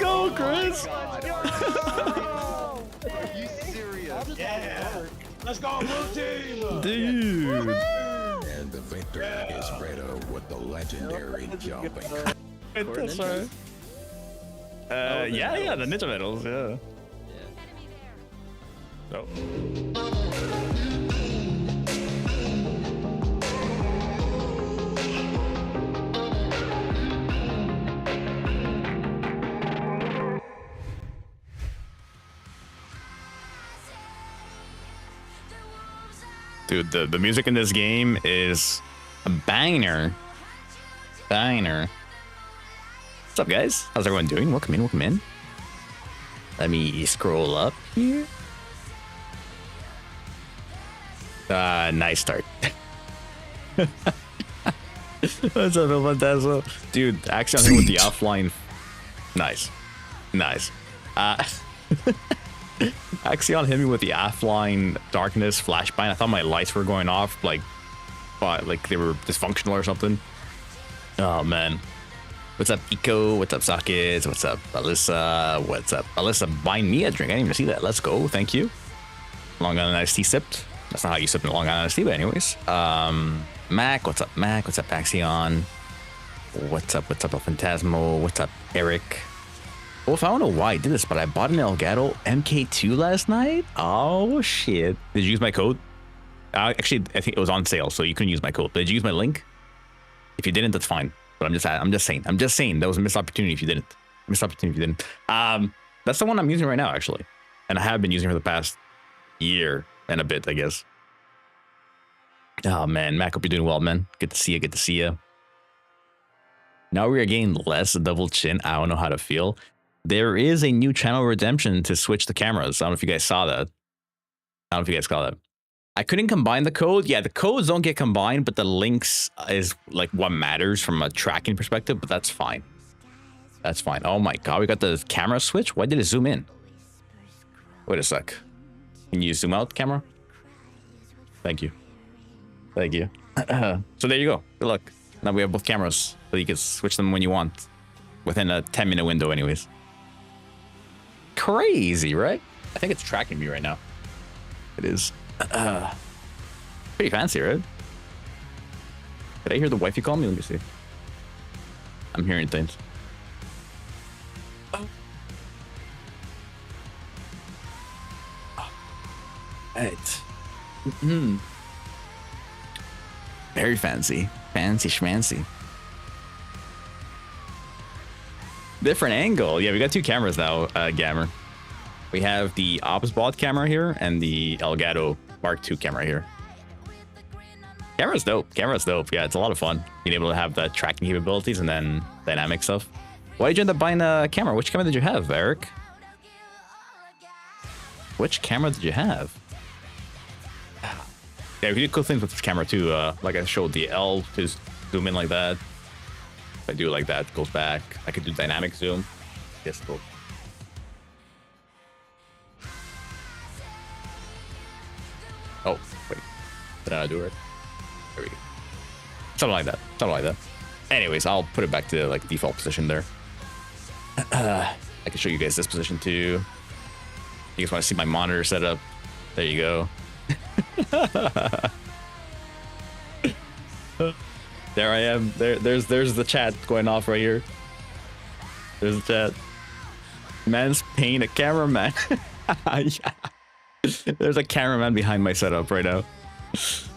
go, Chris. You serious? Yeah. Let's go, blue team. Dude. And the victor is Raider with the legendary jumping. That's right. Yeah, the ninja medals, yeah. Oh. Dude, the music in this game is a banger. Banger. What's up, guys? How's everyone doing? Welcome in, welcome in. Let me scroll up here. Nice start. What's up, El Fantasma? Dude, actually, I'm here with the offline. Nice. Nice. Axion hit me with the offline darkness flashbang. I thought my lights were going off, like they were dysfunctional or something. Oh man. What's up, Eco? What's up, Sockets? What's up, Alyssa? What's up, Alyssa? Buying me a drink. I didn't even see that. Let's go. Thank you. Long Island iced tea sipped. That's not how you sip in Long Island iced tea, but anyways. Mac. What's up, Mac? What's up, Axion? What's up, El Phantasmo? What's up, Eric? Well, if I don't know why I did this, but I bought an Elgato MK2 last night. Oh shit! Did you use my code? Actually, I think it was on sale, so you couldn't use my code. But did you use my link? If you didn't, that's fine. But I'm just saying. That was a missed opportunity if you didn't. Missed opportunity if you didn't. That's the one I'm using right now, actually, and I have been using it for the past year and a bit, I guess. Oh man, Mac, hope you're doing well, man. Good to see you. Good to see you. Now we are getting less double chin. I don't know how to feel. There is a new channel redemption to switch the cameras. I don't know if you guys saw that. I couldn't combine the code. Yeah, the codes don't get combined, but the links is like what matters from a tracking perspective, but that's fine. That's fine. Oh my god, we got the camera switch? Why did it zoom in? Wait a sec. Can you zoom out, camera? Thank you. Thank you. So there you go. Good luck. Now we have both cameras, so you can switch them when you want. Within a 10-minute window anyways. Crazy, right? I think it's tracking me right now. It is. Pretty fancy, right? Did I hear the wifey call me? Let me see. I'm hearing things. Oh. Right. Very fancy. Fancy schmancy. Different angle. Yeah, we got two cameras now, Gammer. We have the Obsbot camera here and the Elgato Mark II camera here. Camera's dope. Camera's dope. Yeah, it's a lot of fun being able to have the tracking capabilities and then dynamic stuff. Why did you end up buying a camera? Which camera did you have, Eric? Which camera did you have? Yeah, we did cool things with this camera too. Like I showed the L to zoom in like that. If I do it like that, it goes back. I could do dynamic zoom. Yes, cool. Oh, wait. Did I do it? There we go. Something like that. Something like that. Anyways, I'll put it back to like default position there. I can show you guys this position too. You guys want to see my monitor setup? There you go. There I am. There's the chat going off right here. There's the chat. Man's paying a cameraman. Yeah. There's a cameraman behind my setup right now. Shit.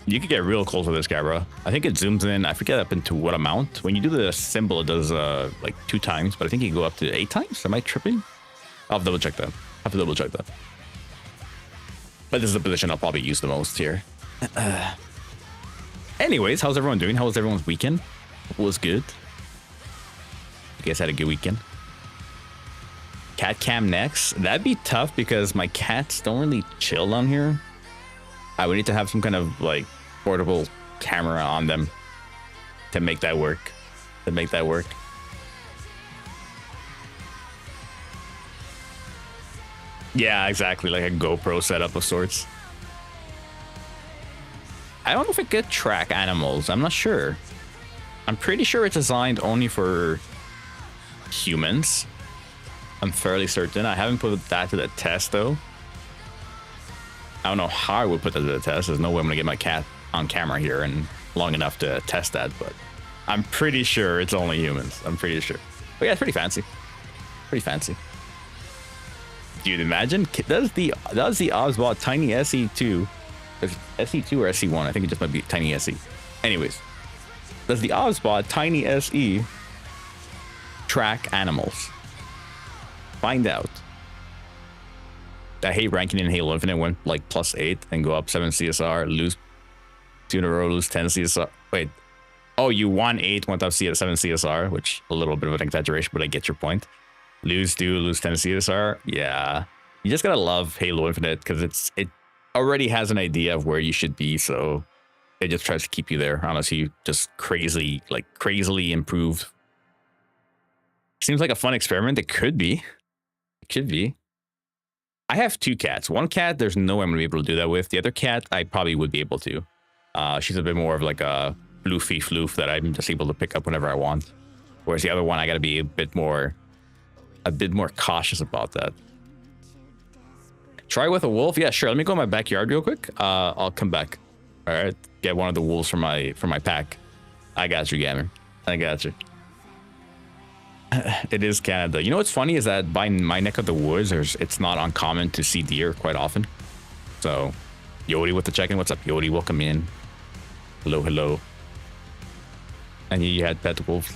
You could get real close with this camera. I think it zooms in. I forget up into what amount. When you do the symbol, it does like 2 times, but I think you can go up to 8 times. Am I tripping? I'll have to double check that. But this is the position I'll probably use the most here. Anyways, how's everyone doing? How was everyone's weekend? It was good. You guys had a good weekend. Cat cam next. That'd be tough because my cats don't really chill down here. I would need to have some kind of like portable camera on them to make that work. Yeah, exactly. Like a GoPro setup of sorts. I don't know if it could track animals. I'm not sure. I'm pretty sure it's designed only for humans. I'm fairly certain. I haven't put that to the test though. I don't know how I would put that to the test. There's no way I'm gonna get my cat on camera here and long enough to test that, but I'm pretty sure it's only humans. I'm pretty sure. But yeah, it's pretty fancy. Pretty fancy. Dude, imagine does the Oswald Tiny SE2, SE2 or SE1? I think it just might be Tiny SE. Anyways, does the Oswald Tiny SE track animals? Find out. I hate ranking in Halo Infinite, went like +8 and go up 7 CSR, lose 2 in a row, lose 10 CSR. Wait, oh, you won 8, went up 7 CSR, which a little bit of an exaggeration, but I get your point. Lose 2, lose 10 CSR. Yeah, you just gotta love Halo Infinite because it already has an idea of where you should be, so it just tries to keep you there unless you just crazily improve. Seems like a fun experiment. It could be. It could be. I have 2 cats. One cat, there's no way I'm gonna be able to do that with. The other cat, I probably would be able to. She's a bit more of like a floofy floof that I'm just able to pick up whenever I want. Whereas the other one, I gotta be a bit more cautious about that. Try with a wolf? Yeah, sure. Let me go in my backyard real quick. I'll come back. All right, get one of the wolves from my pack. I got you, Gamer. I got you. It is Canada. You know what's funny is that by my neck of the woods, it's not uncommon to see deer quite often. So, Yodi with the check-in. What's up, Yodi? Welcome in. Hello, hello. And you had pet wolves.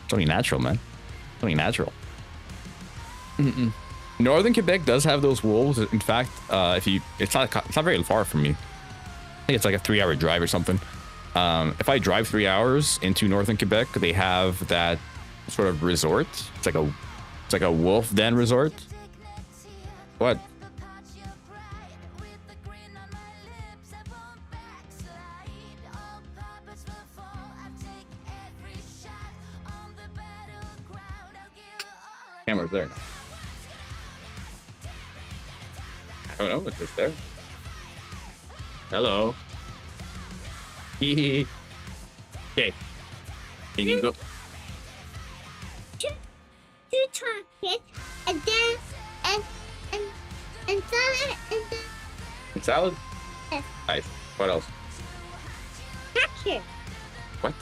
It's only natural, man. It's only natural. Northern Quebec does have those wolves. In fact, it's not very far from me. I think it's like a 3-hour drive or something. If I drive 3 hours into Northern Quebec, they have that sort of resort. It's like a wolf den resort. What? Camera's there. I don't know if it's there. Hello. Okay. Can you go? Two chocolate and then and salad and then And salad? Yes. Nice. What else? capture. What?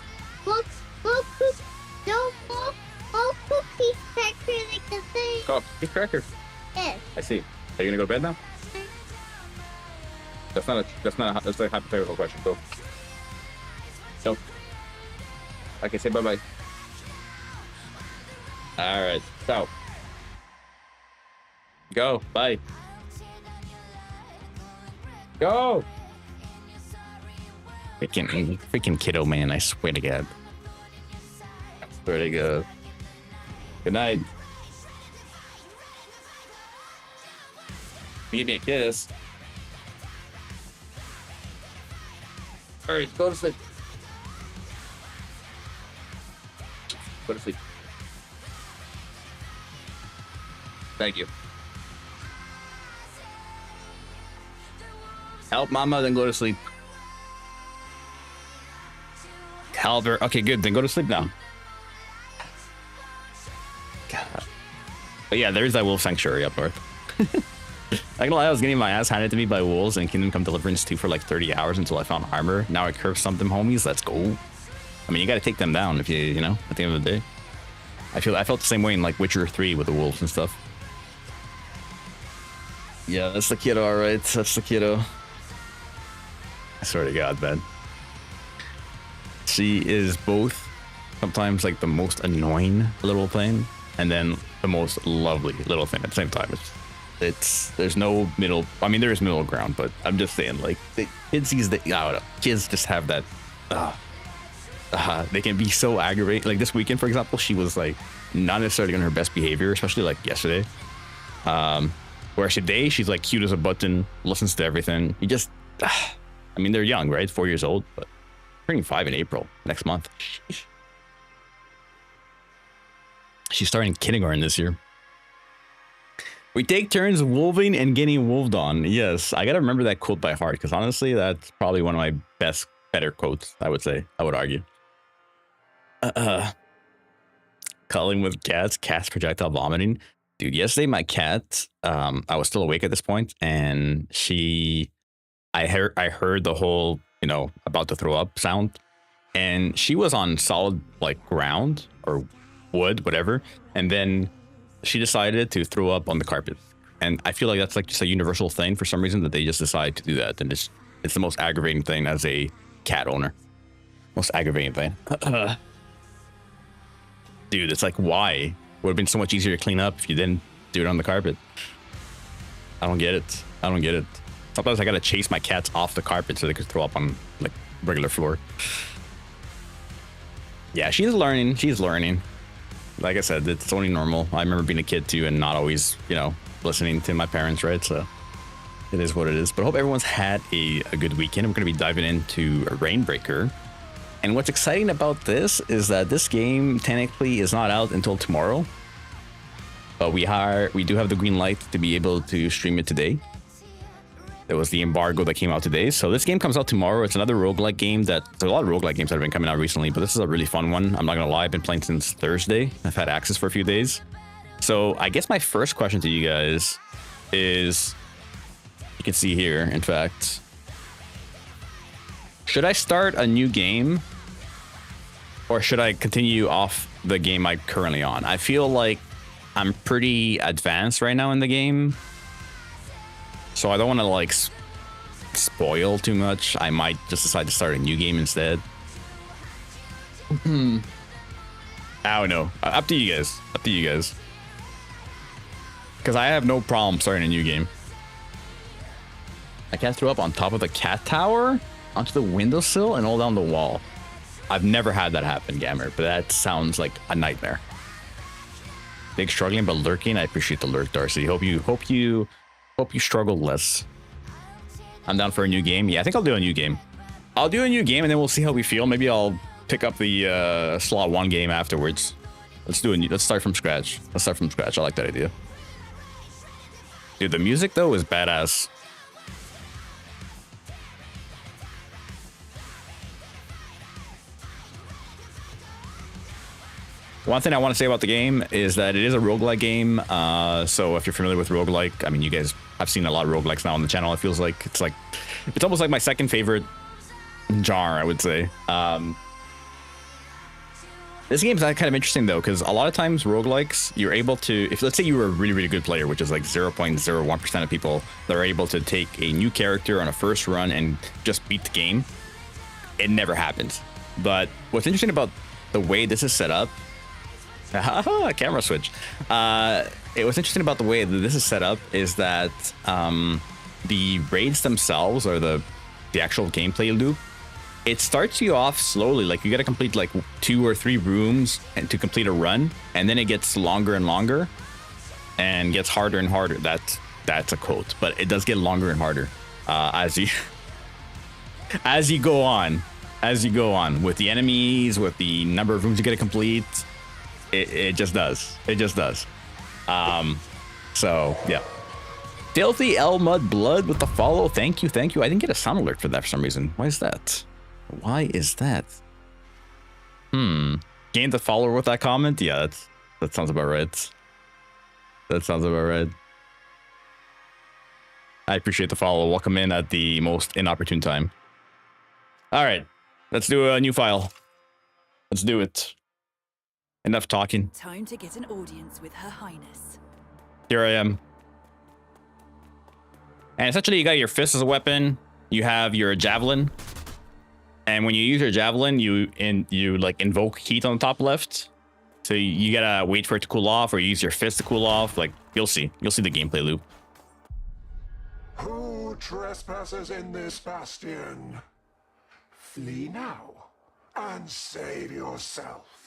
More cookies cracker like the thing. Oh, cookie cracker. Yes. I see. Are you gonna go to bed now? That's a hypothetical question. Go. Nope. Okay, say bye-bye. Alright, so. Go, bye. Go! Freaking kiddo, man, I swear to God. I swear to God. Good night. Give me a kiss. Alright, go to sleep. Go to sleep. Thank you. Help mama, then go to sleep. Calver. Okay, good. Then go to sleep now. God. But yeah, there's that wolf sanctuary up north. I gonna lie, I was getting my ass handed to me by wolves in Kingdom Come Deliverance 2 for like 30 hours until I found armor. Now I curve some them homies. Let's go. I mean, you gotta take them down if you know, at the end of the day. I felt the same way in like Witcher 3 with the wolves and stuff. Yeah, that's the kiddo, alright. That's the kiddo. I swear to God, man. She is both sometimes like the most annoying little thing and then the most lovely little thing at the same time. There's no middle. I mean, there is middle ground, but I'm just saying, like, the kids kids just have that. They can be so aggravating. Like this weekend, for example, she was like not necessarily on her best behavior, especially like yesterday. Whereas today she's like cute as a button, listens to everything. You just, I mean, they're young, right? 4 years old, but turning 5 in April next month. She's starting kindergarten this year. We take turns wolving and getting wolved on. Yes, I gotta remember that quote by heart because honestly, that's probably one of my better quotes. I would argue. Culling with cats, cats projectile vomiting. Dude, yesterday my cat, I was still awake at this point, and I heard the whole, about to throw up sound, and she was on solid like ground or wood, whatever, and then she decided to throw up on the carpet. And I feel like that's like just a universal thing for some reason, that they just decide to do that, and it's the most aggravating thing as a cat owner. Most aggravating thing. Dude, it's like, why? Would have been so much easier to clean up if you didn't do it on the carpet. I don't get it. I don't get it. Sometimes I gotta chase my cats off the carpet so they could throw up on like regular floor. Yeah, she's learning. She's learning. Like I said, it's only normal. I remember being a kid too and not always, listening to my parents, right? So it is what it is. But I hope everyone's had a good weekend. We're gonna be diving into Reignbreaker. And what's exciting about this is that this game technically is not out until tomorrow, but we do have the green light to be able to stream it today. There was the embargo that came out today, so this game comes out tomorrow. It's another roguelike game there's a lot of roguelike games that have been coming out recently, but this is a really fun one. I'm not gonna lie, I've been playing since Thursday. I've had access for a few days. So I guess my first question to you guys is, you can see here, in fact, should I start a new game, or should I continue off the game I'm currently on? I feel like I'm pretty advanced right now in the game, so I don't want to like spoil too much. I might just decide to start a new game instead. I don't know. Up to you guys. Up to you guys. Because I have no problem starting a new game. I can't throw up on top of the cat tower, onto the windowsill, and all down the wall. I've never had that happen, Gamer, but that sounds like a nightmare. Big struggling, but lurking. I appreciate the lurk, Darcy. Hope you struggle less. I'm down for a new game. Yeah, I think I'll do a new game. I'll do a new game, and then we'll see how we feel. Maybe I'll pick up the slot 1 game afterwards. Let's start from scratch. Let's start from scratch. I like that idea. Dude, the music though is badass. One thing I want to say about the game is that it is a roguelike game. So if you're familiar with roguelike, I mean, you guys have seen a lot of roguelikes now on the channel. It feels like it's almost like my second favorite genre, I would say. This game's kind of interesting though, because a lot of times roguelikes, you're able to, if let's say you were a really, really good player, which is like 0.01% of people that are able to take a new character on a first run and just beat the game. It never happens. But what's interesting about the way this is set up, camera switch. What's interesting about the way that this is set up is that the raids themselves, or the actual gameplay loop, it starts you off slowly. Like you got to complete like 2 or 3 rooms and to complete a run, and then it gets longer and longer, and gets harder and harder. That's a quote, but it does get longer and harder as you go on with the enemies, with the number of rooms you got to complete. It just does. It just does. So yeah. Filthy L Mud Blood with the follow. Thank you. I didn't get a sound alert for that for some reason. Why is that? Gained the follower with that comment? Yeah, that sounds about right. I appreciate the follow. Welcome in at the most inopportune time. All right, let's do a new file. Let's do it. Enough talking. Time to get an audience with Her Highness. Here I am. And essentially you got your fist as a weapon. You have your javelin. And when you use your javelin, you like invoke heat on the top left. So you gotta wait for it to cool off, or use your fist to cool off. Like you'll see the gameplay loop. Who trespasses in this bastion? Flee now and save yourself.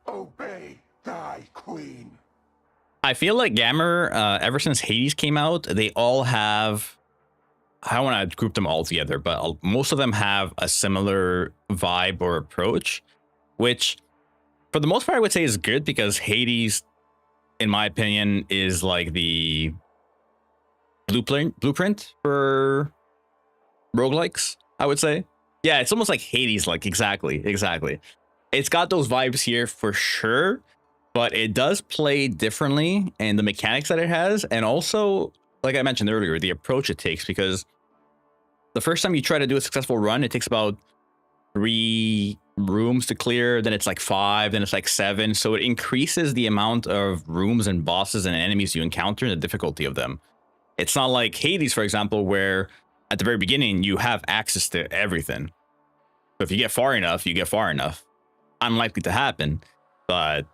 Obey thy queen. I feel like Gamer, ever since Hades came out, they all have, I don't want to group them all together, but most of them have a similar vibe or approach, which for the most part I would say is good, because Hades, in my opinion, is like the blueprint for roguelikes, I would say. Yeah, it's almost like Hades, like exactly. It's got those vibes here for sure, but it does play differently, and the mechanics that it has, and also, like I mentioned earlier, the approach it takes, because the first time you try to do a successful run, it takes about 3 rooms to clear, then it's like 5, then it's like 7, so it increases the amount of rooms and bosses and enemies you encounter and the difficulty of them. It's not like Hades, for example, where at the very beginning you have access to everything. So if you get far enough, you get far enough. Unlikely to happen, but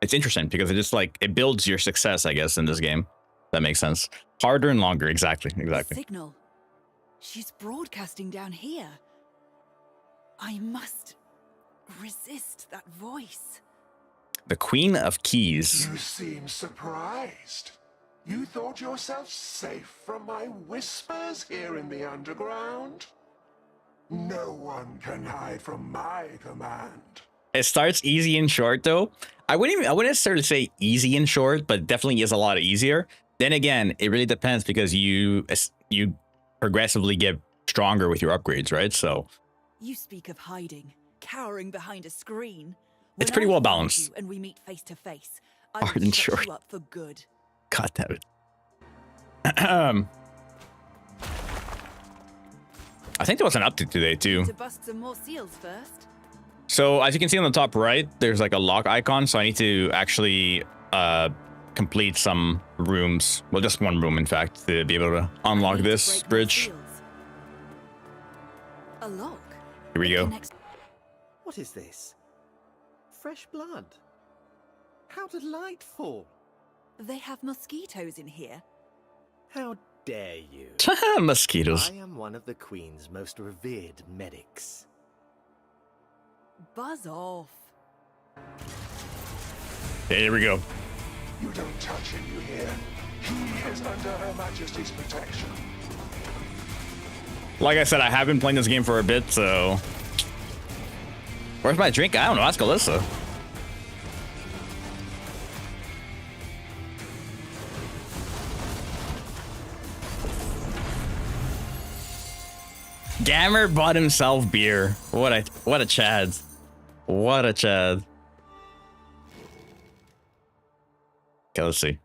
it's interesting because it just like it builds your success, I guess, in this game. That makes sense. Harder and longer. Exactly. Signal. She's broadcasting down here. I must resist that voice. The Queen of Keys. You seem surprised. You thought yourself safe from my whispers here in the underground? No one can hide from my command. It starts easy and short, though. I wouldn't necessarily say easy and short, but definitely is a lot easier. Then again, it really depends because you progressively get stronger with your upgrades, right? So You speak of hiding, cowering behind a screen. It's pretty well balanced. And we meet face to face. Hard and short. You up for good. God damn it. I think there was an update today too. To bust some more seals first. So as you can see on the top right, there's like a lock icon. So I need to actually complete some rooms. Well, just one room, in fact, to be able to unlock this bridge. A lock. Here we go. What is this? Fresh blood? How delightful! They have mosquitoes in here. How dare you? Mosquitoes. I am one of the Queen's most revered medics. Buzz off. Here we go. You don't touch him, you hear? He is under Her Majesty's protection. Like I said, I have been playing this game for a bit, so... Where's my drink? I don't know. Ask Alyssa. Gammer bought himself beer. What a Chad. What a Chad. Okay, let's see.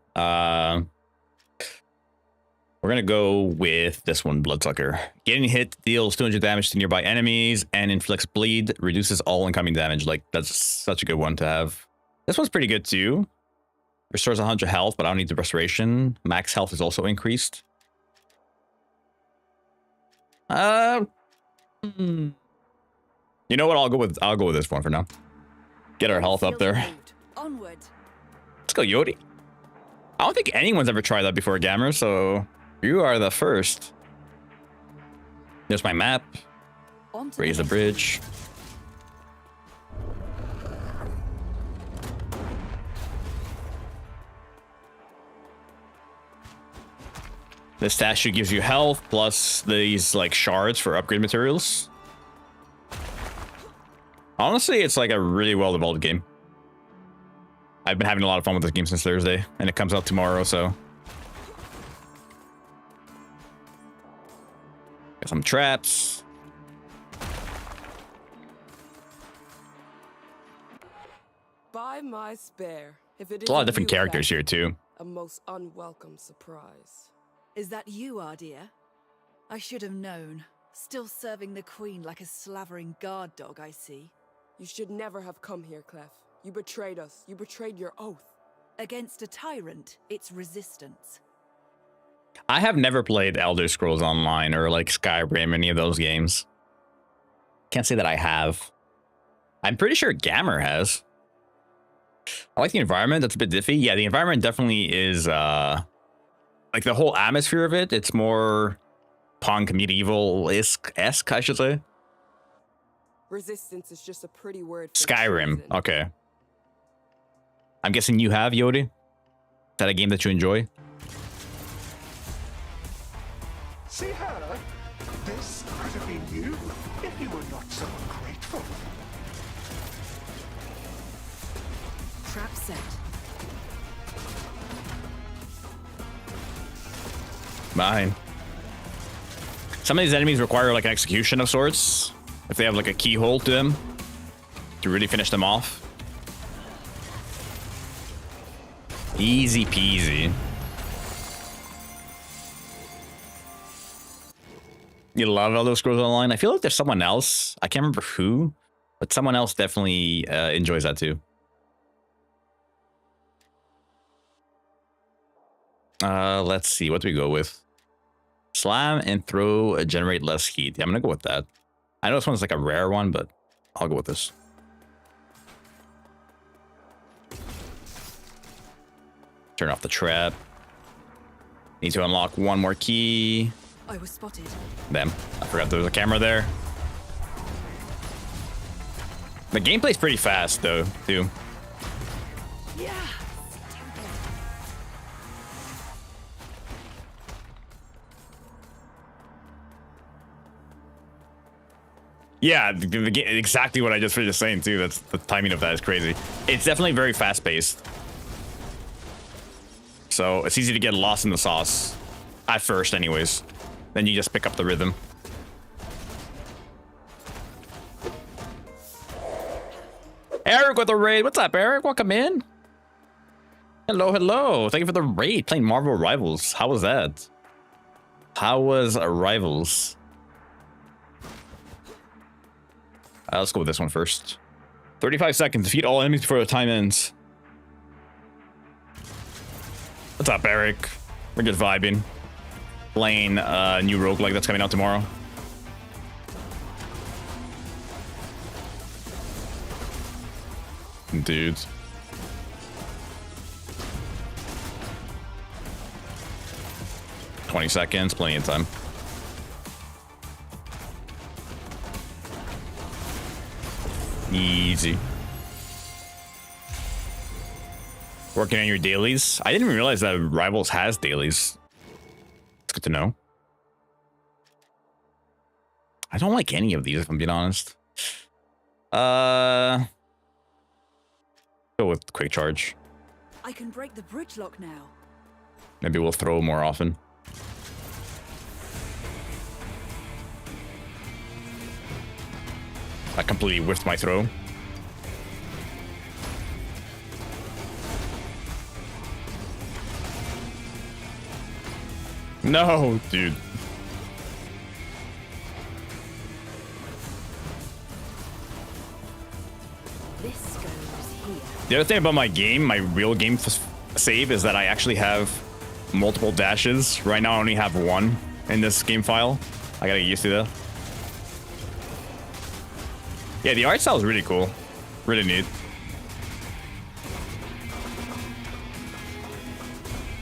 We're gonna go with this one, Bloodsucker. Getting hit deals 200 damage to nearby enemies and inflicts bleed, reduces all incoming damage. Like, that's such a good one to have. This one's pretty good too. Restores 100 health, but I don't need the restoration. Max health is also increased. You know what? I'll go with this one for now. Get our health up there. Onward. Let's go, Yodi. I don't think anyone's ever tried that before, Gammer, so you are the first. There's my map. Raise the bridge. This statue gives you health plus these like shards for upgrade materials. Honestly, it's like a really well developed game. I've been having a lot of fun with this game since Thursday, and it comes out tomorrow, so. Got some traps. By my spare. If it There's a lot of different characters here too. A most unwelcome surprise. Is that you, Ardia? I should have known. Still serving the Queen like a slavering guard dog, I see. You should never have come here, Clef. You betrayed us. You betrayed your oath. Against a tyrant, it's resistance. I have never played Elder Scrolls Online or like Skyrim, any of those games. Can't say that I have. I'm pretty sure Gammer has. I like the environment. That's a bit diffy. Yeah, the environment definitely is like the whole atmosphere of it. It's more punk medieval-esque, I should say. Resistance is just a pretty word for Skyrim. treason. Okay. I'm guessing you have, Yodi? Is that a game that you enjoy? See her? This could have been you if you were not so ungrateful. Trap set. Mine. Some of these enemies require like an execution of sorts. If they have like a keyhole to them. to really finish them off. Easy peasy. You love Elder Scrolls Online? I feel like there's someone else. I can't remember who, but someone else definitely enjoys that too. Let's see. What do we go with? Slam and throw generate less heat. Yeah, I'm gonna go with that. I know this one's like a rare one, but I'll go with this. Turn off the trap. Need to unlock one more key. I was spotted. Damn, I forgot there was a camera there. The gameplay's pretty fast though, too. Yeah. Yeah, exactly what I just finished saying too. That's the timing of that is crazy. It's definitely very fast paced. So it's easy to get lost in the sauce. At first, anyways. Then you just pick up the rhythm. Eric with the raid. What's up, Eric? Welcome in. Hello, hello. Thank you for the raid. Playing Marvel Rivals. How was that? How was Rivals? Let's go with this one first. 35 seconds. Defeat all enemies before the time ends. What's up, Eric? We're just vibing. Playing a new roguelike that's coming out tomorrow. Dude. "20 seconds, plenty of time." Easy. Working on your dailies? I didn't even realize that Rivals has dailies. It's good to know. I don't like any of these, if I'm being honest. Go with quick charge. I can break the bridge lock now. Maybe we'll throw more often. I completely whiffed my throw. No, dude. This goes here. The other thing about my game, my real game save, is that I actually have multiple dashes. Right now I only have one in this game file. I gotta get used to that. Yeah, the art style is really cool. Really neat.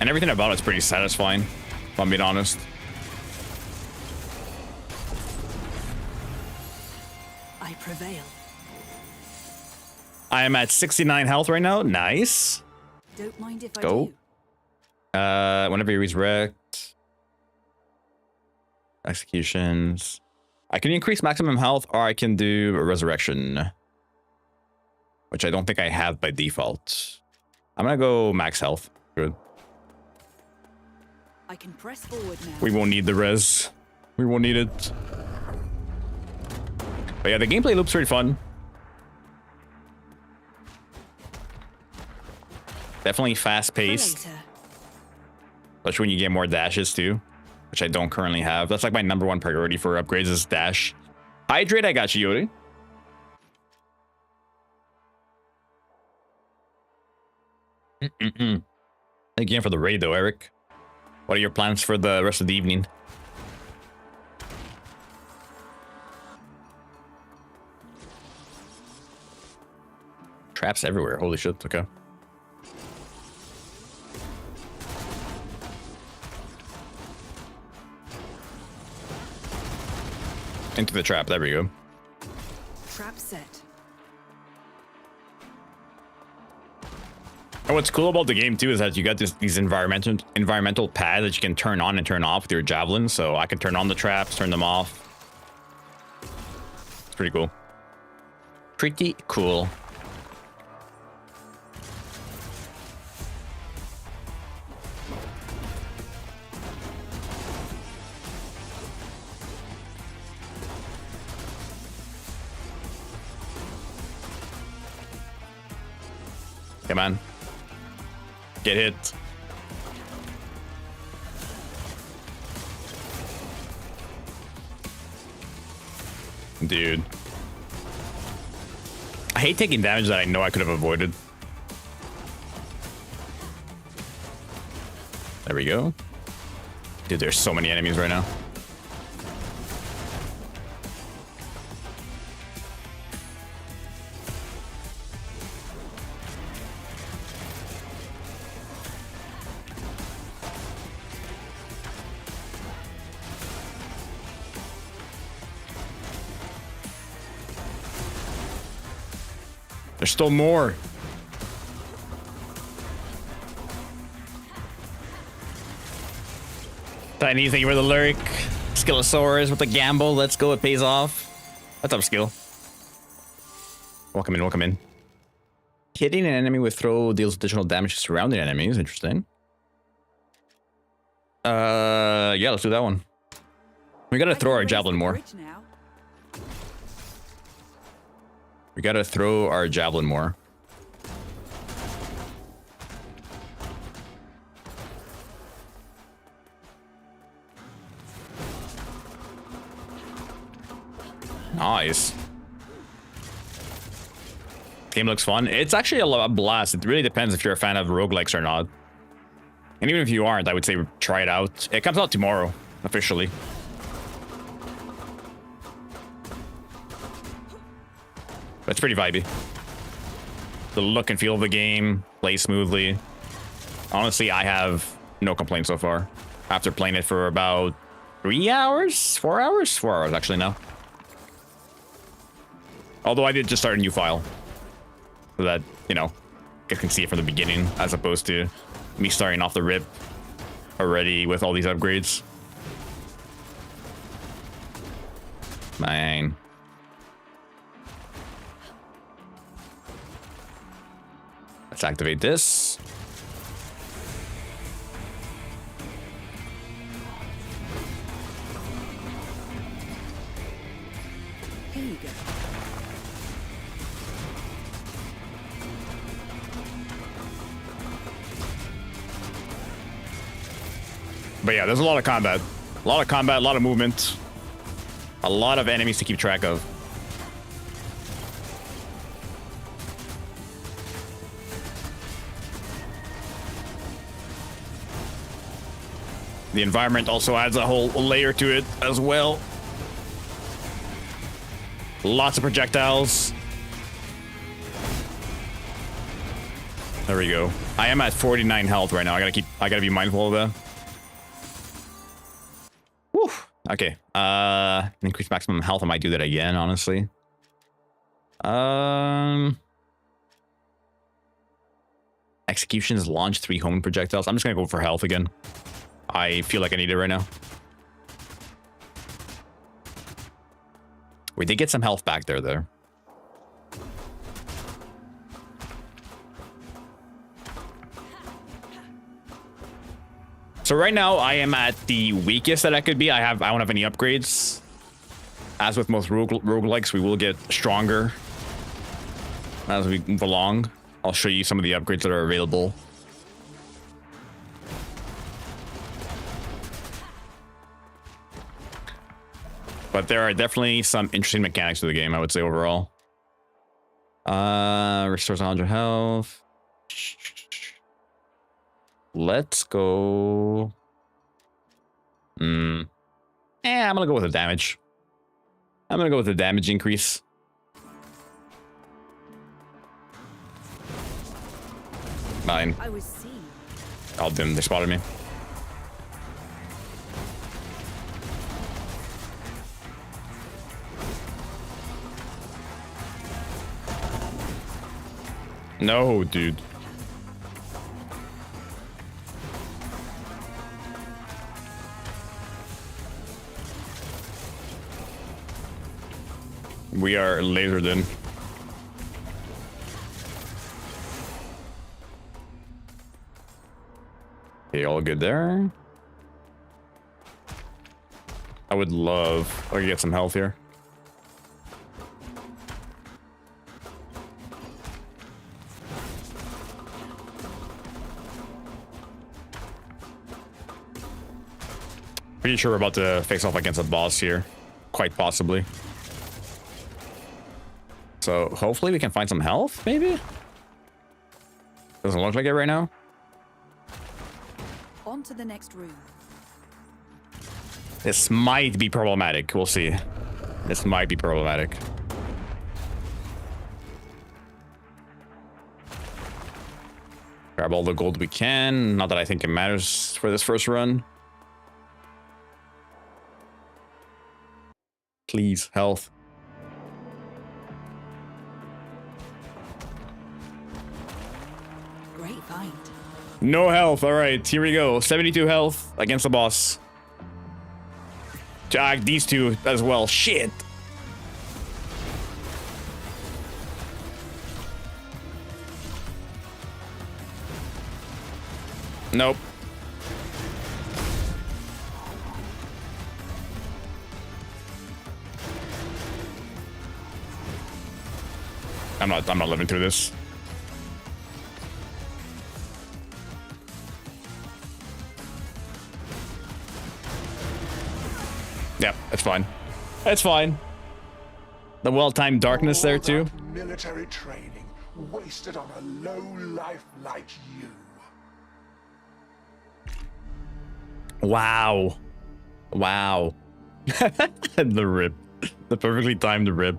And everything about it's pretty satisfying, if I'm being honest. I prevail. I am at 69 health right now. Nice. Don't mind if Go. I do. Whenever you resurrect. Executions. I can increase maximum health, or I can do a resurrection, which I don't think I have by default. I'm gonna go max health. Good. I can press forward now. We won't need the res. We won't need it. But yeah, the gameplay looks pretty fun. Definitely fast-paced. Especially when you get more dashes too, which I don't currently have. That's like my #1 priority for upgrades is dash. Hydrate, I got you, Yori. Thank you again for the raid though, Eric. What are your plans for the rest of the evening? Traps everywhere, holy shit, okay. Into the trap, there we go. Trap set. And what's cool about the game too is that you got these environmental pads that you can turn on and turn off with your javelin. So I can turn on the traps, turn them off. It's pretty cool. Pretty cool. Come on. Get hit. Dude. I hate taking damage that I know I could have avoided. There we go. Dude, there's so many enemies right now. There's still more. Tiny, thank you for the lyric. Skillosaurus with the gamble. Let's go. It pays off. What's up, Skill? Welcome in. Welcome in. Hitting an enemy with throw deals additional damage to surrounding enemies. Interesting. Yeah, let's do that one. We gotta throw our javelin more. We gotta throw our javelin more. Nice. Game looks fun. It's actually a blast. It really depends if you're a fan of roguelikes or not. And even if you aren't, I would say try it out. It comes out tomorrow, officially. But it's pretty vibey. The look and feel of the game plays smoothly. Honestly, I have no complaints so far. After playing it for about 3 hours? 4 hours? 4 hours actually now. Although I did just start a new file. So that, you know, I can see it from the beginning as opposed to me starting off the rip already with all these upgrades. Man. Let's activate this. Here you go. But yeah, there's a lot of combat. A lot of combat, a lot of movement. A lot of enemies to keep track of. The environment also adds a whole layer to it as well. Lots of projectiles. There we go. I am at 49 health right now. I gotta be mindful of that. Whew. Okay. Increase maximum health. I might do that again, honestly. Executions launch 3 homing projectiles. I'm just gonna go for health again. I feel like I need it right now. We did get some health back there. So right now I am at the weakest that I could be. I don't have any upgrades. As with most roguelikes, we will get stronger as we move along. I'll show you some of the upgrades that are available. But there are definitely some interesting mechanics to the game, I would say, overall. Restores 100 health. Let's go. I'm gonna go with the damage. I'm gonna go with the damage increase. Mine. I was seen. Oh, damn, they spotted me. No, dude. We are lasered in. Okay, all good there. I would love to get some health here. Pretty sure we're about to face off against a boss here. Quite possibly. So hopefully we can find some health, maybe? Doesn't look like it right now. On to the next room. This might be problematic. We'll see. This might be problematic. Grab all the gold we can. Not that I think it matters for this first run. Please, health. Great find. No health. All right, here we go. 72 health against the boss. These two as well. Shit. Nope. I'm not living through this. Yep, it's fine. It's fine. The well-timed darkness there too. Military training wasted on a low life like you. Wow. Wow. The rip. The perfectly timed rip.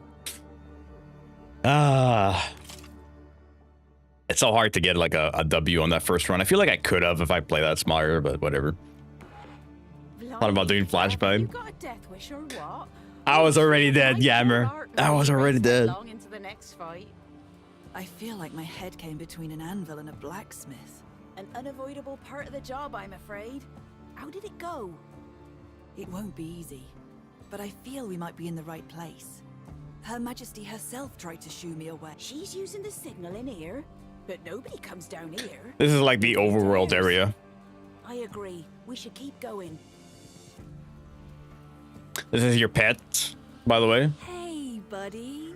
It's so hard to get like a W on that first run. I feel like I could have if I play that smarter, but whatever. Thought about doing flashbang. You got a death wish or what? I was already dead, Yammer. I was already dead. Long into the next fight. I feel like my head came between an anvil and a blacksmith. An unavoidable part of the job, I'm afraid. How did it go? It won't be easy, but I feel we might be in the right place. Her Majesty herself tried to shoo me away. She's using the signal in here, but nobody comes down here. This is like the overworld area. I agree. We should keep going. This is your pet, by the way. Hey, buddy.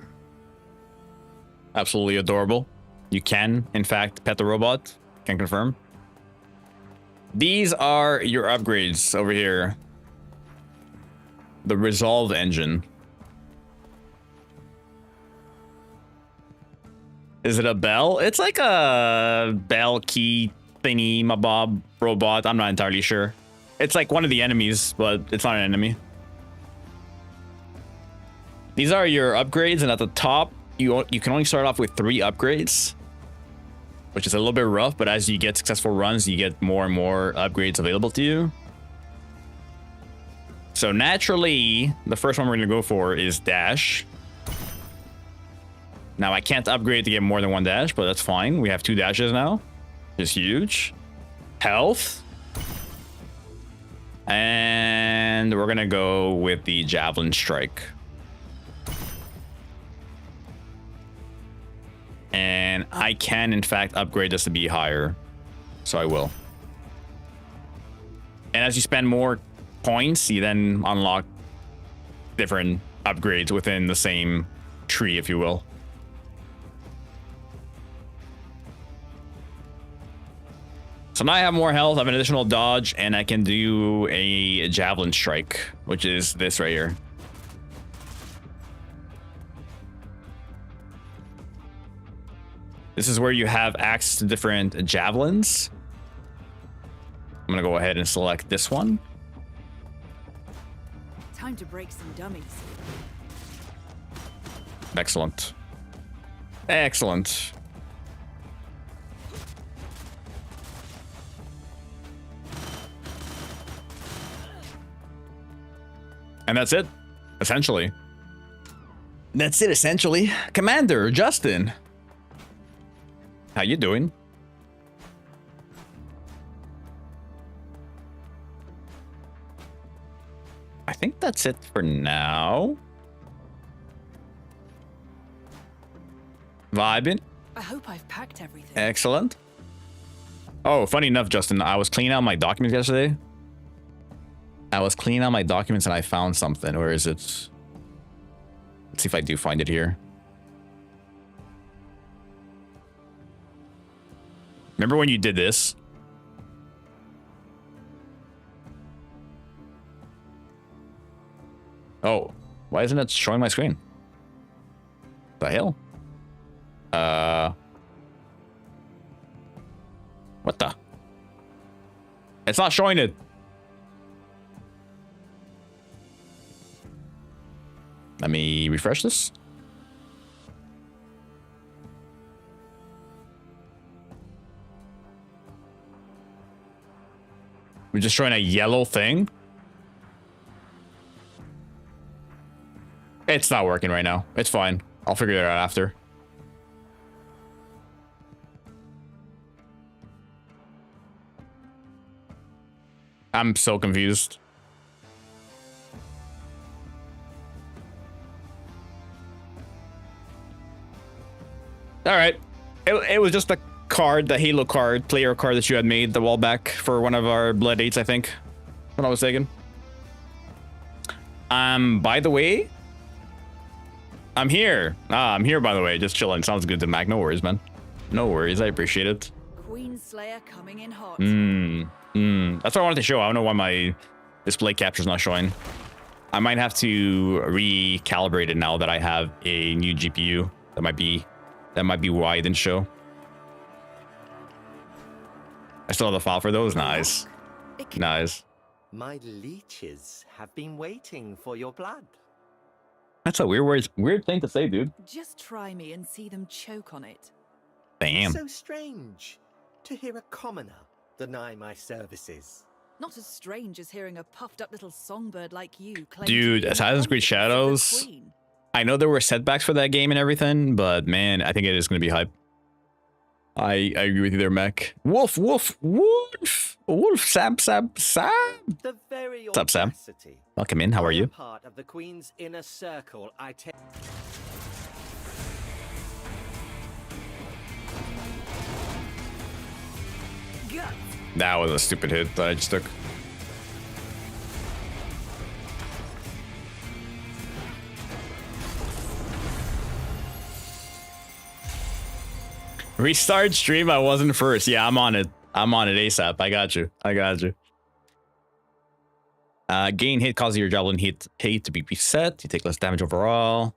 Absolutely adorable. You can, in fact, pet the robot. Can confirm. These are your upgrades over here. The Resolve engine. Is it a bell? It's like a bell key thingy, mabob robot. I'm not entirely sure. It's like one of the enemies, but it's not an enemy. These are your upgrades, and at the top, you can only start off with 3 upgrades, which is a little bit rough, but as you get successful runs, you get more and more upgrades available to you. So naturally, the first one we're going to go for is Dash. Now, I can't upgrade to get more than 1 dash, but that's fine. We have 2 dashes now. It's huge. Health. And we're going to go with the Javelin Strike. And I can, in fact, upgrade this to be higher. So I will. And as you spend more points, you then unlock different upgrades within the same tree, if you will. So now I have more health, I have an additional dodge, and I can do a Javelin Strike, which is this right here. This is where you have access to different javelins. I'm gonna go ahead and select this one. Time to break some dummies. Excellent. Excellent. And that's it, essentially. That's it, essentially. Commander Justin. How you doing? I think that's it for now. Vibing. I hope I've packed everything. Excellent. Oh, funny enough, Justin, I was cleaning out my documents yesterday. I was cleaning out my documents and I found something. Where is it? Let's see if I do find it here. Remember when you did this? Oh, why isn't it showing my screen? The hell? What the? It's not showing it. Let me refresh this. We're just showing a yellow thing. It's not working right now. It's fine. I'll figure it out after. I'm so confused. All right. It was just a card, the Halo card, player card that you had made the wall back for one of our Blood 8s, I think. When I was mistaken. By the way, I'm here. I'm here, by the way. Just chilling. Sounds good to Mac. No worries, man. No worries. I appreciate it. Queen Slayer coming in hot. That's what I wanted to show. I don't know why my display capture's not showing. I might have to recalibrate it now that I have a new GPU. That might be why it didn't show. I still have the file for those. Nice. Nice. My leeches have been waiting for your blood. That's a weird thing to say, dude. Just try me and see them choke on it. Damn. So strange to hear a commoner deny my services. Not as strange as hearing a puffed up little songbird like you claim. Dude, Assassin's Creed Shadows. I know there were setbacks for that game and everything, but man, I think it is going to be hype. I agree with you there, Mac. Wolf, Sam. The very What's up, Sam? Welcome in. How are you? Part of the Queen's inner circle, I take. That was a stupid hit that I just took. Restart stream. I wasn't first. Yeah, I'm on it. I'm on it ASAP. I got you. Gain hit causes your javelin hit to be reset. You take less damage overall.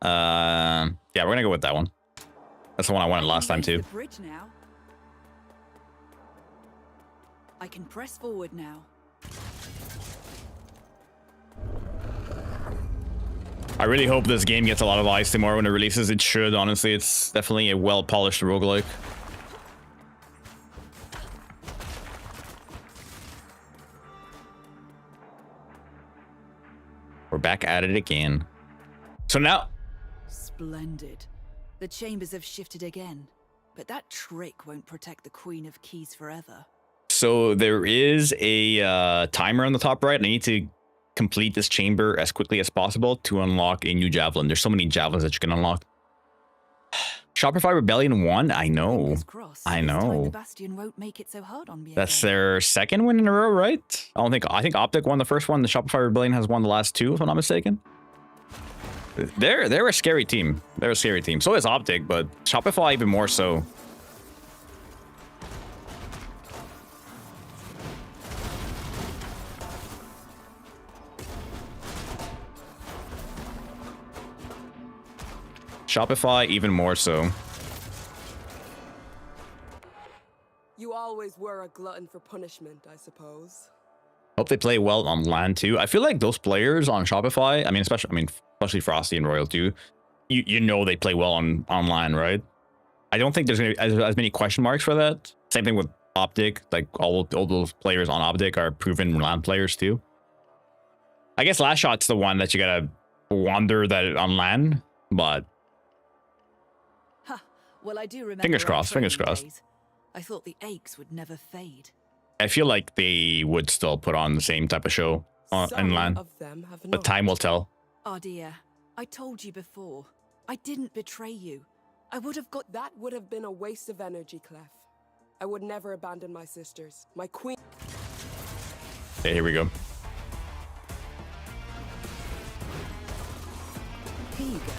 Yeah, we're gonna go with that one. That's the one I wanted last time too. Bridge now. I can press forward now. I really hope this game gets a lot of eyes tomorrow when it releases. It should, honestly. It's definitely a well-polished roguelike. We're back at it again. So now... Splendid. The chambers have shifted again. But that trick won't protect the Queen of Keys forever. So there is a timer on the top right. I need to complete this chamber as quickly as possible to unlock a new javelin. There's so many javelins that you can unlock. Shopify Rebellion won. I know. The Bastion won't make it so hard on me. That's their second win in a row, right? I think Optic won the first one. The Shopify Rebellion has won the last two, if I'm not mistaken. They're a scary team. They're a scary team. So is Optic, but Shopify even more so. Shopify even more so. You always were a glutton for punishment, I suppose. Hope they play well on LAN too. I feel like those players on Shopify, especially Frosty and Royal too, you know they play well on LAN, right? I don't think there's gonna be as many question marks for that. Same thing with Optic. Like all those players on Optic are proven LAN players too. I guess Last Shot's the one that you gotta wonder that on LAN, but well, I do remember. Fingers crossed. Days. I thought the aches would never fade. I feel like they would still put on the same type of show in LAN. But time will tell. Oh dear, I told you before. I didn't betray you. I would have got. That would have been a waste of energy, Clef. I would never abandon my sisters. My queen. Okay, here we go. Here you go.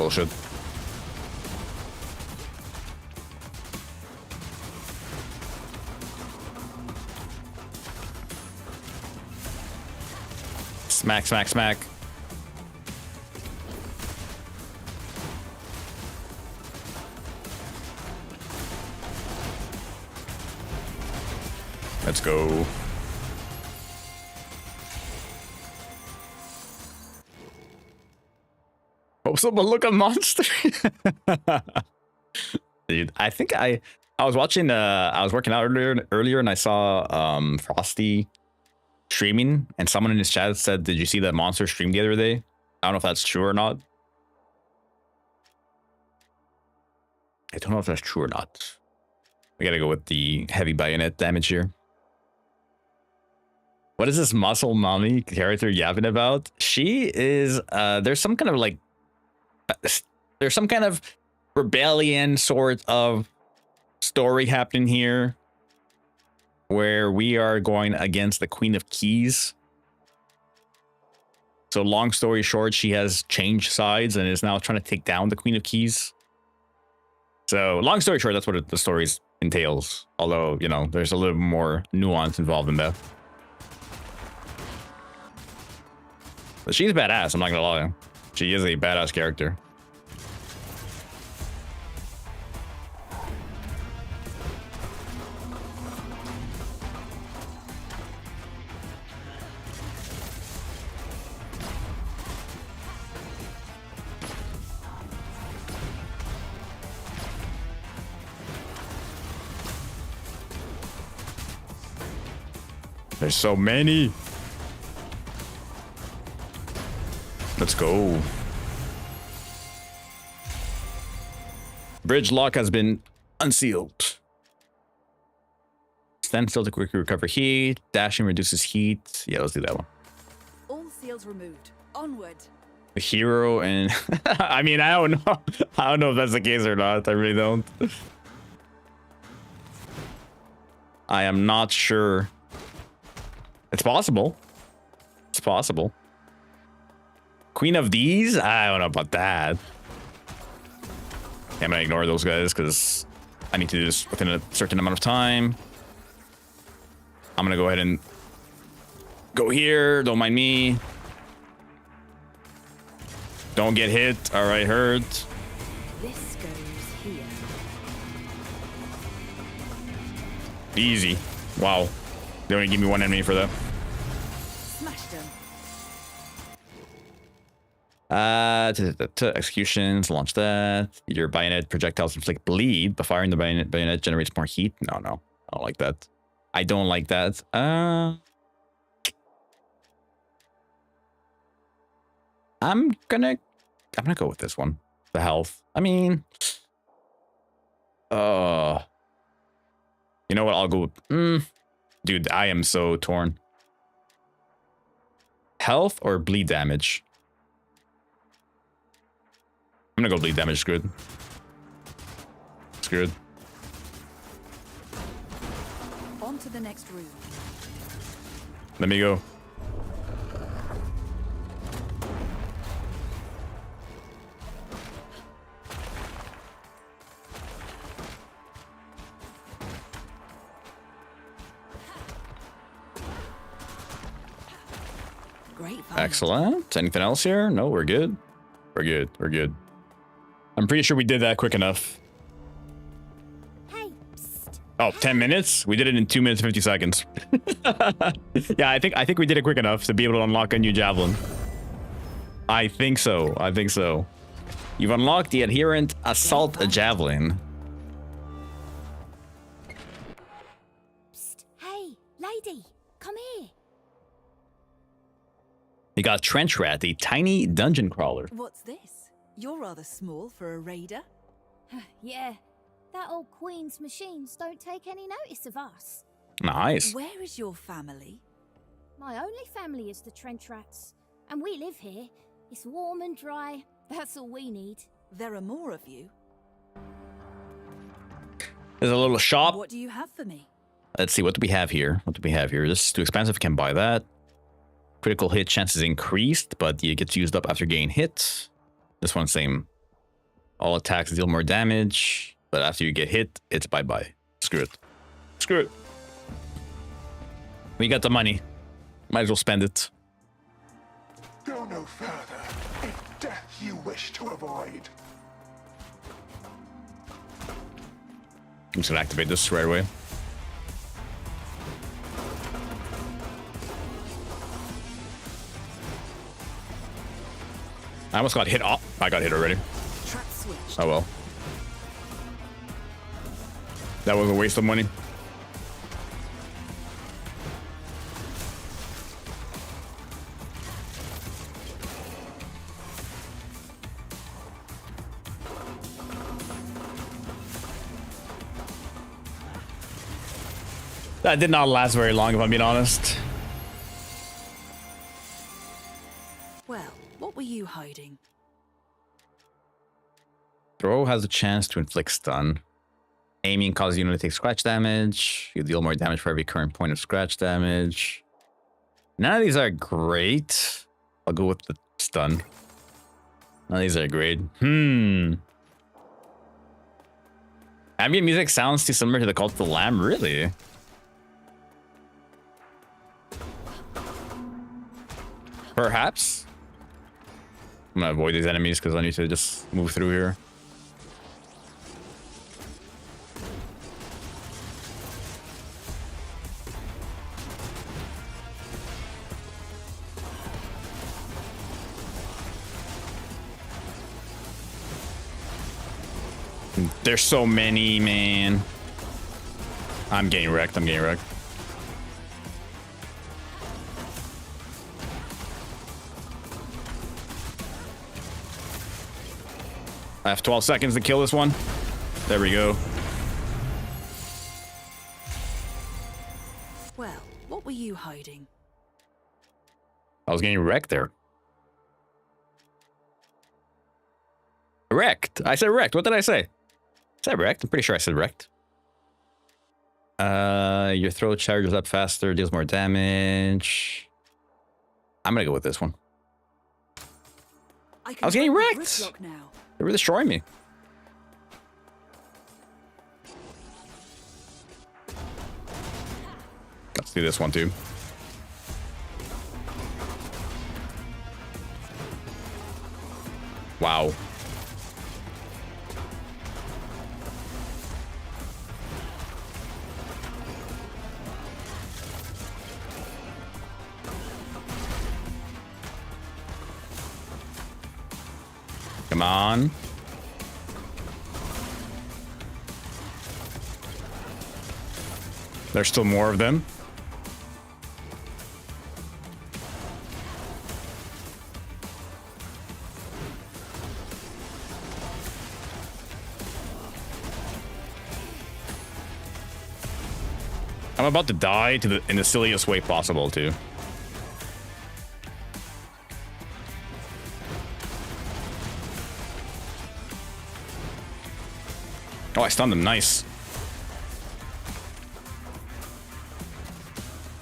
bullshit. Smack, smack, smack. Let's go. Hope someone look a monster. Dude, I think I was watching I was working out earlier and I saw Frosty streaming and someone in his chat said, "Did you see that monster stream the other day?" I don't know if that's true or not. I don't know if that's true or not. We gotta go with the heavy bayonet damage here. What is this muscle mommy character yapping about? She is there's some kind of like there's some kind of rebellion sort of story happening here where we are going against the Queen of Keys. So long story short, she has changed sides and is now trying to take down the Queen of Keys. So long story short, that's what the story entails. Although, you know, there's a little more nuance involved in that. But she's badass, I'm not gonna lie. She is a badass character. There's so many. Let's go. Bridge lock has been unsealed. Stand still to quickly recover heat. Dashing reduces heat. Yeah, let's do that one. All seals removed. Onward. The hero and I mean, I don't know. I don't know if that's the case or not. I really don't. I am not sure. It's possible. It's possible. Queen of these? I don't know about that. I'm gonna ignore those guys because I need to do this within a certain amount of time. I'm gonna go ahead and go here. Don't mind me. Don't get hit. All right, hurt. This goes here. Easy. Wow. They only give me one enemy for that. Smashed him. Executions, launch that. Your bayonet projectiles inflict bleed, but firing the bayonet generates more heat. No, I don't like that. I don't like that. I'm gonna go with this one. The health. I mean, you know what? I'll go with, dude, I am so torn. Health or bleed damage? I'm gonna go bleed damage. Screwed. Screwed. On to the next room. Let me go. Great. Excellent. Anything else here? No, we're good. We're good. We're good. I'm pretty sure we did that quick enough. Hey, psst. Oh, 10 minutes? We did it in 2 minutes 50 seconds. Yeah, I think we did it quick enough to be able to unlock a new javelin. I think so. I think so. You've unlocked the adherent assault javelin. Psst. Hey, lady, come here. You got Trench Rat, the tiny dungeon crawler. What's this? You're rather small for a raider. Yeah, that old Queen's machines don't take any notice of us. Nice. Where is your family? My only family is the Trench Rats, and we live here. It's warm and dry. That's all we need. There are more of you. There's a little shop. What do you have for me? Let's see, what do we have here? What do we have here? This is too expensive, can buy that. Critical hit chances increased, but it gets used up after gain hit. This one's same All attacks deal more damage, but after you get hit, it's bye-bye. Screw it. Screw it. We got the money. Might as well spend it. Go no further if death you wish to avoid. I'm just gonna activate this right away. I almost got hit. Oh, I got hit already. Oh well. That was a waste of money. That did not last very long, if I'm being honest. Well, what were you hiding? Throw has a chance to inflict stun. Aiming causes you to take scratch damage. You deal more damage for every current point of scratch damage. None of these are great. I'll go with the stun. None of these are great. Ambient music sounds too similar to the Cult of the Lamb, really? Perhaps. I'm gonna avoid these enemies because I need to just move through here. There's so many, man. I'm getting wrecked. I'm getting wrecked. I have 12 seconds to kill this one. There we go. Well, what were you hiding? I was getting wrecked there. Wrecked. I said wrecked. What did I say? I said wrecked. I'm pretty sure I said wrecked. Your throw charges up faster, deals more damage. I'm gonna go with this one. I was getting wrecked. They were destroying me. Let's do this one too. Wow. Come on. There's still more of them. I'm about to die in the silliest way possible, too. Oh, I stunned him. Nice.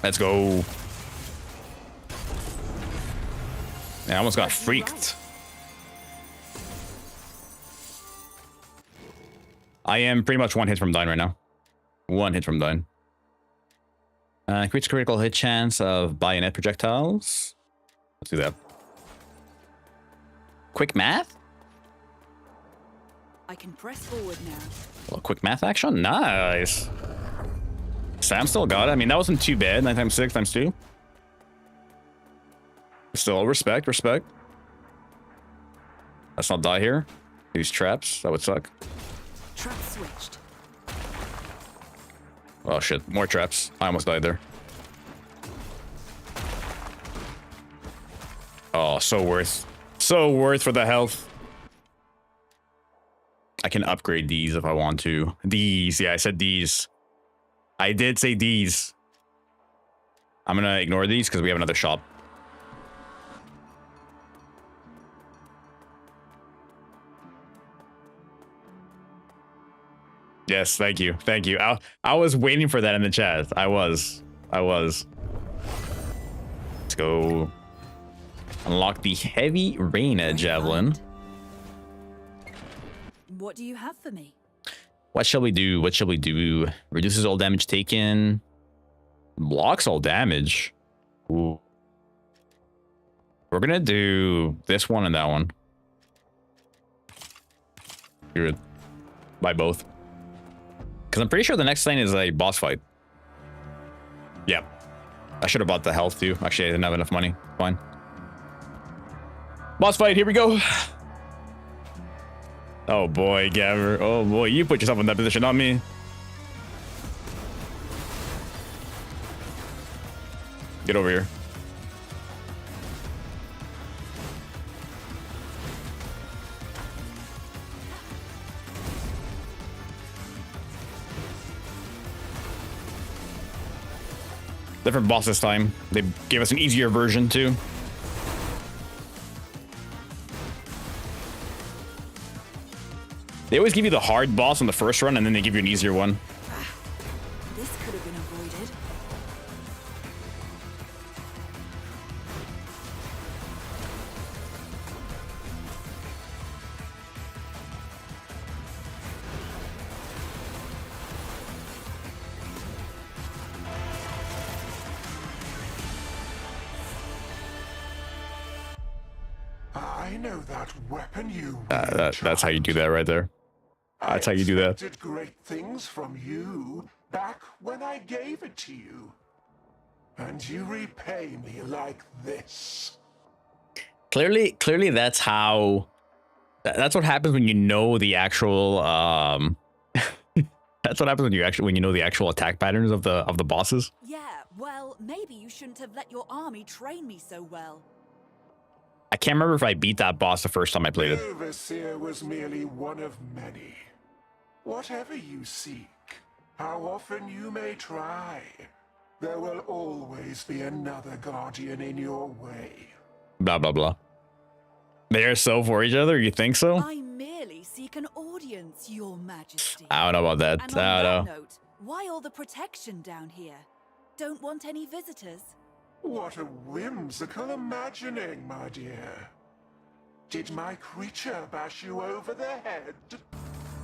Let's go. I almost got freaked. I am pretty much one hit from dying right now. One hit from dying. Increase critical hit chance of bayonet projectiles. Let's do that. Quick math? I can press forward now. A little quick math action? Nice. Sam still got it. I mean, that wasn't too bad. 9 times 6 times 2. Still, respect, respect. Let's not die here. Use traps. That would suck. Trap switched. Oh shit, more traps. I almost died there. Oh, so worth. So worth for the health. I can upgrade these if I want to. These, yeah, I said these. I did say these. I'm gonna ignore these because we have another shop. Yes, thank you. Thank you. I was waiting for that in the chat. I was. Let's go. Unlock the heavy rain javelin. What do you have for me? What shall we do? What shall we do? Reduces all damage taken. Blocks all damage. Ooh. We're gonna do this one and that one. Good. Buy both. Because I'm pretty sure the next thing is a boss fight. Yep. I should have bought the health too. Actually, I didn't have enough money. Fine. Boss fight, here we go. Oh boy, Gabber. Oh boy, you put yourself in that position, not me. Get over here. Different boss this time. They gave us an easier version too. They always give you the hard boss on the first run and then they give you an easier one. This could have been avoided. I know that weapon you That's how you do that right there. That's how you do that. I expected great things from you back when I gave it to you. And you repay me like this. Clearly that's how... That's what happens when you know the actual... That's what happens when you know the actual attack patterns of the bosses. Yeah, well, maybe you shouldn't have let your army train me so well. I can't remember if I beat that boss the first time I played it. Overseer was merely one of many. Whatever you seek, how often you may try, there will always be another guardian in your way. Blah, blah, blah. They're so for each other? You think so? I merely seek an audience, Your Majesty. I don't know about that. And on I don't that know. note, why all the protection down here? Don't want any visitors? What a whimsical imagining, my dear. Did my creature bash you over the head?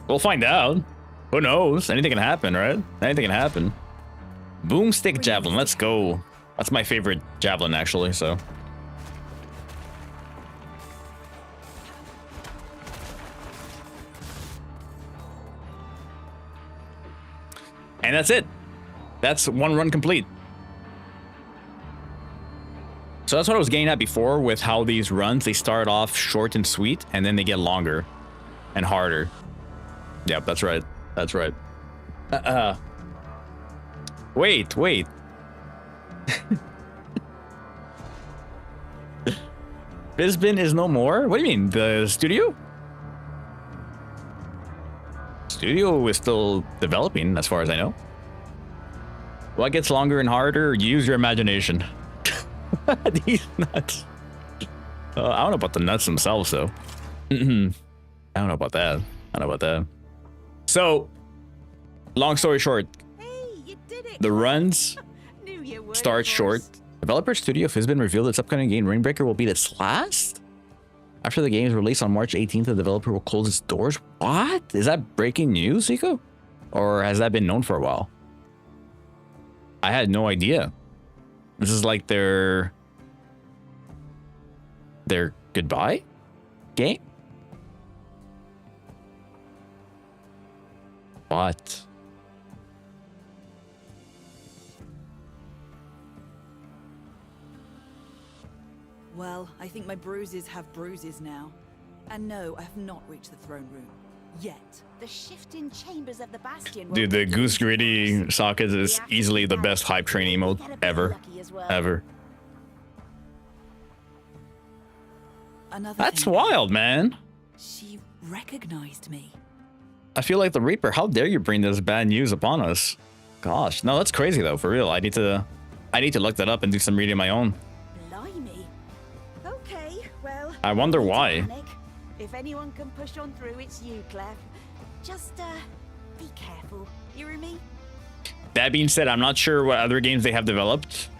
We'll find out. Who knows? Anything can happen, right? Anything can happen. Boomstick javelin. Let's go. That's my favorite javelin, actually, so. And that's it. That's one run complete. So that's what I was getting at before with how these runs, they start off short and sweet, and then they get longer and harder. Yep, that's right. That's right. Wait. Bizbin is no more? What do you mean? The studio? Studio is still developing, as far as I know. What gets longer and harder? Use your imagination. These nuts. I don't know about the nuts themselves, though. I don't know about that. So, long story short, You did it. the runs Knew you were, start boss. short. Developer Studio has been revealed its upcoming game, Reignbreaker, will be its last? After the game's release on March 18th, the developer will close its doors? What? Is that breaking news, Zico? Or has that been known for a while? I had no idea. This is like their goodbye game? What? Well, I think my bruises have bruises now. And no, I have not reached the throne room. Yet. The shifting chambers of the bastion. Dude, the Goose Gritty socket is easily the best hype train emote ever. Ever. Another That's thing, wild, man. she recognized me. I feel like the Reaper. How dare you bring this bad news upon us? Gosh, no, that's crazy though. For real, I need to look that up and do some reading of my own. Blimey. Okay, well. I wonder no need to why. panic. If anyone can push on through, it's you, Clef. Just, be careful. You hear me? That being said, I'm not sure what other games they have developed.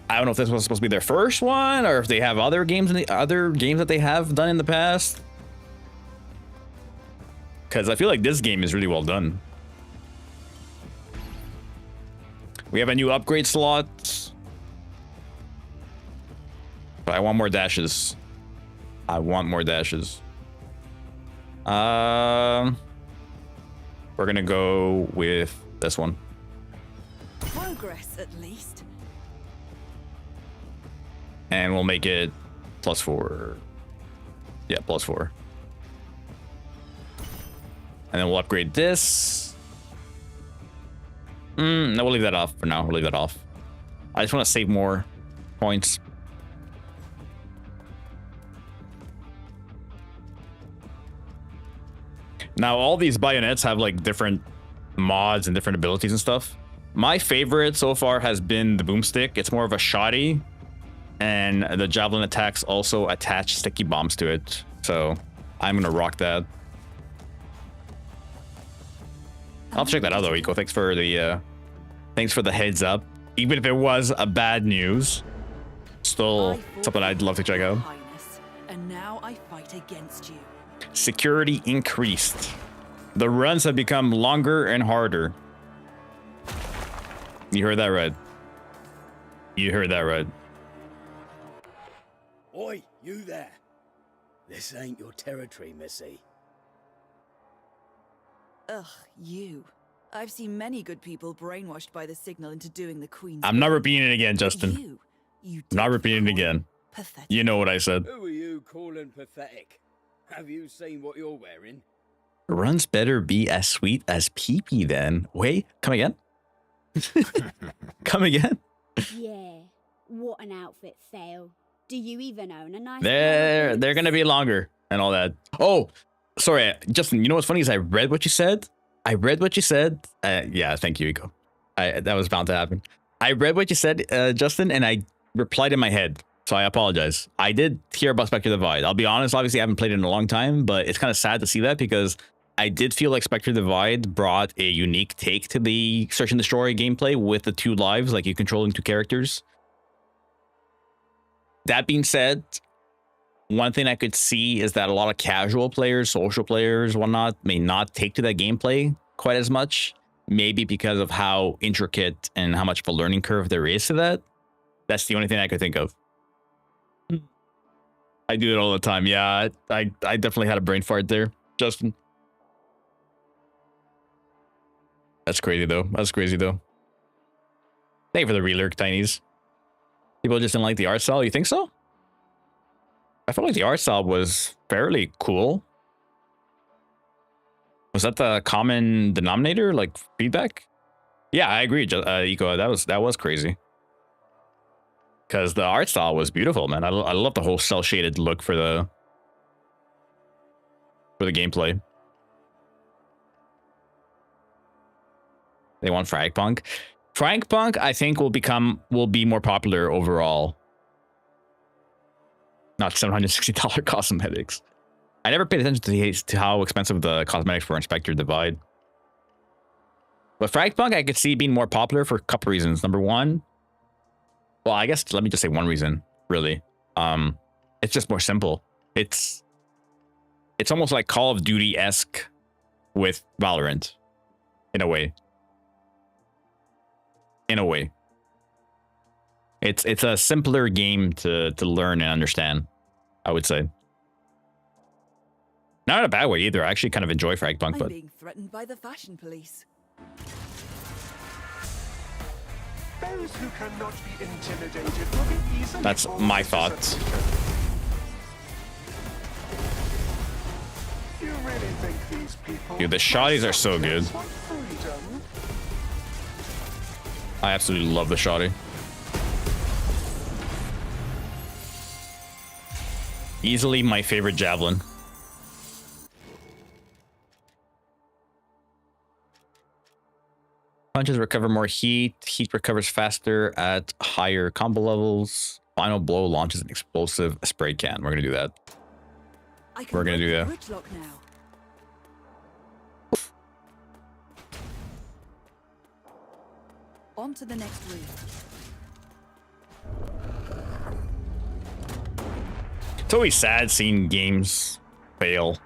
I don't know if this was supposed to be their first one or if they have other games that they have done in the past. because I feel like this game is really well done. We have a new upgrade slot. But I want more dashes. I want more dashes. We're gonna go with this one. Progress, at least. And we'll make it +4. Yeah, +4. And then we'll upgrade this. No, we'll leave that off for now. We'll leave that off. I just want to save more points. Now, all these bayonets have like different mods and different abilities and stuff. My favorite so far has been the boomstick. It's more of a shoddy, and the javelin attacks also attach sticky bombs to it. So I'm gonna rock that. I'll check that out though, Eco. Thanks for the heads up. Even if it was a bad news, still something I'd love to check out. And now I fight against you. Security increased. The runs have become longer and harder. You heard that right. You heard that right. Oi, you there. This ain't your territory, missy. Ugh, you. I've seen many good people brainwashed by the signal into doing the Queen's I'm not repeating it again, Justin. You not repeating it again. Pathetic. You know what I said. Who are you calling pathetic? Have you seen what you're wearing? Runs better be as sweet as pee-pee then. Wait, come again? Come again? Yeah, what an outfit fail. Do you even own a nice They're gonna be longer and all that. Oh, sorry, Justin. You know what's funny is I read what you said. Yeah, thank you, Eco. That was bound to happen. I read what you said, Justin, and I replied in my head. So I apologize. I did hear about Spectre Divide. I'll be honest, obviously I haven't played it in a long time, but it's kind of sad to see that because I did feel like Spectre Divide brought a unique take to the Search and Destroy gameplay with the 2 lives, like you controlling 2 characters. That being said, one thing I could see is that a lot of casual players, social players, whatnot, may not take to that gameplay quite as much. Maybe because of how intricate and how much of a learning curve there is to that. That's the only thing I could think of. I do it all the time. Yeah, I definitely had a brain fart there, Justin. That's crazy though. Thank you for the relurk, Tinies. People just didn't like the art style. You think so? I felt like the art style was fairly cool. Was that the common denominator, like feedback? Yeah, I agree, Eco. That was crazy. Because the art style was beautiful, man. I love the whole cel-shaded look for the gameplay. They want Fragpunk. Fragpunk, I think, will be more popular overall. Not $760 cosmetics. I never paid attention to how expensive the cosmetics were in Spectre Divide. But Fragpunk, I could see being more popular for a couple reasons. Number one, well, I guess let me just say one reason, really. It's just more simple. It's almost like Call of Duty-esque with Valorant, in a way. It's a simpler game to learn and understand, I would say. Not in a bad way either. I actually kind of enjoy Fragpunk, but being threatened by the fashion police. Those who cannot be intimidated will be easily. That's my thoughts. You really think these people? Dude, the shotties are so good. I absolutely love the shotty. Easily my favorite javelin. Punches recover more heat. Heat recovers faster at higher combo levels. Final blow launches an explosive spray can. We're gonna do that. We're gonna do that. On to the next room. It's always sad seeing games fail.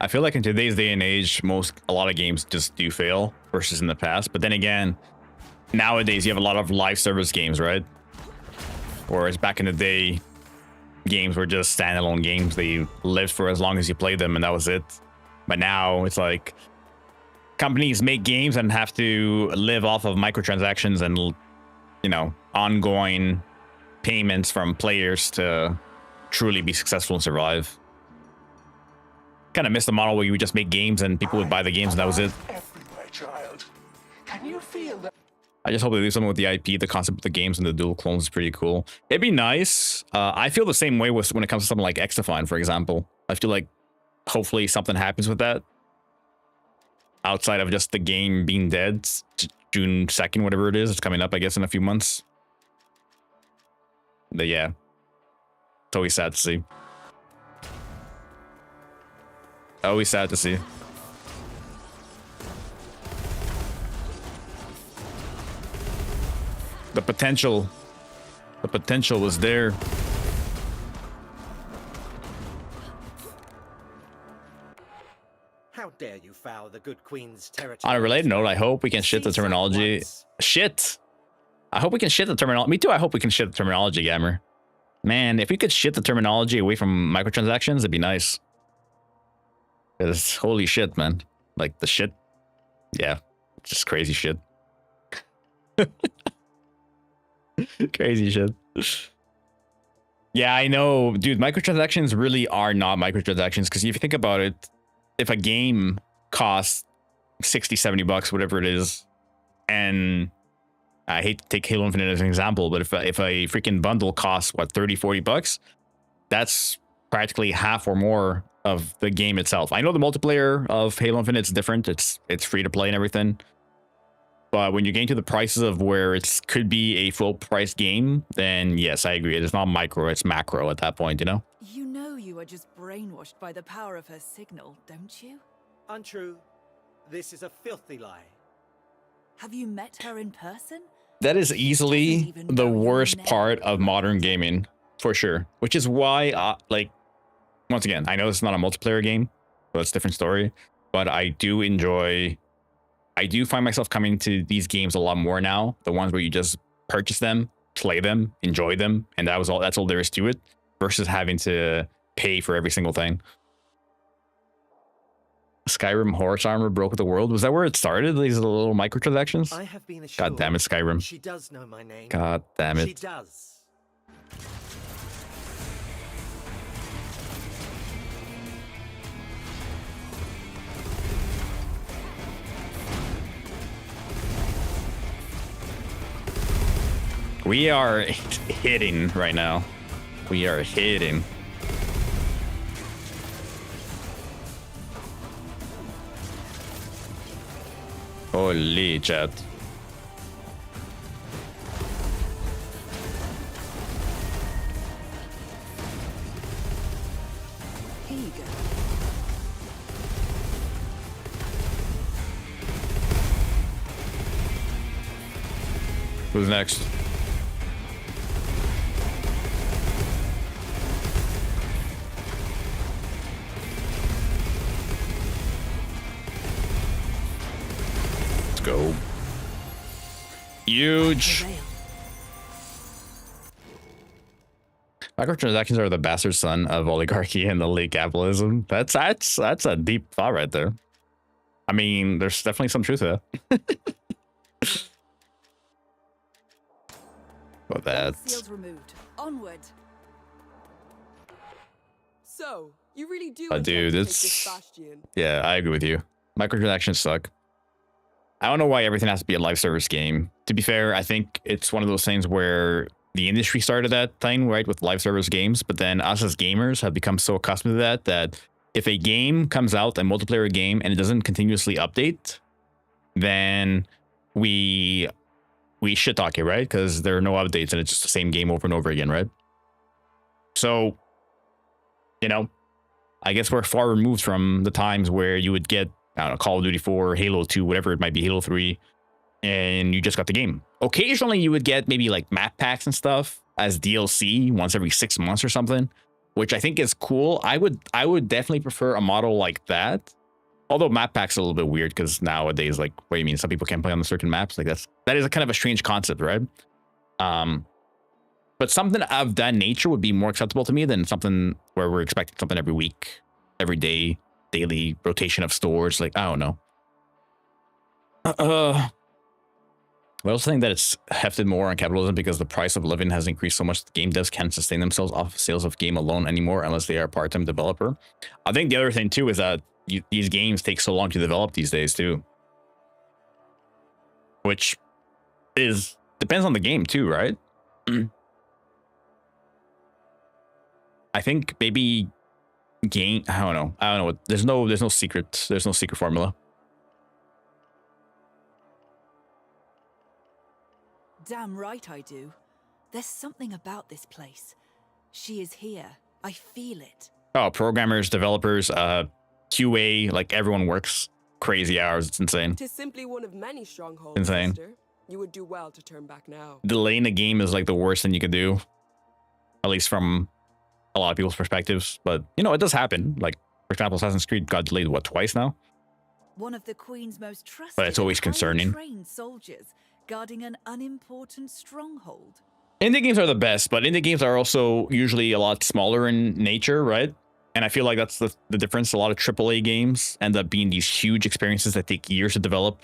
I feel like in today's day and age, a lot of games just do fail versus in the past. But then again, nowadays you have a lot of live service games, right? Whereas back in the day, games were just standalone games. They lived for as long as you played them, and that was it. But now it's like companies make games and have to live off of microtransactions and, you know, ongoing payments from players to truly be successful and survive. Kind of missed the model where you would just make games and people would buy the games and that was it. Everywhere, child. Can you feel that? I just hope they do something with the IP. The concept of the games and the dual clones is pretty cool. It'd be nice. I feel the same way when it comes to something like X-Define, for example. I feel like hopefully something happens with that. Outside of just the game being dead. June 2nd, whatever it is. It's coming up, I guess, in a few months. But yeah. It's always sad to see. Always sad to see. The potential was there. How dare you foul the good queen's territory? On a related note, I hope we can shit the terminology. Shit. I hope we can shit the terminology. Me too. I hope we can shit the terminology, Gamer. Man, if we could shit the terminology away from microtransactions, it'd be nice. Because holy shit, man. Like the shit. Yeah. Just crazy shit. Crazy shit. Yeah, I know. Dude, microtransactions really are not microtransactions. Because if you think about it, if a game costs 60, 70 bucks, whatever it is, and I hate to take Halo Infinite as an example, but if a freaking bundle costs, what, 30, 40 bucks, that's practically half or more of the game itself. I know the multiplayer of Halo Infinite is different. It's free to play and everything. But when you're getting to the prices of where it could be a full price game, then yes, I agree. It's not micro, it's macro at that point, you know? You know you are just brainwashed by the power of her signal, don't you? Untrue. This is a filthy lie. Have you met her in person? That is easily the worst part of modern gaming, for sure. Which is why, like, once again, I know it's not a multiplayer game, so it's a different story. But I do find myself coming to these games a lot more now. The ones where you just purchase them, play them, enjoy them, and that's all there is to it, versus having to pay for every single thing. Skyrim horse armor broke the world. Was that where it started? These little microtransactions? I have been assured. God damn it, Skyrim. She does know my name. God damn it. She does. We are hitting right now. We are hitting. Holy chat. Here you go. Who's next? Go. Huge. Microtransactions are the bastard son of oligarchy and the late capitalism. That's a deep thought right there. I mean, there's definitely some truth to that. Well, that. Seals removed. Onward. So, you really do Dude, intend to take it's this bastion? yeah, I agree with you. Microtransactions suck. I don't know why everything has to be a live service game. To be fair, I think it's one of those things where the industry started that thing, right, with live service games, but then us as gamers have become so accustomed to that if a game comes out, a multiplayer game, and it doesn't continuously update, then we shit talk it, right? Because there are no updates and it's just the same game over and over again, right? So, you know, I guess we're far removed from the times where you would get, I don't know, Call of Duty 4, Halo 2, whatever it might be, Halo 3, and you just got the game. Occasionally you would get maybe like map packs and stuff as DLC once every 6 months or something. which I think is cool. I would definitely prefer a model like that. Although map pack's a little bit weird because nowadays, like, what do you mean? Some people can't play on the certain maps. Like that is a kind of a strange concept, right? But something of that nature would be more acceptable to me than something where we're expecting something every week, every day, daily rotation of stores. Like, I don't know. I also think that it's hefted more on capitalism because the price of living has increased so much that game devs can't sustain themselves off sales of game alone anymore unless they are a part-time developer. I think the other thing too is that these games take so long to develop these days too. Which depends on the game too, right? I think maybe I don't know. There's no secret formula. Damn right I do. There's something about this place. She is here. I feel it. Oh, programmers, developers, QA, like everyone works crazy hours. It's insane. It is simply one of many strongholds. Insane. Sister. You would do well to turn back now. Delaying a game is like the worst thing you could do, at least from a lot of people's perspectives. But you know, it does happen. Like, for example, Assassin's Creed got delayed twice now. One of the Queen's most trusted, but it's always concerning. Trained soldiers guarding an unimportant stronghold. Indie games are the best, but indie games are also usually a lot smaller in nature, right? And I feel like that's the difference. A lot of AAA games end up being these huge experiences that take years to develop,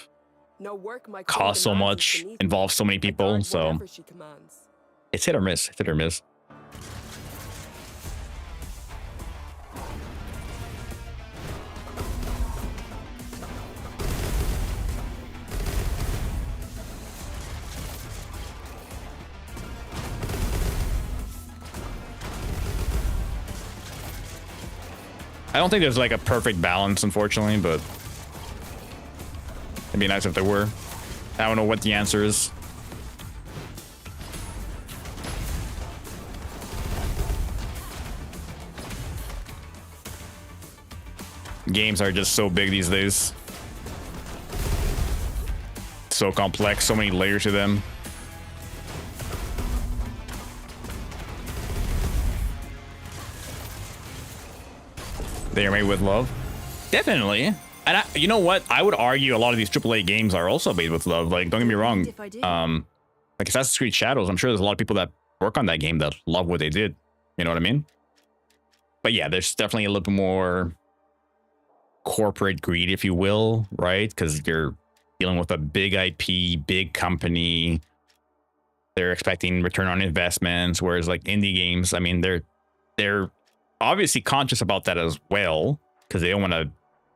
cost so much, involve so many people. So it's hit or miss. It's hit or miss. I don't think there's like a perfect balance, unfortunately, but it'd be nice if there were. I don't know what the answer is. Games are just so big these days. So complex, so many layers to them. They are made with love. Definitely. And you know what? I would argue a lot of these AAA games are also made with love. Like, don't get me wrong. Like Assassin's Creed Shadows, I'm sure there's a lot of people that work on that game that love what they did. You know what I mean? But yeah, there's definitely a little bit more corporate greed, if you will, right? Because you're dealing with a big IP, big company. They're expecting return on investments, whereas like indie games, I mean, they're obviously conscious about that as well, because they don't want to,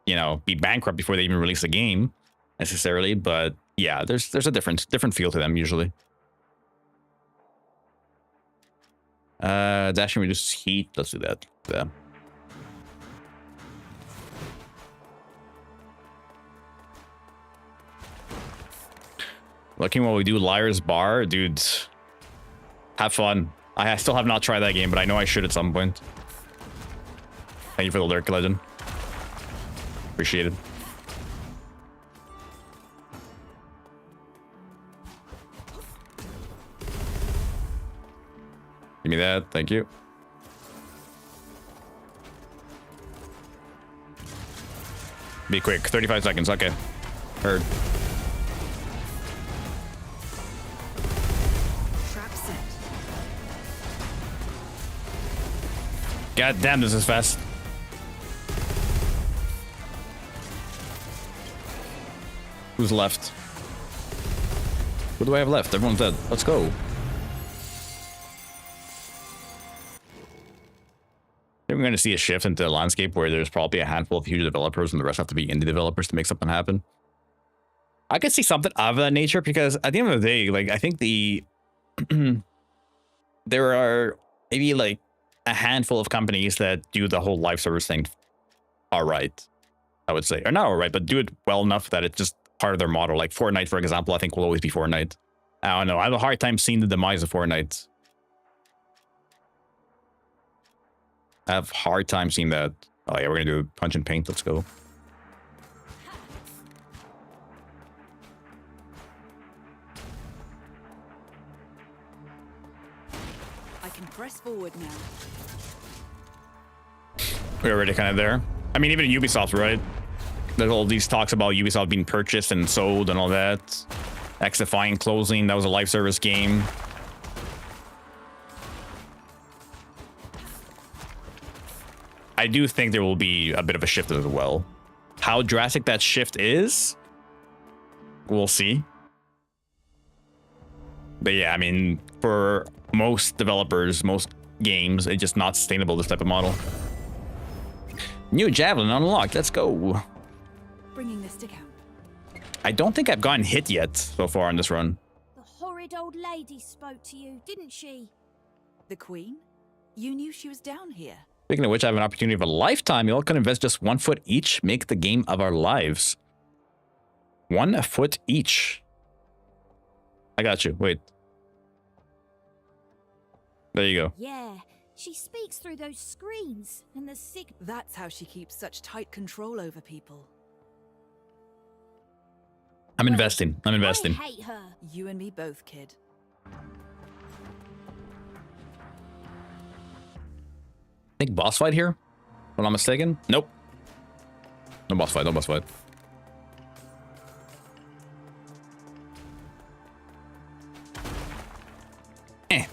you know, be bankrupt before they even release a game necessarily. But yeah, there's a different feel to them usually. Dashing reduces heat. Let's do that. Yeah. Looking while we do Liar's Bar, dudes. Have fun. I still have not tried that game, but I know I should at some point. Thank you for the lurk, legend. Appreciate it. Give me that. Thank you. Be quick. 35 seconds. Okay. Heard. God damn, this is fast. Who's left? What do I have left? Everyone's dead. Let's go. We're going to see a shift into the landscape where there's probably a handful of huge developers and the rest have to be indie developers to make something happen. I could see something of that nature because at the end of the day, like, I think there are maybe like a handful of companies that do the whole live service thing all right, I would say. Or not all right, but do it well enough that it's just part of their model. Like Fortnite, for example, I think will always be Fortnite. I don't know. I have a hard time seeing the demise of Fortnite. I have a hard time seeing that. Oh yeah, we're gonna do punch and paint. Let's go. I can press forward now. we're already kind of there. I mean, even Ubisoft, right? There's all these talks about Ubisoft being purchased and sold and all that. XDefiant closing, that was a live service game. I do think there will be a bit of a shift as well. How drastic that shift is, we'll see. But yeah, I mean, for most developers, most games, it's just not sustainable, this type of model. New javelin unlocked, let's go. Bringing this to camp. I don't think I've gotten hit yet so far on this run. The horrid old lady spoke to you, didn't she? The Queen? You knew she was down here. Speaking of which, I have an opportunity of a lifetime. You all can invest just 1 foot each. Make the game of our lives. 1 foot each. I got you. Wait. There you go. Yeah, she speaks through those screens and the sick. That's how she keeps such tight control over people. I'm investing. I'm investing. I hate her. You and me both, kid. I think boss fight here, if I'm not mistaken. Nope. No boss fight. No boss fight. Eh.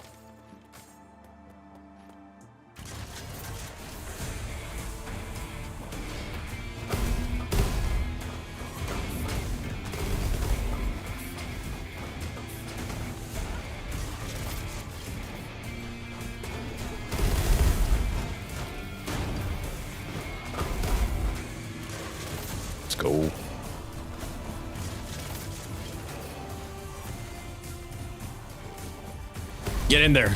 Go. Get in there.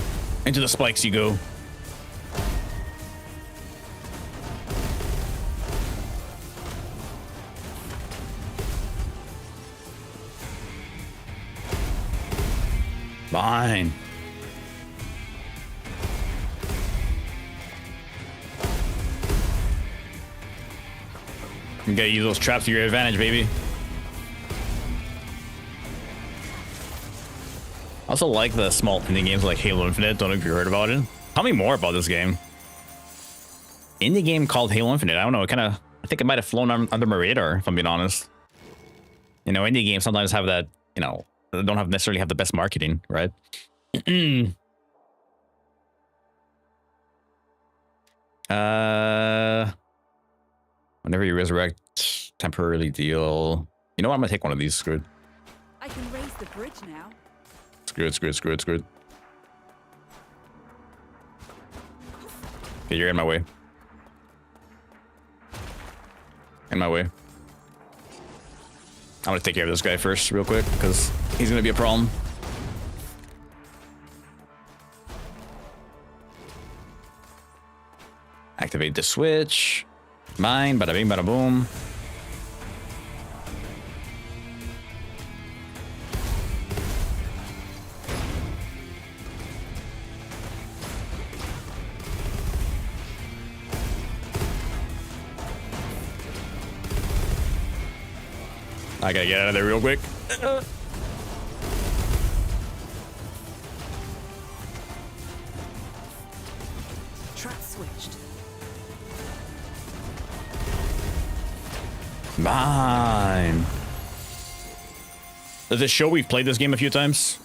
Into the spikes you go. Fine. You gotta use those traps to your advantage, baby. I also like the small indie games like Halo Infinite. Don't know if you heard about it. Tell me more about this game. Indie game called Halo Infinite. I don't know. It kind of, I think it might have flown under my radar, if I'm being honest. You know, indie games sometimes have that, you know, they don't have necessarily have the best marketing, right? Whenever you resurrect, temporarily deal. You know what? I'm gonna take one of these. Screwed. I can raise the bridge now. Screwed, screwed, screwed, screwed. Okay, you're in my way. In my way. I'm gonna take care of this guy first, real quick, because he's gonna be a problem. Activate the switch. Mine, bada bing, bada boom. I gotta get out of there real quick. Trap switched. Mine. Does this show we've played this game a few times?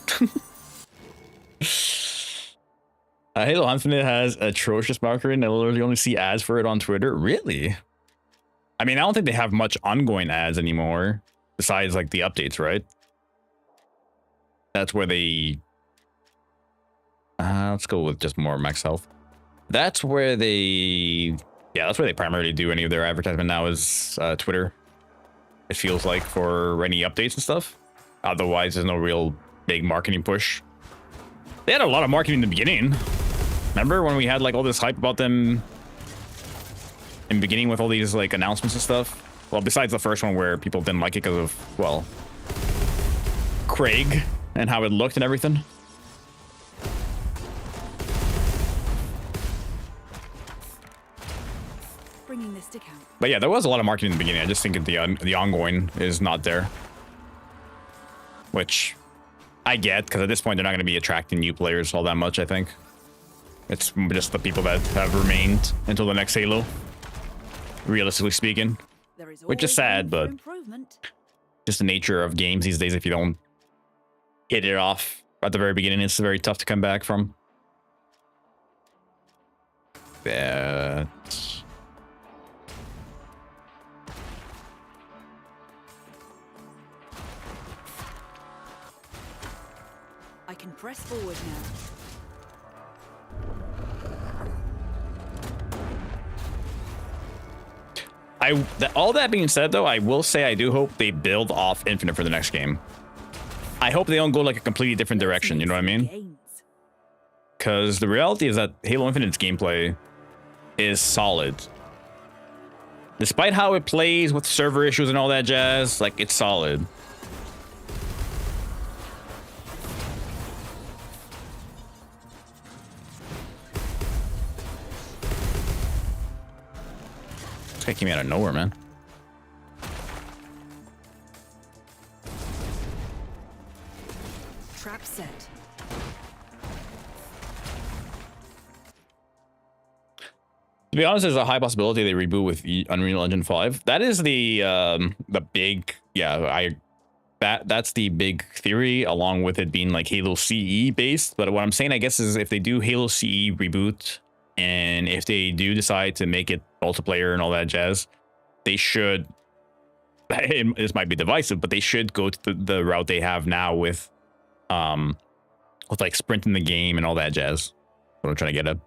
Halo Infinite has atrocious marketing. I literally only see ads for it on Twitter. Really? I mean, I don't think they have much ongoing ads anymore, besides like the updates, right? That's where they... let's go with just more max health. That's where they... Yeah, that's where they primarily do any of their advertisement now is Twitter. It feels like for any updates and stuff. Otherwise, there's no real big marketing push. They had a lot of marketing in the beginning. Remember when we had like all this hype about them in the beginning with all these like announcements and stuff? Well, besides the first one where people didn't like it because of, well, Craig and how it looked and everything. Bringing this to camp. But yeah, there was a lot of marketing in the beginning. I just think the ongoing is not there. Which I get, because at this point they're not going to be attracting new players all that much, I think. It's just the people that have remained until the next Halo. realistically speaking. There is Which is always sad, room but for improvement. just the nature of games these days. If you don't hit it off at the very beginning, it's very tough to come back from. But I can press forward now. All that being said, though, I will say I do hope they build off Infinite for the next game. I hope they don't go like a completely different direction. You know what I mean? Because the reality is that Halo Infinite's gameplay is solid. Despite how it plays with server issues and all that jazz, like, it's solid. This guy came out of nowhere, man. Trap set. To be honest, there's a high possibility they reboot with Unreal Engine 5. That is the big, yeah, that's the big theory, along with it being like Halo CE based. But what I'm saying, I guess, is if they do Halo CE reboot, and if they do decide to make it multiplayer and all that jazz, they should, this might be divisive, but they should go to the route they have now with like sprinting the game and all that jazz. What I'm trying to get at.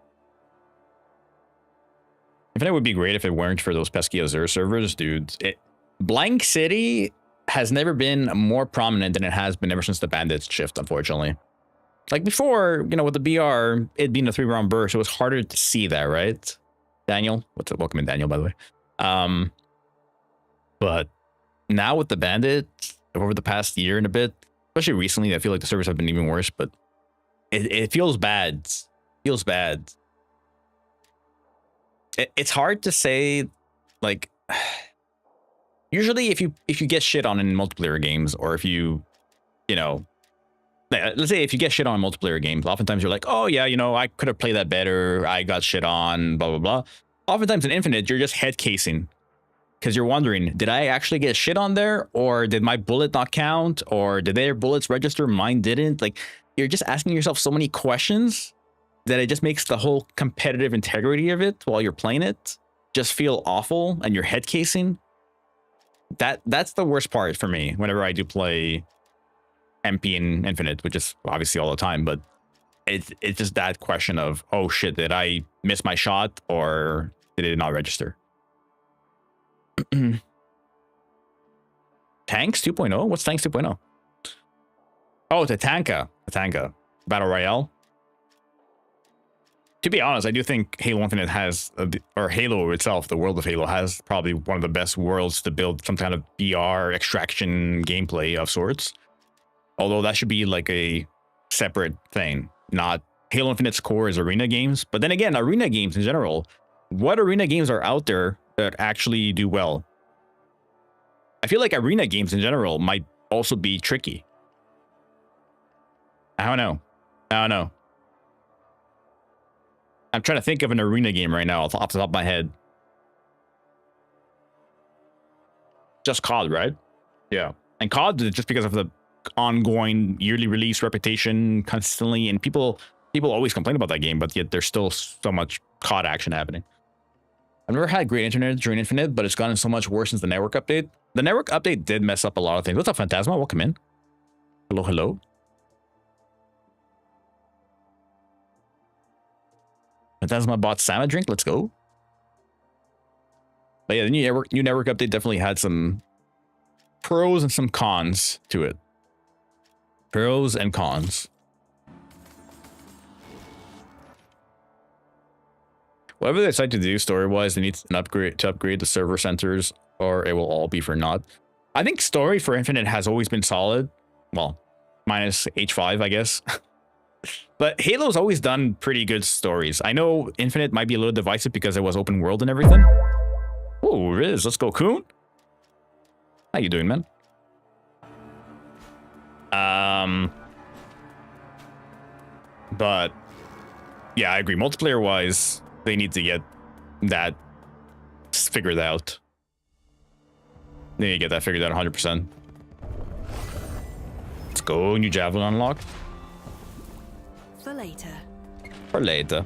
Infinite would be great if it weren't for those pesky Azure servers, dude. Blank City has never been more prominent than it has been ever since the Bandits shift, unfortunately. Like before, you know, with the BR, it being a 3-round burst, it was harder to see that, right? Daniel, what's up? Welcome in, Daniel, by the way. But now with the Bandits, over the past year and a bit, especially recently, I feel like the servers have been even worse, but it feels bad. It feels bad. It's hard to say, like, usually if you get shit on in multiplayer games, or if you know, let's say if you get shit on in multiplayer games, oftentimes you're like, oh yeah, you know, I could have played that better, I got shit on, blah blah blah. Oftentimes in Infinite, you're just head casing because you're wondering, did I actually get shit on there, or did my bullet not count, or did their bullets register, mine didn't? Like, you're just asking yourself so many questions that it just makes the whole competitive integrity of it while you're playing it just feel awful, and you're head casing. That's the worst part for me whenever I do play MP in Infinite, which is obviously all the time, but it's just that question of, oh shit, did I miss my shot, or did it not register? Tanks 2.0? What's Tanks 2.0? Oh, Tatanka Battle Royale. To be honest, I do think Halo Infinite has, or Halo itself, the world of Halo, has probably one of the best worlds to build some kind of BR extraction gameplay of sorts. Although that should be like a separate thing, not Halo Infinite's core is arena games. But then again, arena games in general, what arena games are out there that actually do well? I feel like arena games in general might also be tricky. I don't know. I'm trying to think of an arena game right now off the top of my head. Just COD, right? Yeah. And COD, just because of the ongoing yearly release reputation constantly, and people always complain about that game, but yet there's still so much COD action happening. I've never had great internet during Infinite, but it's gotten so much worse since the network update. The network update did mess up a lot of things. What's up, Phantasma? Welcome in. Hello. Phantasma bought Sama drink. Let's go. But yeah, the new network update definitely had some pros and some cons to it. Pros and cons. Whatever they decide to do story-wise, they need an upgrade to upgrade the server centers, or it will all be for naught. I think story for Infinite has always been solid. Well, minus H5, I guess. But Halo's always done pretty good stories. I know Infinite might be a little divisive because it was open world and everything. Oh, Riz, let's go, Coon. How you doing, man? But yeah, I agree. Multiplayer-wise, they need to get that figured out. Need to get that figured out 100%. Let's go. New javelin unlock. For later. For later.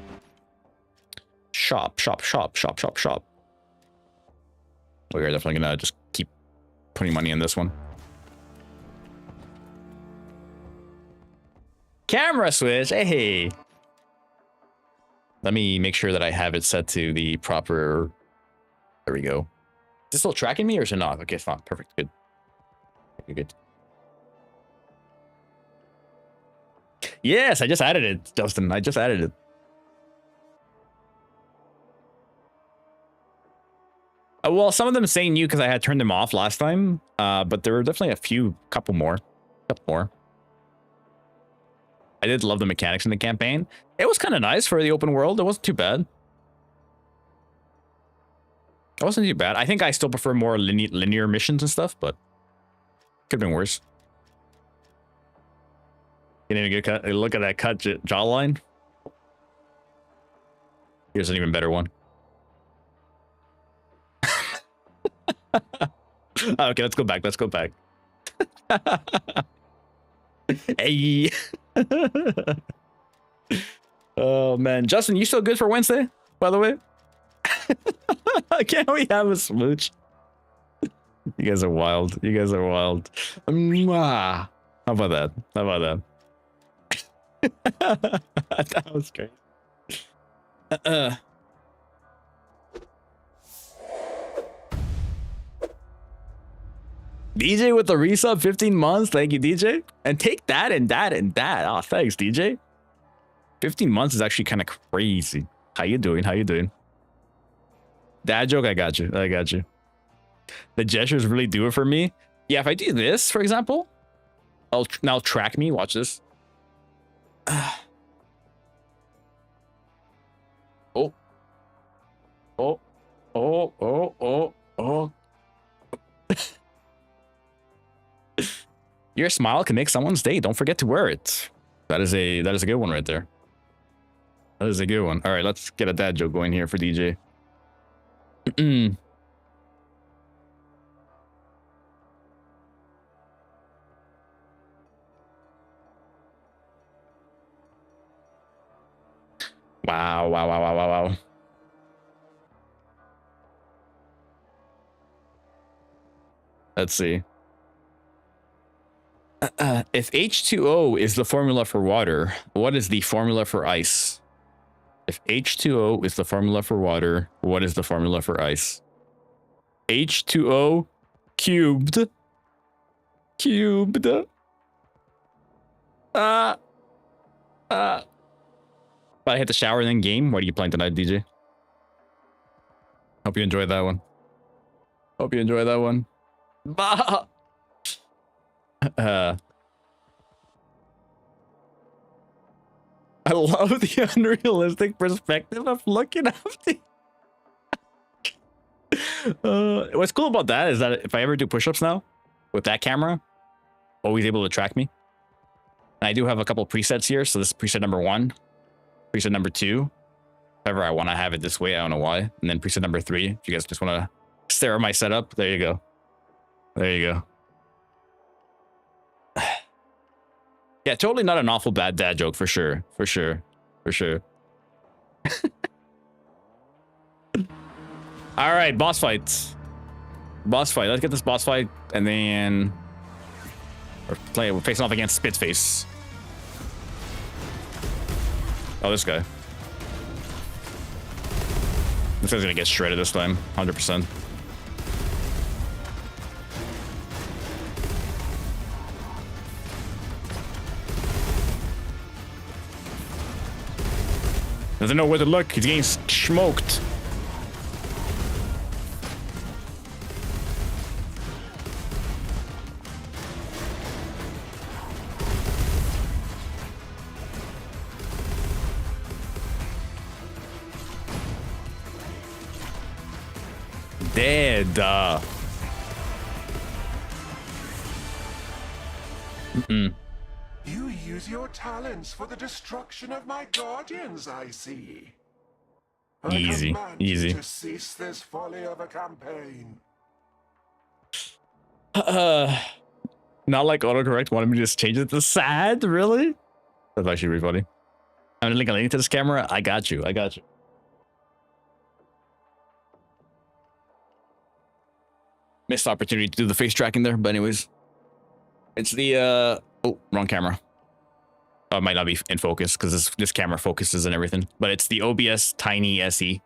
Shop, shop, shop, shop, shop, shop. We're definitely gonna just keep putting money in this one. Camera switch. Hey. Let me make sure that I have it set to the proper. There we go. Is it still tracking me or is it not? Okay, it's not. Perfect. Good. Okay, good. Yes, I just added it, Dustin. I just added it. Well, some of them say new because I had turned them off last time, but there were definitely a couple more. I did love the mechanics in the campaign. It was kind of nice for the open world. It wasn't too bad. It wasn't too bad. I think I still prefer more linear missions and stuff, but could have been worse. Getting a good cut. Look at that cut jawline. Here's an even better one. Okay, let's go back. Let's go back. Hey. Oh man, Justin, you still good for Wednesday? By the way, can't we have a smooch? You guys are wild. You guys are wild. Mwah. How about that? How about that? That was great. DJ with the resub, 15 months. Thank you, DJ. And take that and that and that. Oh, thanks, DJ. 15 months is actually kind of crazy. How you doing? How you doing? Dad joke, I got you. I got you. The gestures really do it for me. Yeah, if I do this, for example, I'll now track me. Watch this. Oh. Oh. Oh. Oh. Oh. Oh. Your smile can make someone's day. Don't forget to wear it. That is a good one right there. That is a good one. All right, let's get a dad joke going here for DJ. Wow, wow, wow, wow, wow, wow. Let's see. If H2O is the formula for water, what is the formula for ice? If H2O is the formula for water, what is the formula for ice? H2O cubed. Cubed. If I hit the shower and then game, what are you playing tonight, DJ? Hope you enjoyed that one. Hope you enjoyed that one. Bah! I love the unrealistic perspective of looking after. What's cool about that is that if I ever do push-ups now with that camera, always able to track me. And I do have a couple presets here. So this is preset number 1, preset number 2. If ever I want to have it this way, I don't know why. And then preset number 3. If you guys just want to stare at my setup, there you go. There you go. Yeah, totally not an awful bad dad joke for sure. For sure. For sure. All right, boss fights. Boss fight. Let's get this boss fight and then we're facing off against Spitface. Oh, this guy. This guy's gonna get shredded this time, 100%. Doesn't know where to look. He's getting smoked. Dead. You use your talents for the destruction of my guardians, I see. Easy, command easy. you to cease this folly of a campaign. Not like autocorrect wanted me to just change it to sad, really? That's actually really funny. I'm gonna link to this camera. I got you. I got you. Missed opportunity to do the face tracking there, but anyways. It's the oh, wrong camera. Oh, it might not be in focus because this camera focuses and everything. But it's the OBS Tiny SE.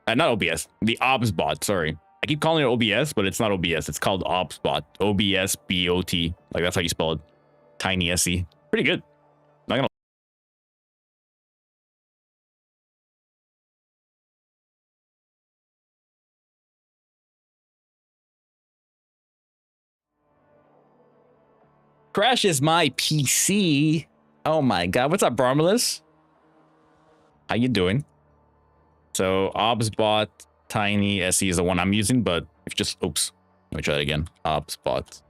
Not OBS, the OBSBot, sorry. I keep calling it OBS, but it's not OBS. It's called OBSBot. OBSBOT. Like, that's how you spell it. Tiny SE. Pretty good. Not gonna. Crashes my PC. Oh my god. What's up, Barmalus? How you doing? So, OBSBot Tiny SE is the one I'm using, but if just, oops, let me try it again. OBSBot.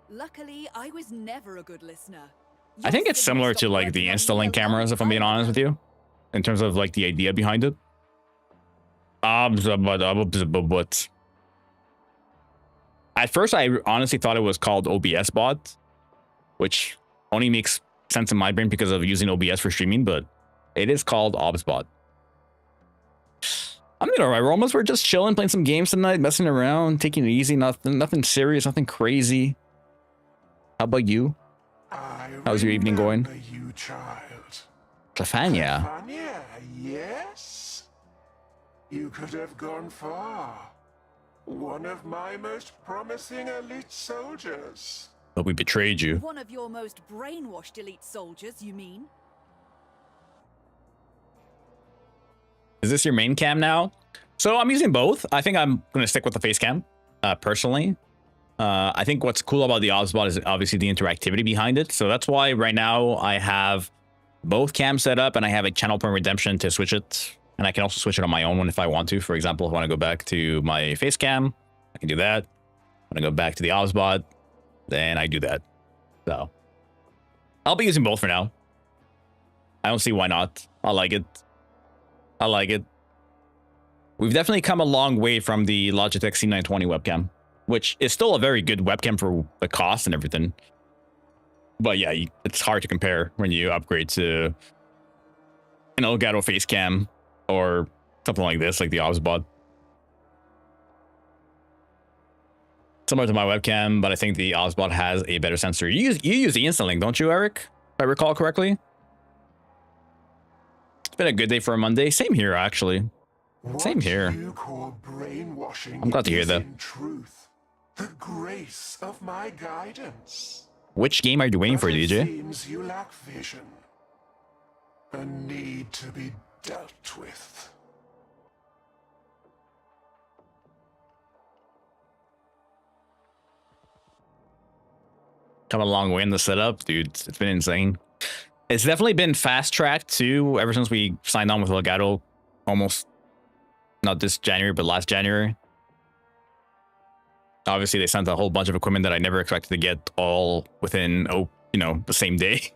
Luckily, I was never a good listener. I think it's similar to like the Insta-Link cameras, if I'm being honest with you, in terms of like the idea behind it. OBSBot. At first, I honestly thought it was called OBS bot, which only makes sense in my brain because of using OBS for streaming, but it is called OBSBot. I'm doing alright, Romas. We're just chilling, playing some games tonight, messing around, taking it easy, nothing serious, nothing crazy. How about you? How's your evening going? You, child. Clefania. Clefania, yes. You could have gone far. One of my most promising elite soldiers. But we betrayed you. One of your most brainwashed elite soldiers, you mean? Is this your main cam now? So I'm using both. I think I'm going to stick with the face cam, personally. I think what's cool about the OBSBot is obviously the interactivity behind it. So that's why right now I have both cams set up and I have a channel point redemption to switch it. And I can also switch it on my own one if I want to. For example, if I want to go back to my face cam, I can do that. When I go back to the OBSBot, then I do that. So I'll be using both for now. I don't see why not. I like it. I like it. We've definitely come a long way from the Logitech C920 webcam, which is still a very good webcam for the cost and everything. But yeah, it's hard to compare when you upgrade to an Elgato face cam or something like this, like the OBSBot. Similar to my webcam, but I think the OBSBot has a better sensor. You use the Instalink, don't you, Eric? If I recall correctly. It's been a good day for a Monday. Same here, actually. Same here. I'm glad to hear that. In truth, the grace of my guidance. Which game are you waiting for, It DJ? seems you lack vision. A need to be dealt with. Come a long way in the setup, dude. It's been insane. It's definitely been fast tracked too ever since we signed on with Elgato, almost not this January, but last January. Obviously, they sent a whole bunch of equipment that I never expected to get all within, the same day.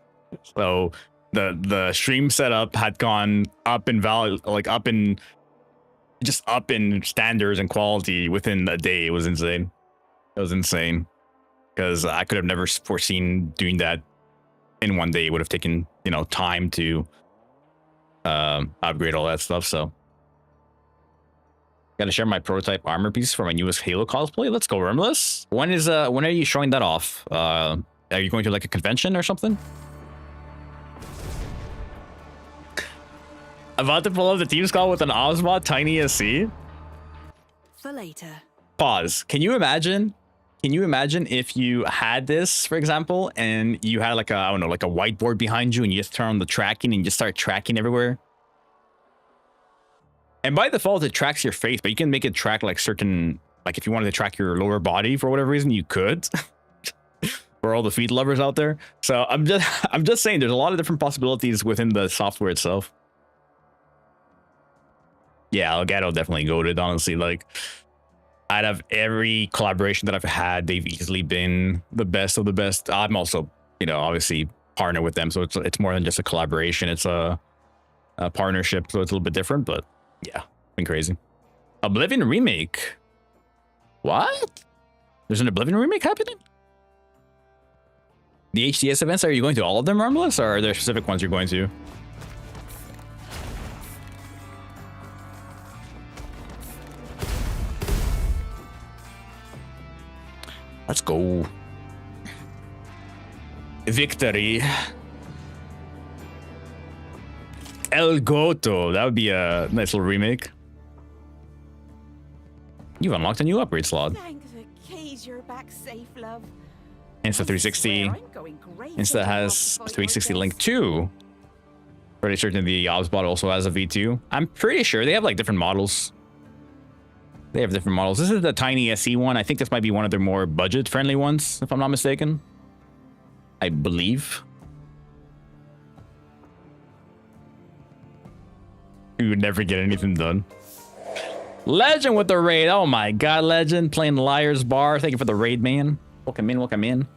So the stream setup had gone up in value, like up in standards and quality within a day. It was insane. It was insane because I could have never foreseen doing that in one day. It would have taken, time to upgrade all that stuff. So gotta share my prototype armor piece for my newest Halo cosplay. Let's go, Rimless. When are you showing that off? Are you going to like a convention or something? About to pull up the Teams call with an OBSBot Tiny SC. For later. Pause. Can you imagine if you had this, for example, and you had like a whiteboard behind you and you just turn on the tracking and you just start tracking everywhere? And by default, it tracks your face, but you can make it track like certain, like if you wanted to track your lower body for whatever reason, you could. For all the feet lovers out there. So I'm just saying there's a lot of different possibilities within the software itself. Yeah, Elgato definitely goated, honestly. Like, out of every collaboration that I've had, they've easily been the best of the best. I'm also, obviously partner with them, so it's more than just a collaboration. It's a partnership, so it's a little bit different, but yeah, been crazy. Oblivion remake. What? There's an Oblivion remake happening? The HTS events, are you going to all of them, Armless, or are there specific ones you're going to? Let's go. Victory. El Goto. That would be a nice little remake. You've unlocked a new upgrade slot. Thank the keys, you're back safe, love. Insta 360. Insta has 360 Link 2. Pretty certain the Obsbot also has a V2. I'm pretty sure they have like different models. They have different models. This is the tiny SE one. I think this might be one of their more budget-friendly ones, if I'm not mistaken. I believe. You would never get anything done. Legend with the raid. Oh my god, Legend. Playing Liar's Bar. Thank you for the raid, man. Welcome in, welcome in.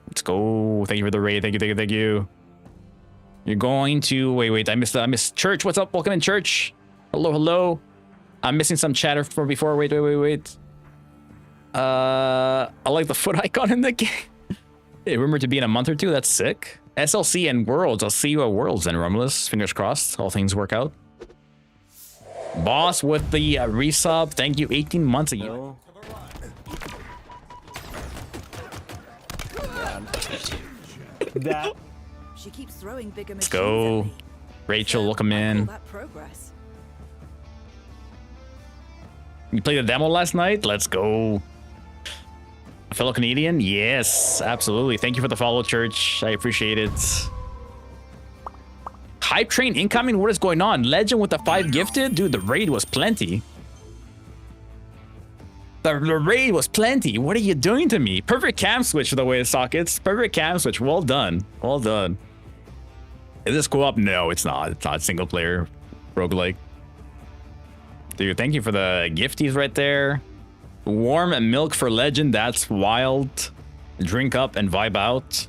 Let's go. Thank you for the raid. Thank you, thank you, thank you. You're going to... Wait. I missed Church. What's up? Welcome in, Church. Hello, hello. I'm missing some chatter from before. Wait. I like the foot icon in the game. Hey, rumored to be in a month or two. That's sick. SLC and Worlds. I'll see you at Worlds then, Romulus. Fingers crossed. All things work out. Boss with the resub. Thank you. 18 months ago. That. She keeps throwing bigger Let's go. Rachel, welcome in. You played the demo last night? Let's go. A fellow Canadian? Yes, absolutely. Thank you for the follow, Church. I appreciate it. Hype train incoming? What is going on? Legend with the 5 gifted? Dude, the raid was plenty. The raid was plenty. What are you doing to me? Perfect cam switch for the way of sockets. Perfect cam switch. Well done. Well done. Is this co-op? No, it's not. It's not single player roguelike. Dude, thank you for the gifties right there. Warm milk for Legend. That's wild. Drink up and vibe out.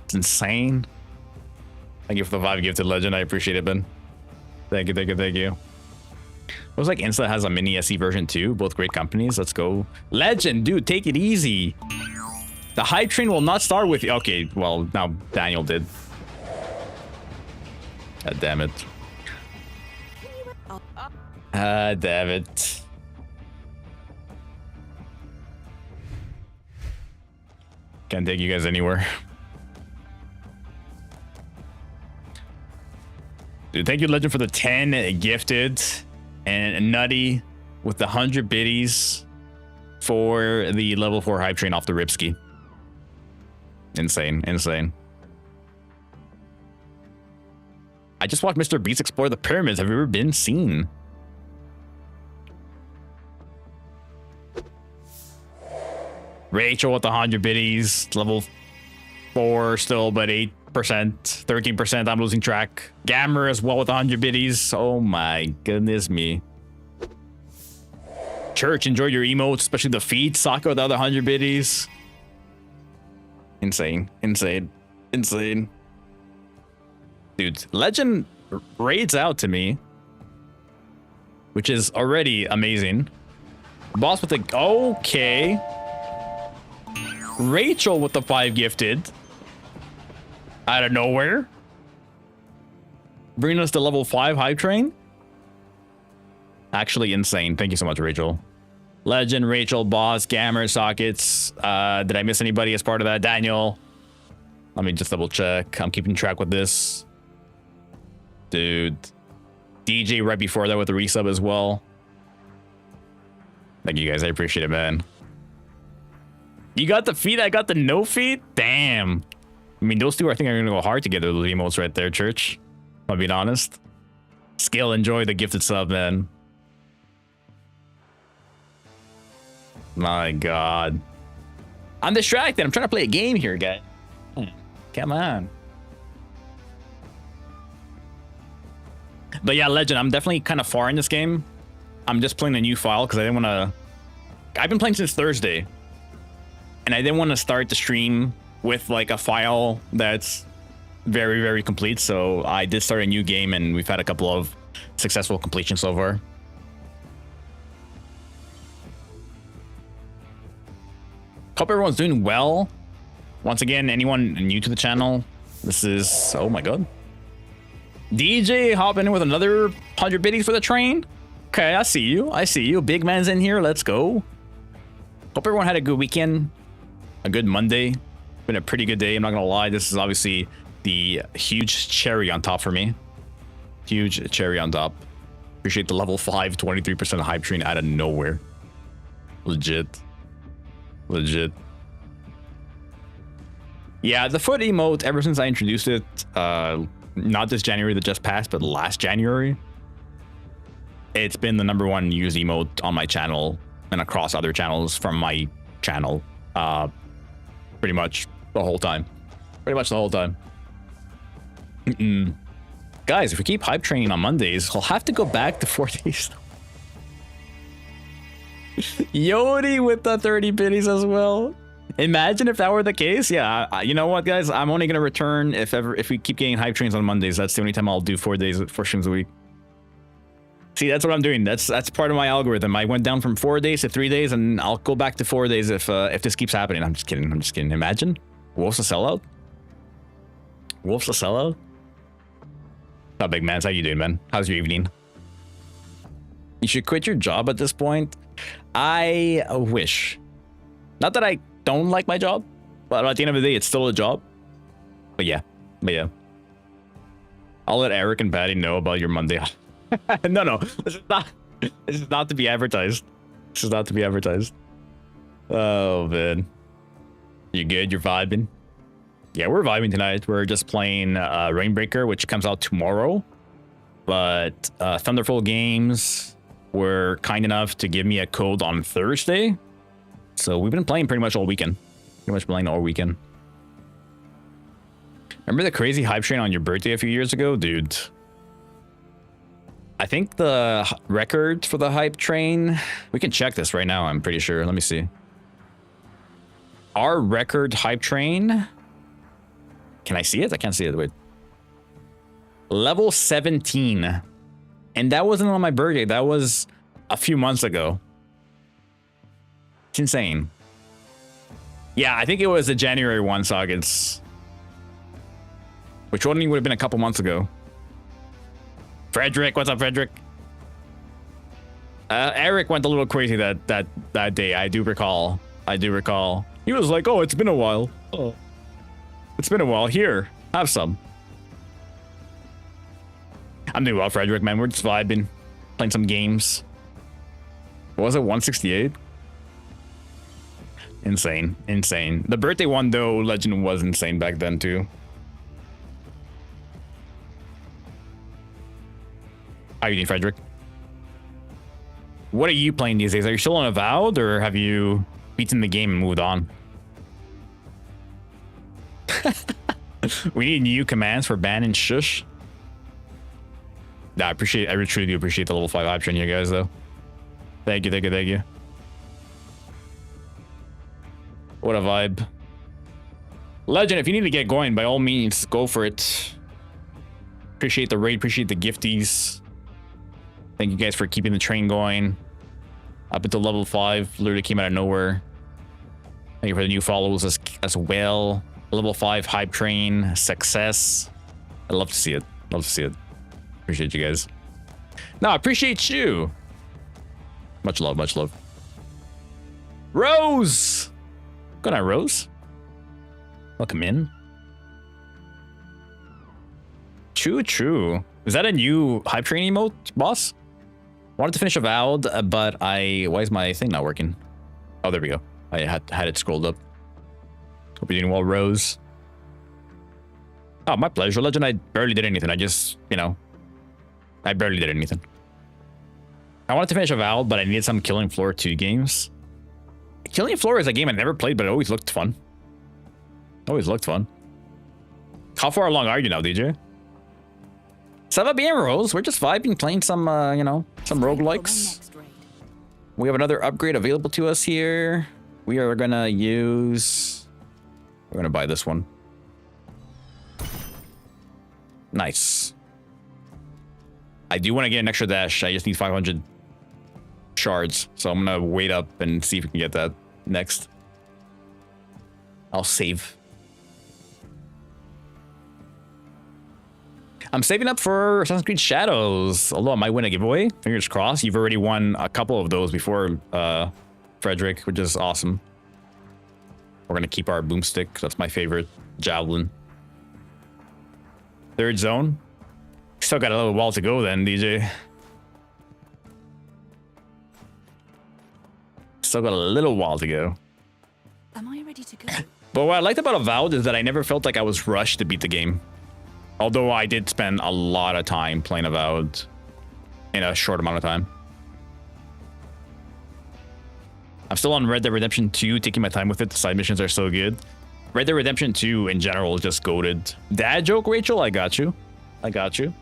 It's insane. Thank you for the 5 gifted, Legend. I appreciate it, Ben. Thank you, thank you, thank you. Looks like Insta has a mini SE version too. Both great companies. Let's go. Legend, dude, take it easy. The hype train will not start with you. Okay, well, now Daniel did. God damn it. Damn it. Can't take you guys anywhere. Dude, thank you, Legend, for the 10 gifted. And Nutty with the 100 biddies for the level 4 hype train off the Ripski. Insane, insane. I just watched Mr. Beast explore the pyramids. Have you ever been seen? Rachel with the 100 biddies, level 4 still, but 8%, 13%. I'm losing track. Gammer as well with 100 biddies. Oh my goodness me. Church, enjoy your emotes, especially the feet. Sako with the other 100 biddies. Insane, insane, insane. Dude, Legend raids out to me, which is already amazing. Boss with the... Okay. Rachel with the 5 gifted. Out of nowhere. Bringing us to level 5 hype train. Actually insane. Thank you so much, Rachel. Legend, Rachel, Boss, Gammer, Sockets. Did I miss anybody as part of that? Daniel. Let me just double check. I'm keeping track with this. Dude. DJ right before that with the resub as well. Thank you guys. I appreciate it, man. You got the feet, I got the no feet? Damn. I mean, those two I think are gonna go hard together, those emotes right there, Church. I'm being honest. Scale, enjoy the gifted sub, man. My god. I'm distracted. I'm trying to play a game here, guys. Come on. But yeah, Legend, I'm definitely kind of far in this game. I'm just playing a new file because I didn't want to... I've been playing since Thursday. And I didn't want to start the stream with like a file that's very, very complete. So I did start a new game, and we've had a couple of successful completions so far. Hope everyone's doing well. Once again, anyone new to the channel, this is, oh my god. DJ hopping in with another 100 biddies for the train. Okay, I see you. I see you. Big man's in here. Let's go. Hope everyone had a good weekend. A good Monday. Been a pretty good day. I'm not gonna lie. This is obviously the huge cherry on top for me. Huge cherry on top. Appreciate the level 5 23% hype train out of nowhere. Legit. Legit. Yeah, the foot emote, ever since I introduced it, not this January that just passed, but last January, it's been the #1 used emote on my channel and across other channels from my channel. Pretty much the whole time. Pretty much the whole time. Guys, if we keep hype training on Mondays, I'll have to go back to 4 days. Yodi with the 30 biddies as well. Imagine if that were the case. Yeah, you know what, guys? I'm only gonna return if we keep getting hype trains on Mondays. That's the only time I'll do 4 streams a week. See, that's what I'm doing. That's part of my algorithm. I went down from 4 days to 3 days, and I'll go back to 4 days if this keeps happening. I'm just kidding. I'm just kidding. Imagine Wolf's a sellout. Wolf's a sellout. Not big man. How you doing, man? How's your evening? You should quit your job at this point. I wish. Not that I don't like my job, but at the end of the day, it's still a job. But yeah. I'll let Eric and Patty know about your Monday. No. This is not to be advertised. This is not to be advertised. Oh, man. You good? You're vibing? Yeah, we're vibing tonight. We're just playing Reignbreaker, which comes out tomorrow. But Thunderful Games were kind enough to give me a code on Thursday. So we've been playing pretty much all weekend. Remember the crazy hype train on your birthday a few years ago? Dude. I think the record for the hype train... We can check this right now, I'm pretty sure. Let me see. Our record hype train... Can I see it? I can't see it. Wait. Level 17. And that wasn't on my birthday. That was a few months ago. It's insane. Yeah, I think it was the January one, Soggets. Which only would have been a couple months ago. Frederick, what's up, Frederick? Eric went a little crazy that day. I do recall. He was like, "Oh, it's been a while. Oh, it's been a while. Here, have some." I'm doing well, Frederick, man. We're just vibing, playing some games. What was it, 168? Insane. The birthday one, though, Legend was insane back then, too. How are you doing, Frederick? What are you playing these days? Are you still on Avowed, or have you beaten the game and moved on? We need new commands for ban and shush. Nah, I truly do appreciate the level 5 hype train, you guys, though. Thank you. What a vibe. Legend, if you need to get going, by all means, go for it. Appreciate the raid, appreciate the gifties. Thank you guys for keeping the train going. Up until level 5, literally came out of nowhere. Thank you for the new follows as well. Level 5 hype train, success. I love to see it. Appreciate you guys. No, I appreciate you. Much love. Rose! Good night, Rose. Welcome in. True. Is that a new hype train emote, boss? Wanted to finish Avowed, but why is my thing not working? Oh, there we go. I had it scrolled up. Hope you're doing well, Rose. Oh, my pleasure. Legend, I barely did anything. I barely did anything. I wanted to finish Avowed, but I needed some Killing Floor 2 games. Killing Floor is a game I never played, but it always looked fun. How far along are you now, DJ? Ça va bien, Rose. We're just vibing, playing some, some roguelikes. We have another upgrade available to us here. We're gonna buy this one. Nice. I do want to get an extra dash. I just need 500 shards. So I'm going to wait up and see if we can get that next. I'll save. I'm saving up for Assassin's Creed Shadows. Although I might win a giveaway. Fingers crossed. You've already won a couple of those before, Frederick, which is awesome. We're going to keep our boomstick. That's my favorite javelin. Third zone. Still got a little while to go then, DJ. Still got a little while to go. Am I ready to go? But what I liked about Avowed is that I never felt like I was rushed to beat the game. Although I did spend a lot of time playing Avowed in a short amount of time. I'm still on Red Dead Redemption 2, taking my time with it. The side missions are so good. Red Dead Redemption 2 in general is just goated. Dad joke, Rachel? I got you. I got you.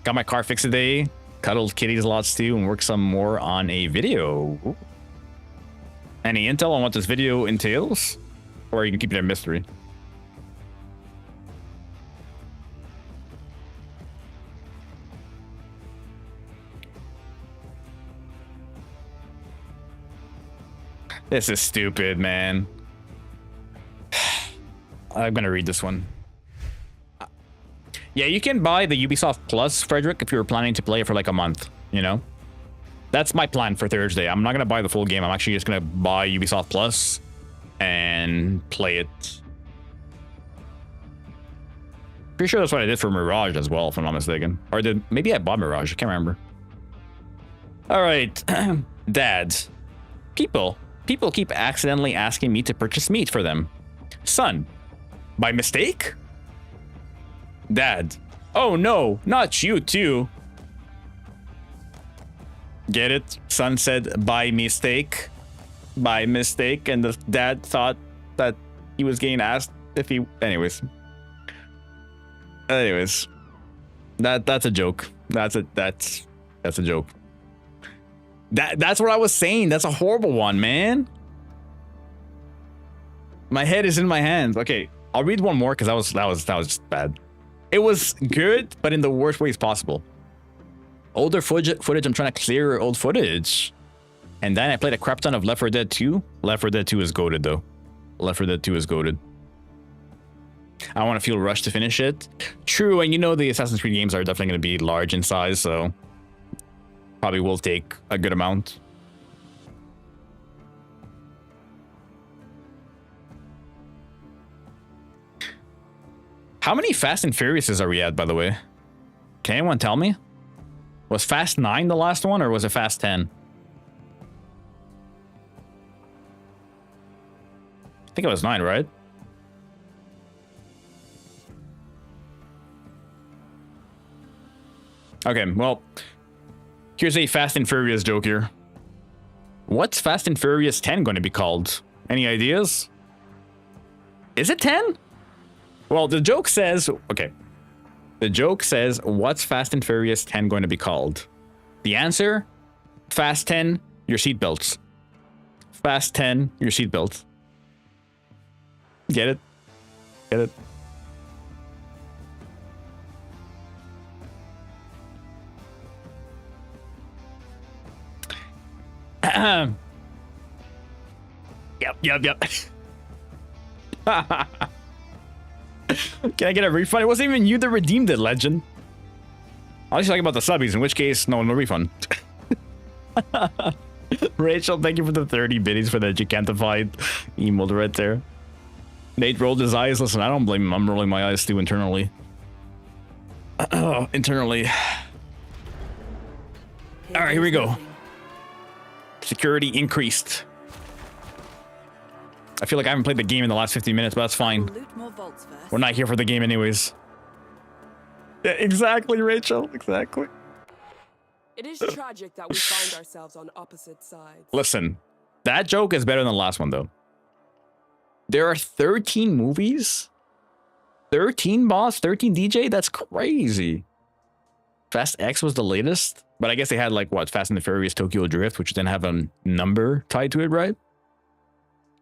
Got my car fixed today. Cuddled kitties lots too, and worked some more on a video. Ooh. Any intel on what this video entails? Or you can keep it a mystery. This is stupid, man. I'm gonna read this one. Yeah, you can buy the Ubisoft Plus, Frederick, if you were planning to play it for like a month, you know? That's my plan for Thursday. I'm not gonna buy the full game. I'm actually just gonna buy Ubisoft Plus and play it. Pretty sure that's what I did for Mirage as well, if I'm not mistaken. Or maybe I bought Mirage, I can't remember. All right, Dad. People keep accidentally asking me to purchase meat for them. Son, by mistake? Dad. Oh no, not you too. Get it? Son said by mistake. By mistake, and the dad thought that he was getting asked if he... Anyways. That's a joke. That's a joke. That's what I was saying. That's a horrible one, man. My head is in my hands. Okay, I'll read one more because that was just bad. It was good, but in the worst ways possible. Older footage. I'm trying to clear old footage. And then I played a crap ton of Left 4 Dead 2. Left 4 Dead 2 is goated though. Left 4 Dead 2 is goated. I don't want to feel rushed to finish it. True, and you know the Assassin's Creed games are definitely going to be large in size, so probably will take a good amount. How many Fast and Furiouses are we at, by the way? Can anyone tell me? Was Fast 9 the last one, or was it Fast 10? I think it was 9, right? Okay, well, here's a Fast and Furious joke here. What's Fast and Furious 10 going to be called? Any ideas? Is it 10? Well, the joke says, okay. The joke says, what's Fast and Furious 10 going to be called? The answer, Fast 10, your seatbelts. Fast 10, your seatbelts. Get it? Get it? Yep. Can I get a refund? It wasn't even you that redeemed it, legend. I was talking about the subbies, in which case, no refund. Rachel, thank you for the 30 biddies for the gigantified emote right there. Nate rolled his eyes. Listen, I don't blame him. I'm rolling my eyes too internally. Internally. All right, here we go. Security increased. I feel like I haven't played the game in the last 15 minutes, but that's fine. We're not here for the game anyways. Yeah, exactly, Rachel. Exactly. It is tragic that we find ourselves on opposite sides. Listen, that joke is better than the last one, though. There are 13 movies? 13, boss? 13 DJ? That's crazy. Fast X was the latest, but I guess they had, like, what? Fast and the Furious Tokyo Drift, which didn't have a number tied to it, right?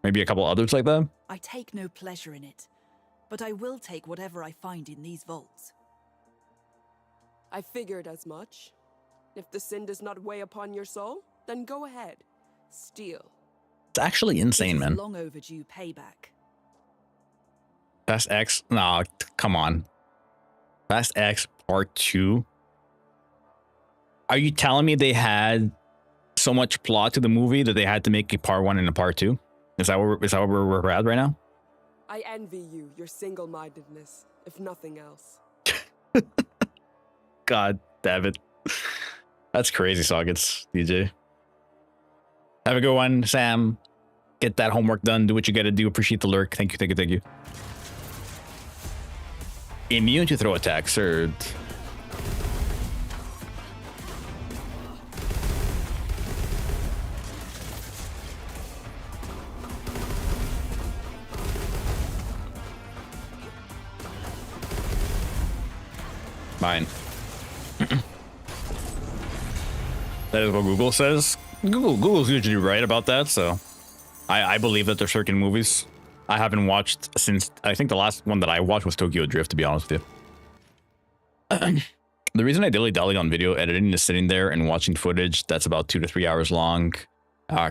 Maybe a couple others like that. I take no pleasure in it, but I will take whatever I find in these vaults. I figured as much. If the sin does not weigh upon your soul, then go ahead. Steal. It's actually insane, man. Long overdue payback. Fast X? Nah, come on. Fast X Part 2? Are you telling me they had so much plot to the movie that they had to make a Part 1 and a Part 2? Is that where we're at right now? I envy you, your single-mindedness, if nothing else. God damn it. That's crazy, Sockets, DJ. Have a good one, Sam. Get that homework done. Do what you gotta do. Appreciate the lurk. Thank you, thank you, thank you. Immune to throw attacks, or... Mine. That is what Google says. Google's usually right about that, so I believe that they're certain movies. I haven't watched since, I think the last one that I watched was Tokyo Drift, to be honest with you. The reason I dilly-dally on video editing is sitting there and watching footage that's about 2 to 3 hours long,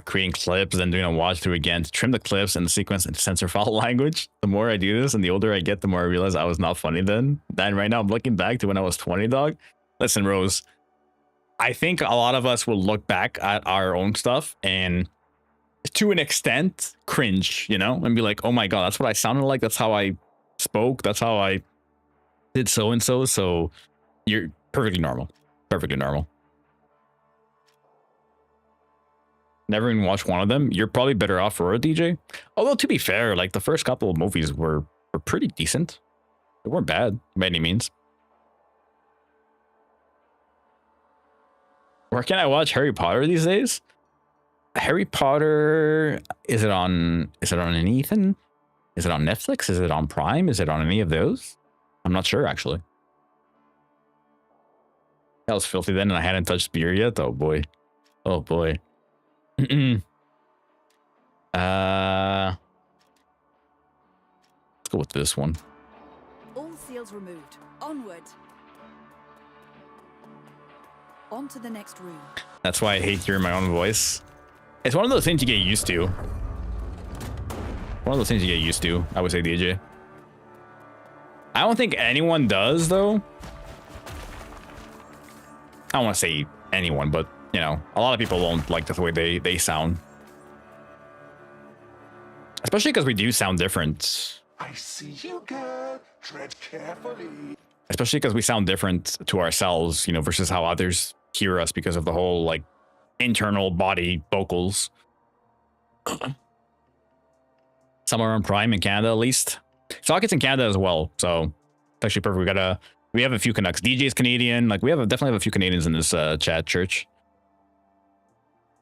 creating clips, then doing a watch through again to trim the clips and the sequence and censor file language. The more I do this and the older I get, the more I realize I was not funny then. And right now I'm looking back to when I was 20, dog. Listen, Rose, I think a lot of us will look back at our own stuff and to an extent cringe, you know, and be like, oh my God, that's what I sounded like. That's how I spoke. That's how I did so-and-so. So you're perfectly normal. Perfectly normal. Never even watched one of them. You're probably better off for a DJ. Although, to be fair, like the first couple of movies were pretty decent. They weren't bad by any means. Where can I watch Harry Potter these days? Harry Potter, is it on anything? Is it on Netflix? Is it on Prime? Is it on any of those? I'm not sure, actually. That was filthy then, and I hadn't touched beer yet. Oh boy. Oh boy. Let's go with this one. All seals removed. Onward. On to the next room. That's why I hate hearing my own voice. It's one of those things you get used to. One of those things you get used to, I would say, DJ. I don't think anyone does, though. I don't want to say anyone, but, you know, a lot of people don't like the way they sound. Especially because we do sound different. I see you, girl. Tread carefully. Especially because we sound different to ourselves, you know, versus how others hear us because of the whole, like, internal body vocals. Some are on Prime in Canada, at least. Sockets in Canada as well, so it's actually perfect. We have a few Canucks. DJ's Canadian. Like, we definitely have a few Canadians in this chat, Church.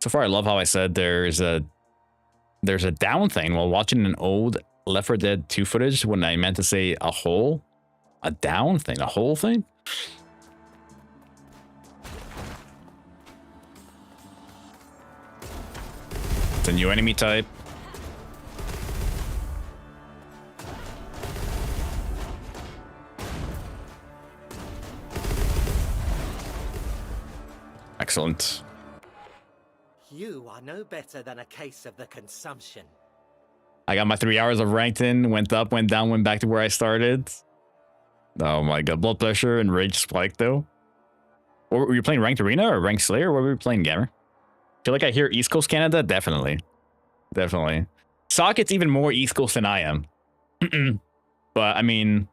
So far, I love how I said there's a down thing while watching an old Left 4 Dead 2 footage when I meant to say a down thing, a whole thing. It's a new enemy type. Excellent. You are no better than a case of the consumption. I got my 3 hours of ranked in, went up, went down, went back to where I started. Oh my God, blood pressure and rage spike though. Or were you playing ranked arena or ranked slayer? What were we playing, gamer? Feel like I hear East Coast Canada? Definitely. Definitely. Socket's even more East Coast than I am. But I mean,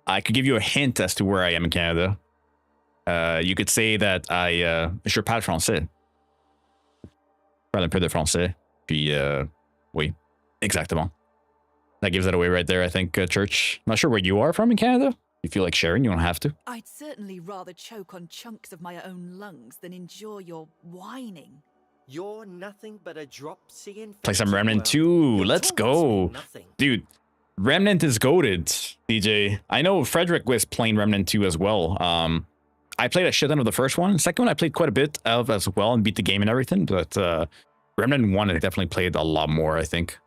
I could give you a hint as to where I am in Canada. You could say that je parle français. Je parle un peu de français. Puis, oui, exactement. That gives it away right there, I think, Church. Not sure where you are from in Canada. You feel like sharing, you don't have to. I'd certainly rather choke on chunks of my own lungs than endure your whining. You're nothing but a dropsy infection. Play some Remnant 2. Let's go. Dude, Remnant is goated, DJ. I know Frederick was playing Remnant 2 as well. I played a shit ton of the first one. The second one I played quite a bit of as well and beat the game and everything. But Remnant 1 I definitely played a lot more, I think.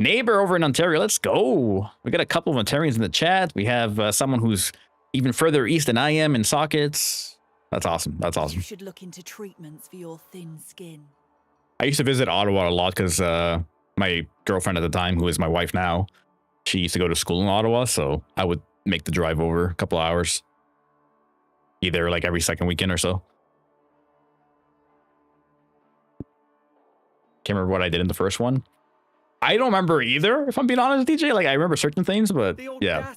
Neighbor over in Ontario, let's go. We got a couple of Ontarians in the chat. We have someone who's even further east than I am in sockets. That's awesome. That's awesome. You should look into treatments for your thin skin. I used to visit Ottawa a lot because my girlfriend at the time, who is my wife now, she used to go to school in Ottawa, so I would make the drive over a couple hours. Either like every second weekend or so. Can't remember what I did in the first one. I don't remember either, if I'm being honest, DJ. Like, I remember certain things, but yeah.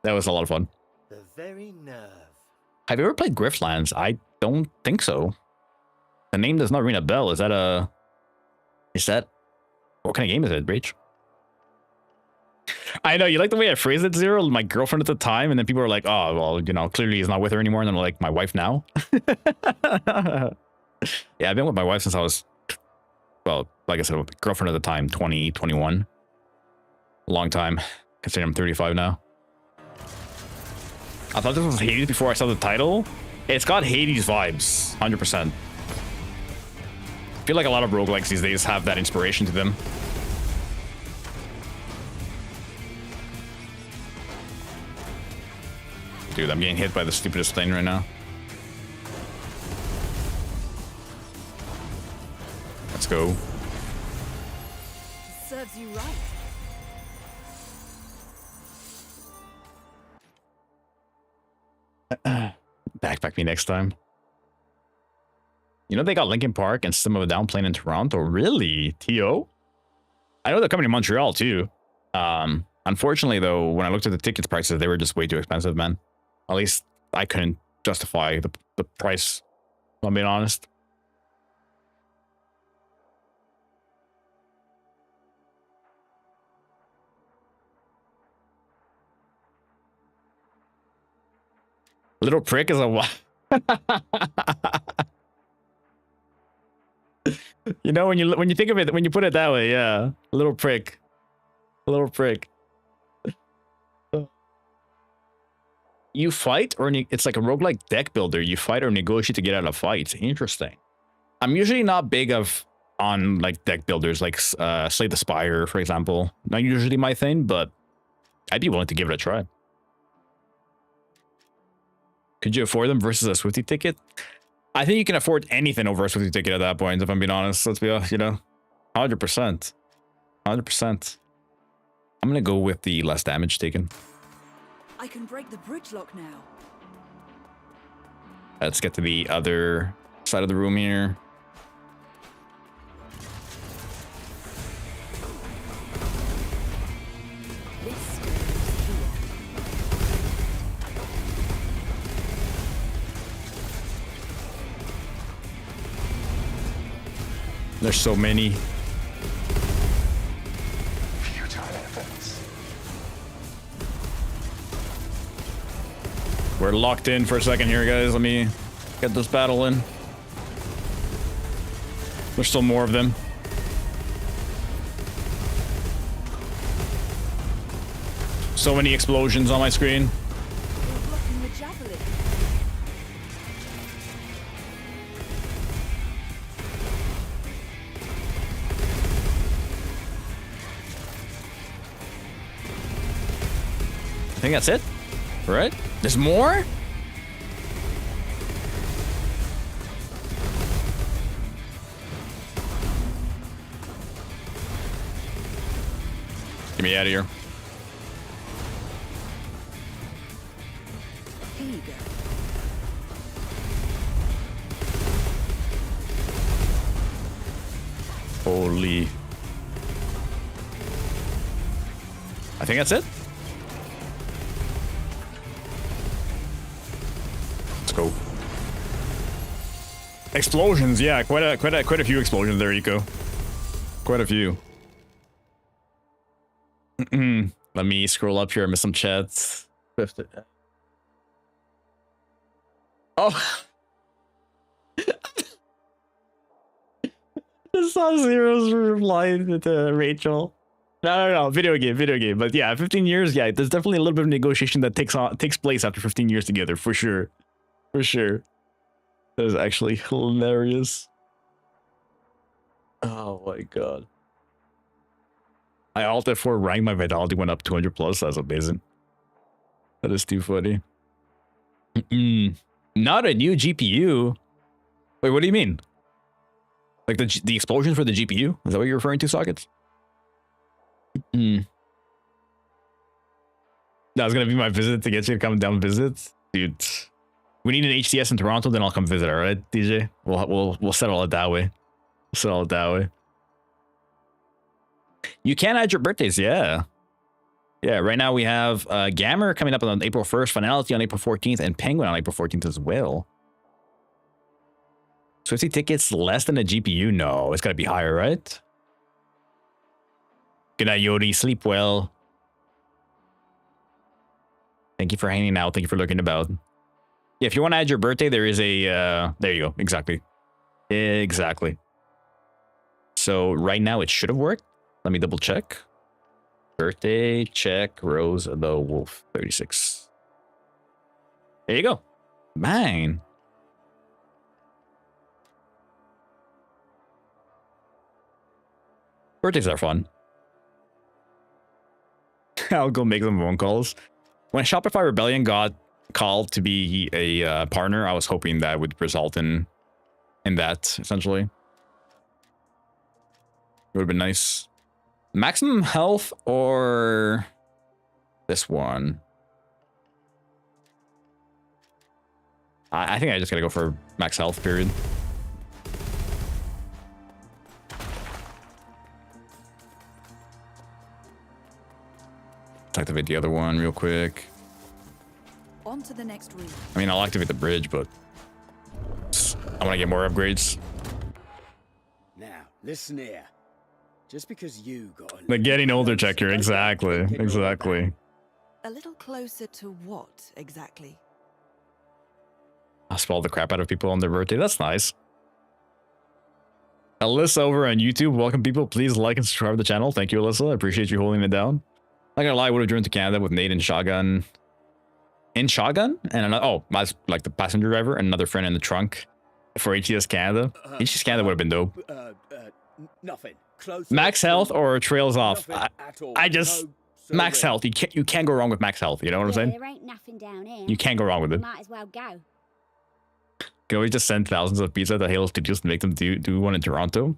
That was a lot of fun. The very nerve. Have you ever played Griftlands? I don't think so. The name does not ring a bell. Is that a... Is that... What kind of game is it, Breach? I know, you like the way I phrased it, Zero? My girlfriend at the time, and then people were like, oh, well, you know, clearly he's not with her anymore, and I'm like, my wife now? Yeah, I've been with my wife since I was... Well, like I said, with my girlfriend at the time, 20, 21. A long time, considering I'm 35 now. I thought this was Hades before I saw the title. It's got Hades vibes, 100%. I feel like a lot of roguelikes these days have that inspiration to them. Dude, I'm getting hit by the stupidest thing right now. Let's go. Serves you right. Backpack me next time. You know they got Linkin Park and System of a Down playing in Toronto? Really? T.O.? I know they're coming to Montreal too. Unfortunately though, when I looked at the tickets prices, they were just way too expensive, man. At least I couldn't justify the price, if I'm being honest. Little prick is a you know, when you think of it, when you put it that way, yeah. Little prick. Little prick. You fight or it's like a roguelike deck builder. You fight or negotiate to get out of fights. Interesting. I'm usually not big on like deck builders like Slay the Spire, for example. Not usually my thing, but I'd be willing to give it a try. Could you afford them versus a Swifty ticket? I think you can afford anything over a Swifty ticket at that point, if I'm being honest. Let's be honest, you know, 100%. 100%. I'm going to go with the less damage taken. I can break the bridge lock now. Let's get to the other side of the room here. There's so many. Futile efforts. We're locked in for a second here, guys. Let me get this battle in. There's still more of them. So many explosions on my screen. You're blocking the javelin. I think that's it. Right? There's more? Get me out of here. Here you go. Holy. I think that's it. Let's go. Explosions, yeah, quite a few explosions there, Eco. Quite a few. Let me scroll up here and miss some chats. Oh. I saw Zero's reply to Rachel. No, video game. But yeah, 15 years, yeah, there's definitely a little bit of negotiation that takes place after 15 years together, for sure. For sure. That is actually hilarious. Oh my god. I ulted for rank, my vitality went up 200 plus. That's amazing. That is too funny. Not a new GPU. Wait, what do you mean? Like the explosion for the GPU? Is that what you're referring to, Sockets? That was gonna be my visit to get you to come down and visit, dude. We need an HCS in Toronto, then I'll come visit. All right, DJ. We'll settle it that way. We'll settle it that way. You can add your birthdays, yeah. Yeah, right now we have Gammer coming up on April 1st, Finality on April 14th, and Penguin on April 14th as well. 50 tickets less than a GPU? No, it's got to be higher, right? Good night, Yodi. Sleep well. Thank you for hanging out. Thank you for looking about. Yeah, if you want to add your birthday, there is a... there you go. Exactly. Exactly. So right now it should have worked. Let me double check. Birthday, check, Rose the Wolf, 36. There you go. Bang. Birthdays are fun. I'll go make some phone calls. When Shopify Rebellion got called to be a partner, I was hoping that would result in that, essentially. It would have been nice. Maximum health or this one? I think I just gotta go for max health, period. Activate the other one real quick. On to the next room. I mean, I'll activate the bridge, but I want to get more upgrades. Now, listen here. Just because you got the getting older checker, exactly. Exactly. A little closer to what exactly? I'll spoil the crap out of people on their birthday. That's nice. Alyssa over on YouTube. Welcome, people. Please like and subscribe to the channel. Thank you, Alyssa. I appreciate you holding it down. Not gonna lie, I would have driven to Canada with Nate and Shotgun. In Shotgun? And another, oh, I like the passenger driver and another friend in the trunk for HCS Canada. HCS Canada would have been dope. Nothing. Close Max health or trails off? I just... No, max health. You can't go wrong with max health. You know what I'm saying? There ain't nothing down here. You can't go wrong with it. Might as well go. Can we just send thousands of pizza to Halo Studios to make them do one in Toronto?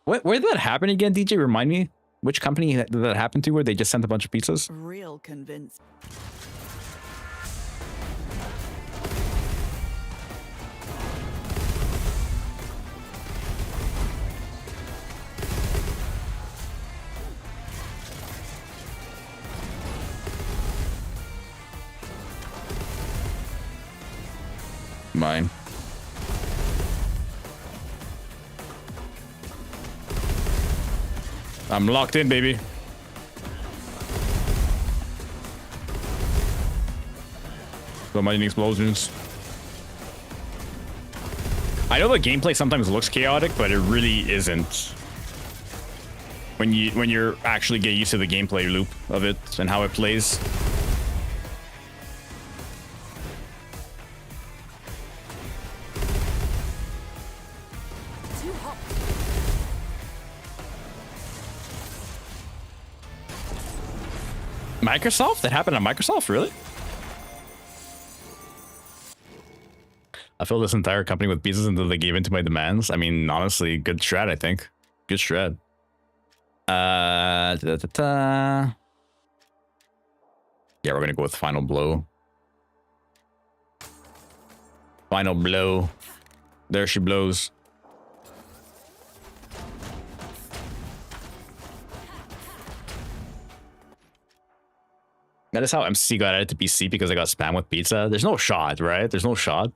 Where did that happen again, DJ? Remind me. Which company did that happen to where they just sent a bunch of pizzas? Real convinced. Mine. I'm locked in, baby. So many explosions. I know the gameplay sometimes looks chaotic, but it really isn't. When you're actually get used to the gameplay loop of it and how it plays. Microsoft? That happened on Microsoft? Really? I filled this entire company with pizzas until they gave in to my demands. I mean, honestly, good strat, I think. Good strat. Yeah, we're gonna go with Final Blow. Final Blow. There she blows. That is how MC got added to PC, because I got spammed with pizza. There's no shot, right? There's no shot.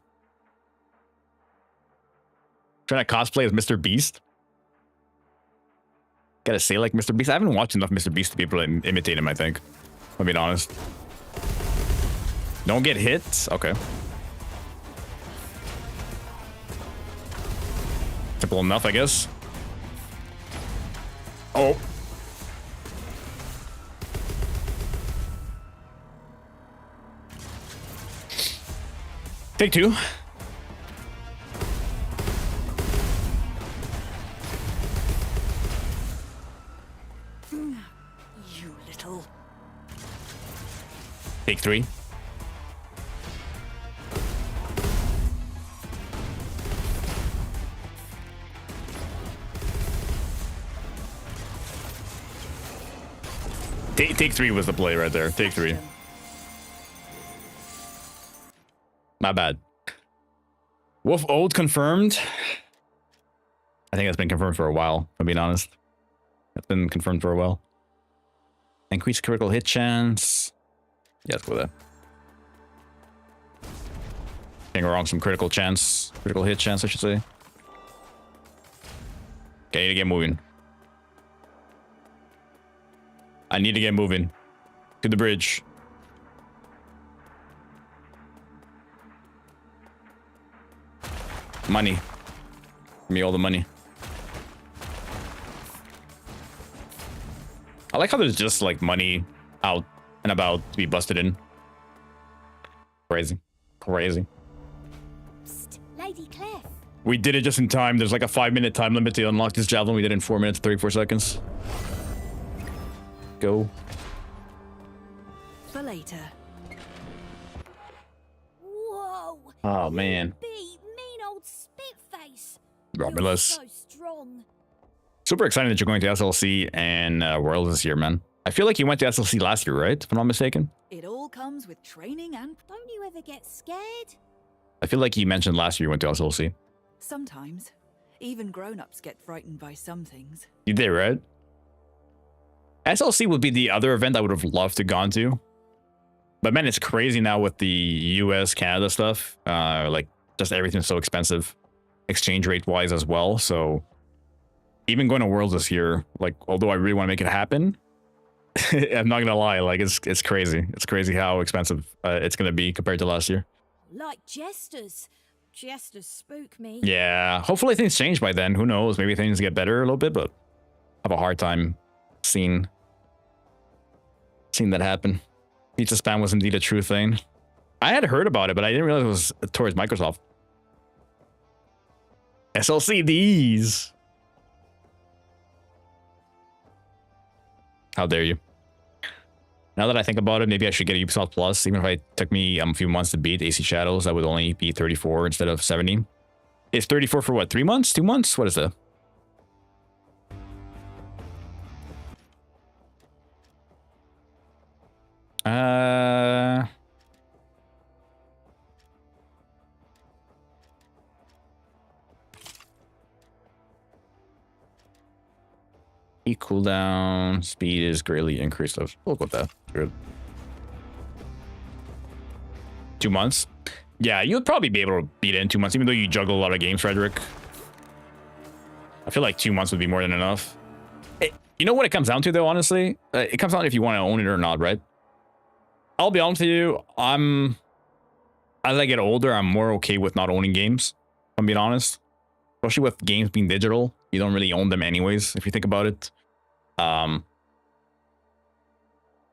Trying to cosplay as Mr. Beast. Gotta say like Mr. Beast. I haven't watched enough Mr. Beast to be able to imitate him, I think. I'll be honest. Don't get hit. Okay. Simple enough, I guess. Oh. Take two. Take 3. Take 3 was the play right there. Take 3. My bad. Wolf Old confirmed. I think that's been confirmed for a while, if I'm being honest. That's been confirmed for a while. Increased critical hit chance. Yeah, let's go with that. Can't go wrong, some critical chance. Critical hit chance, I should say. Okay, I need to get moving. I need to get moving. To the bridge. Money. Give me all the money. I like how there's just like money out and about to be busted in. Crazy. Crazy. Psst, Lady Clef. We did it just in time. There's like a 5-minute time limit to unlock this javelin. We did it in 4 minutes, 34 seconds. Go. For later. Whoa. Oh, man. Big, mean old spitface. Romulus. You're so strong. Super excited that you're going to SLC and Worlds this year, man. I feel like you went to SLC last year, right? If I'm not mistaken. It all comes with training and... Don't you ever get scared? I feel like you mentioned last year you went to SLC. Sometimes. Even grown-ups get frightened by some things. You did, right? SLC would be the other event I would have loved to gone to. But man, it's crazy now with the US, Canada stuff. Like, just everything's so expensive. Exchange rate wise as well. So even going to Worlds this year, like, although I really want to make it happen, I'm not gonna lie, like it's crazy. It's crazy how expensive it's gonna be compared to last year. Like jesters. Jesters spook me. Yeah, hopefully things change by then. Who knows? Maybe things get better a little bit, but I have a hard time seeing that happen. Pizza spam was indeed a true thing. I had heard about it, but I didn't realize it was towards Microsoft. SLCDs. How dare you? Now that I think about it, maybe I should get Ubisoft Plus. Even if it took me a few months to beat AC Shadows, that would only be 34 instead of 70. It's 34 for what? 3 months? 2 months? What is that? Cooldown speed is greatly increased. We'll look with that. Good. 2 months. Yeah, you would probably be able to beat it in 2 months, even though you juggle a lot of games, Frederick. I feel like 2 months would be more than enough. You know what it comes down to, though, honestly? It comes down to if you want to own it or not, right? I'll be honest with you, as I get older, I'm more okay with not owning games, if I'm being honest. Especially with games being digital. You don't really own them anyways, if you think about it.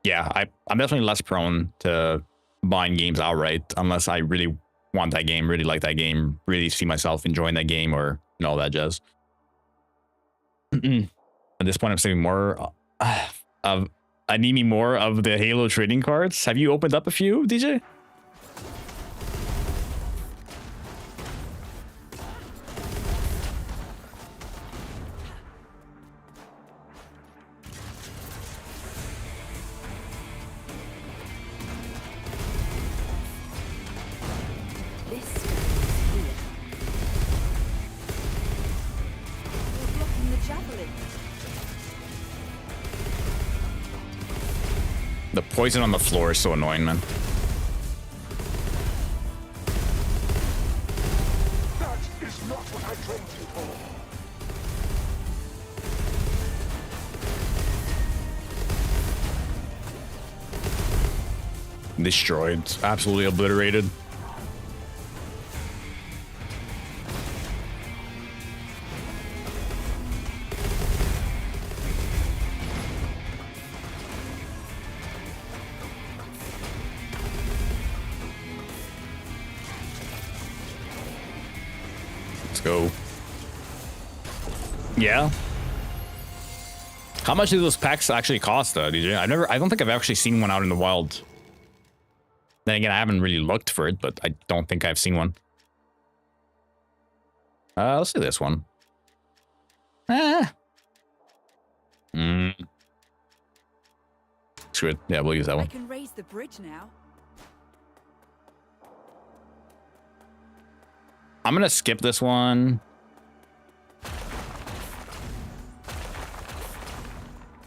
Yeah, I'm definitely less prone to buying games outright, unless I really want that game, really like that game, really see myself enjoying that game, or all that jazz. At this point, I'm saving more of... I need me more of the Halo trading cards. Have you opened up a few, DJ? The poison on the floor is so annoying, man. That is not what I trained you for. Destroyed. Absolutely obliterated. Go. Yeah. How much do those packs actually cost, DJ? I don't think I've actually seen one out in the wild. Then again, I haven't really looked for it, but I don't think I've seen one. Let's do this one. Screw it. Yeah, we'll use that one. I can raise the bridge now. I'm gonna skip this one.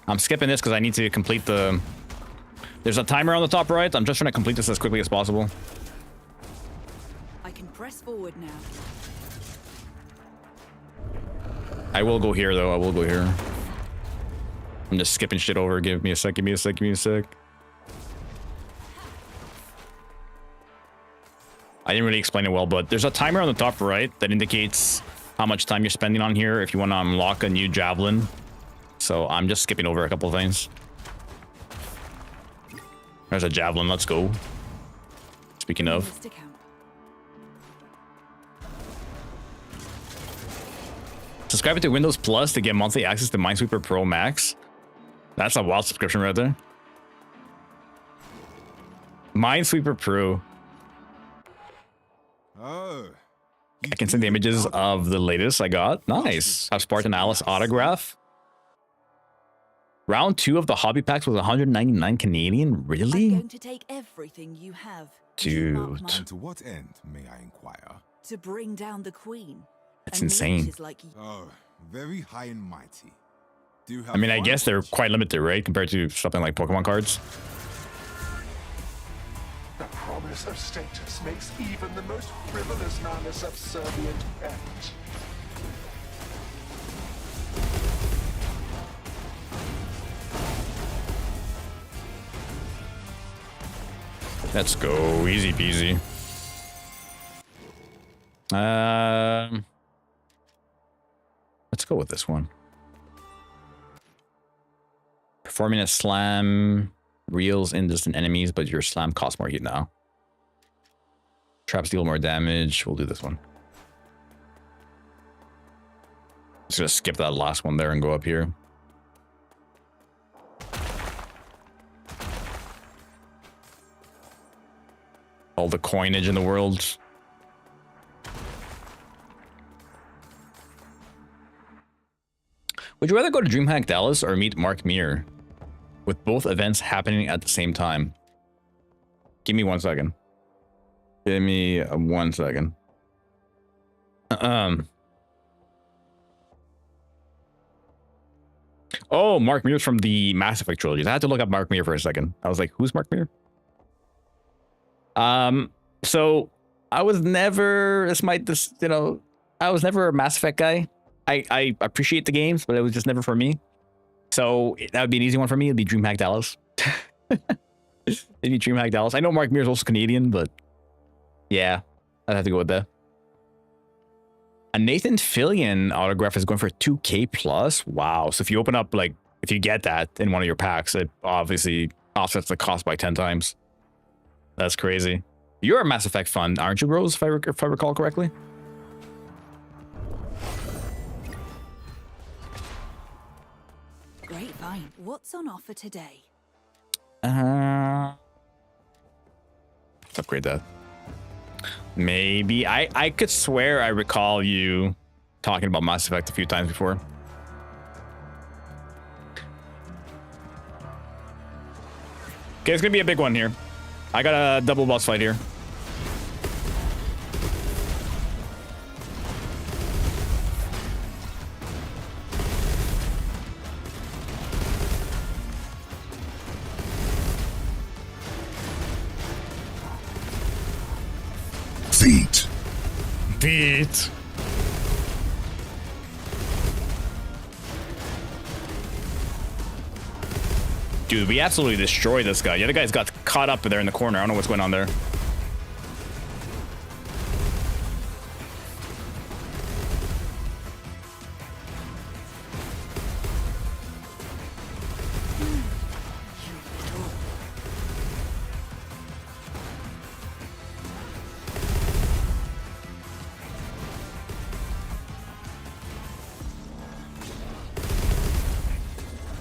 I'm skipping this because I need to complete the... There's a timer on the top right. I'm just trying to complete this as quickly as possible. I can press forward now. I will go here, though. I will go here. I'm just skipping shit over. Give me a sec. Give me a sec. Give me a sec. I didn't really explain it well, but there's a timer on the top right that indicates how much time you're spending on here if you want to unlock a new javelin. So I'm just skipping over a couple of things. There's a javelin. Let's go. Speaking of. Subscribe to Windows Plus to get monthly access to Minesweeper Pro Max. That's a wild subscription right there. Minesweeper Pro. Oh. I can send the images of the latest I got. Nice. Have Spartan Alice autograph. Round 2 of the hobby packs was 199 Canadian. Really? I'm going to take everything you have. Dude. And to what end, may I inquire? To bring down the queen. That's And insane. leeches like you. Oh, very high and mighty. Do you have I mean, I fun? guess they're quite limited, right? Compared to something like Pokemon cards. The promise of status makes even the most frivolous man a subservient pet. Let's go. Easy peasy. Let's go with this one. Performing a slam reels in distant enemies, but your slam costs more heat now. Traps deal more damage. We'll do this one. Just gonna skip that last one there and go up here. All the coinage in the world. Would you rather go to DreamHack Dallas or meet Mark Meer? With both events happening at the same time. Give me 1 second. Give me 1 second. Oh, Mark Meer's from the Mass Effect trilogy. I had to look up Mark Meer for a second. I was like, who's Mark Meer? So I was never, I was never a Mass Effect guy. I appreciate the games, but it was just never for me. So that would be an easy one for me. It'd be DreamHack Dallas. It'd be DreamHack Dallas. I know Mark Meer's also Canadian, but yeah, I'd have to go with that. A Nathan Fillion autograph is going for 2K plus. Wow. So if you open up, like, if you get that in one of your packs, it obviously offsets the cost by 10 times. That's crazy. You're a Mass Effect fan, aren't you, Rose, if I recall correctly? Great fine. What's on offer today? Let's upgrade that. Maybe. I could swear I recall you talking about Mass Effect a few times before. Okay, it's gonna be a big one here. I got a double boss fight here. Feet. Dude, we absolutely destroyed this guy. The other guy's got caught up there in the corner. I don't know what's going on there.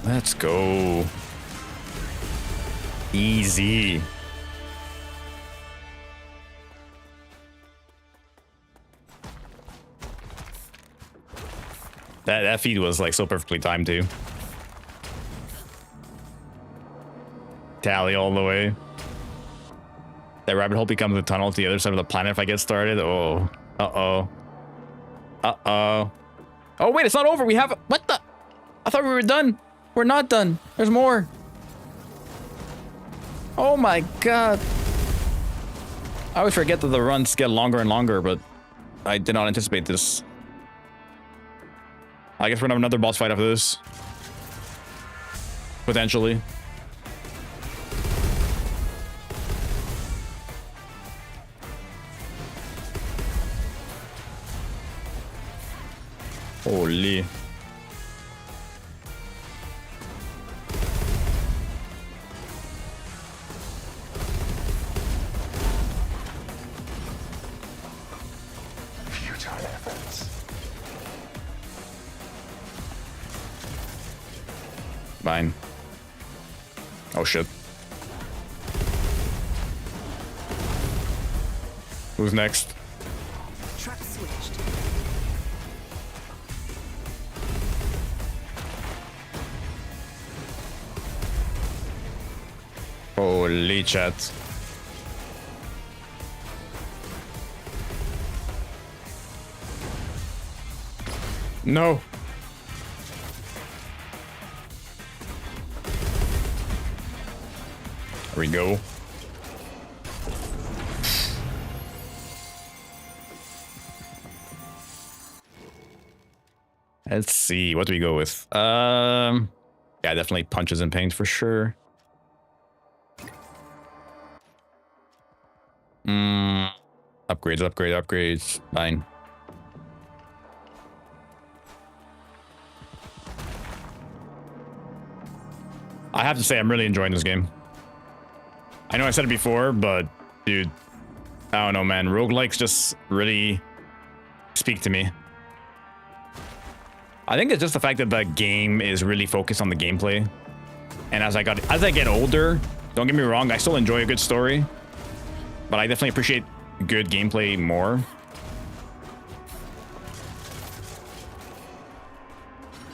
Let's go. Easy. That feed was like so perfectly timed too. Tally all the way. That rabbit hole becomes a tunnel to the other side of the planet if I get started. Oh. Uh-oh. Uh-oh. Oh, wait, it's not over. We have... What the... I thought we were done. We're not done. There's more. Oh my god. I always forget that the runs get longer and longer, but I did not anticipate this. I guess we're gonna have another boss fight after this. Potentially. Holy. Futile efforts. Fine. Oh shit. Who's next? Track switched. Holy chat. No. There we go. Let's see. What do we go with? Yeah, definitely punches and pains for sure. Upgrades. Fine. I have to say, I'm really enjoying this game. I know I said it before, but dude, I don't know, man. Roguelikes just really speak to me. I think it's just the fact that the game is really focused on the gameplay. And as I get older, don't get me wrong, I still enjoy a good story, but I definitely appreciate good gameplay more.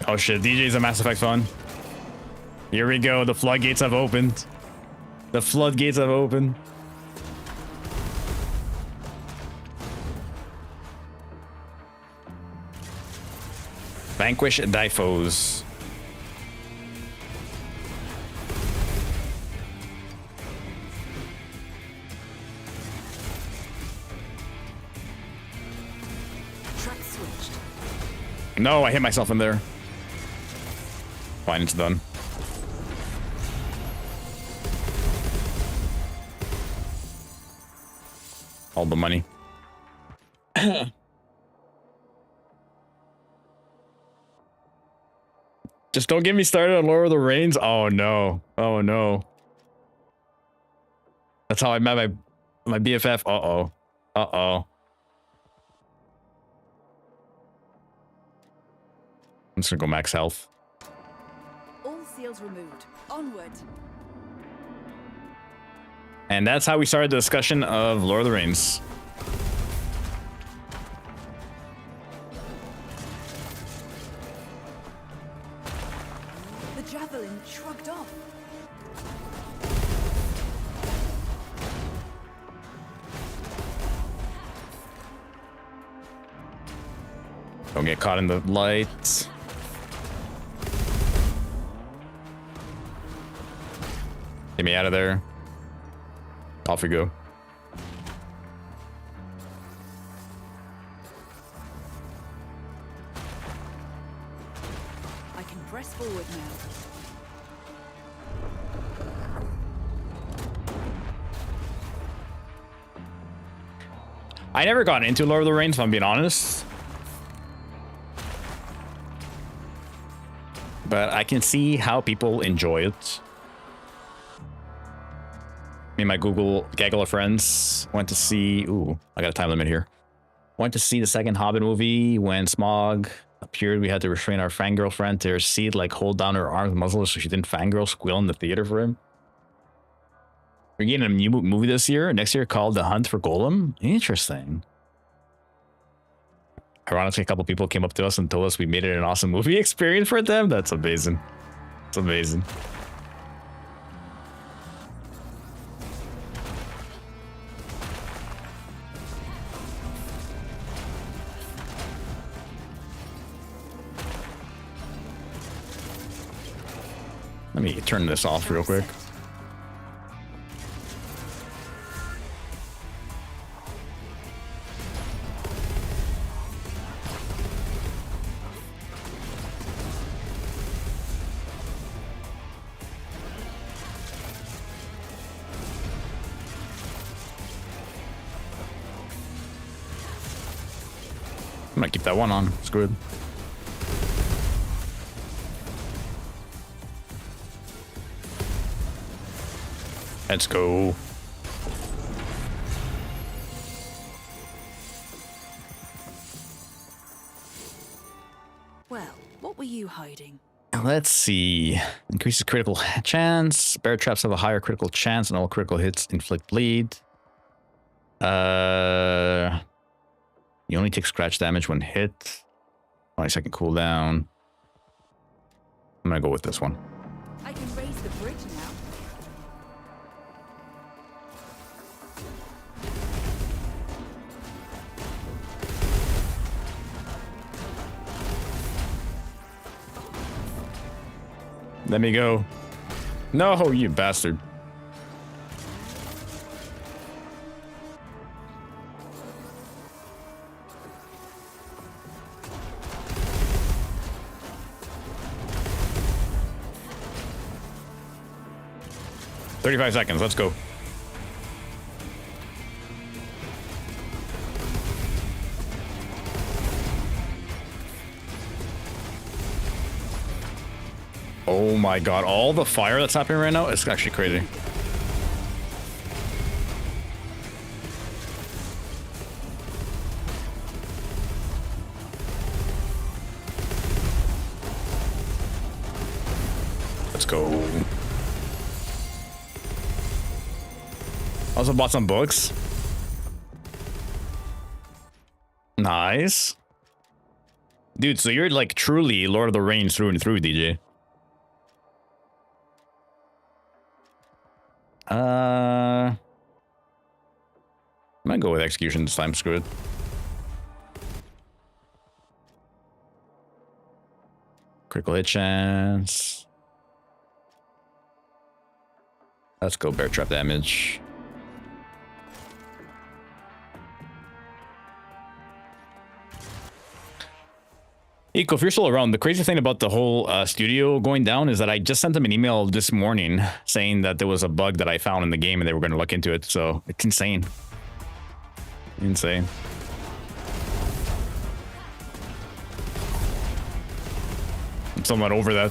Oh shit, DJ's a Mass Effect fan. Here we go, the floodgates have opened. The floodgates have opened. Vanquish thy foes. Track switched. No, I hit myself in there. Fine, it's done. All the money. Just don't get me started on Lord of the Rings. Oh no. Oh no. That's how I met my BFF. Uh-oh. Uh-oh. I'm just gonna go max health. All seals removed. Onward. And that's how we started the discussion of Lord of the Rings. The javelin shrugged off. Don't get caught in the lights. Get me out of there. Off we go. I can press forward now. I never got into Lord of the Rings, if I'm being honest. But I can see how people enjoy it. Me and my gaggle of friends went to see... Ooh, I got a time limit here. Went to see the second Hobbit movie. When Smaug appeared, we had to restrain our fangirl friend to her seat, like hold down her arms muzzle so she didn't fangirl squeal in the theater for him. We're getting a new movie this year, next year, called The Hunt for Golem. Interesting. Ironically, a couple people came up to us and told us we made it an awesome movie experience for them. That's amazing. It's amazing. Let me turn this off real quick. I'm gonna keep that one on. It's good. Let's go. Well, what were you hiding? Let's see. Increases critical chance. Bear traps have a higher critical chance and all critical hits inflict bleed. You only take scratch damage when hit. 20-second cooldown. I'm gonna go with this one. I can raise the bridge now. Let me go. No, you bastard. "35 seconds, let's go." Oh my god, all the fire that's happening right now is actually crazy. Let's go. Also bought some books. Nice. Dude, so you're like truly Lord of the Rings through and through, DJ. I'm gonna go with execution this time. Screw it. Critical hit chance. Let's go bear trap damage. Eco, if you're still around, the crazy thing about the whole studio going down is that I just sent them an email this morning saying that there was a bug that I found in the game and they were going to look into it. So it's insane. Insane. I'm somewhat over that.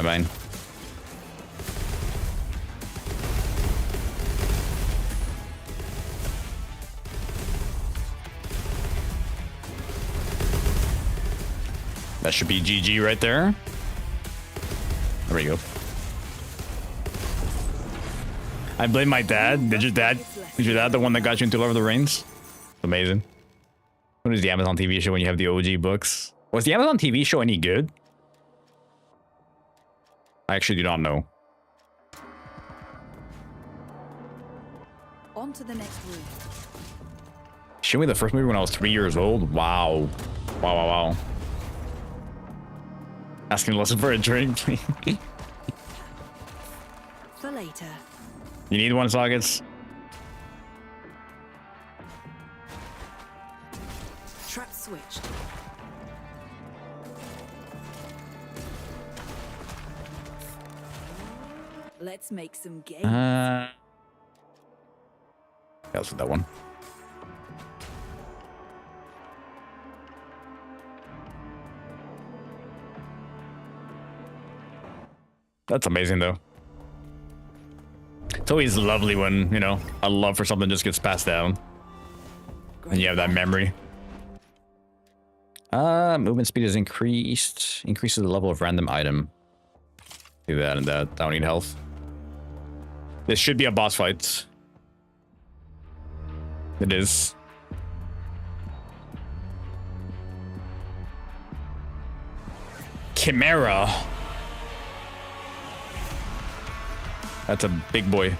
Mine. That should be GG right there. There we go. I blame my dad. Is your dad the one that got you into Lord of the Rings? Amazing. What is the Amazon TV show when you have the OG books? Was the Amazon TV show any good? I actually do not know. On to the next room. Show me the first movie when I was 3 years old. Wow. Wow. Asking Lesson for a drink. For later. You need one, Sockets? Trap switched. Let's make some games. Yeah, let's do that one. That's amazing, though. It's always lovely when, you know, a love for something just gets passed down. And you have that memory. Movement speed is increased. Increases the level of random item. Do that and that. I don't need health. This should be a boss fight. It is. Chimera. That's a big boy.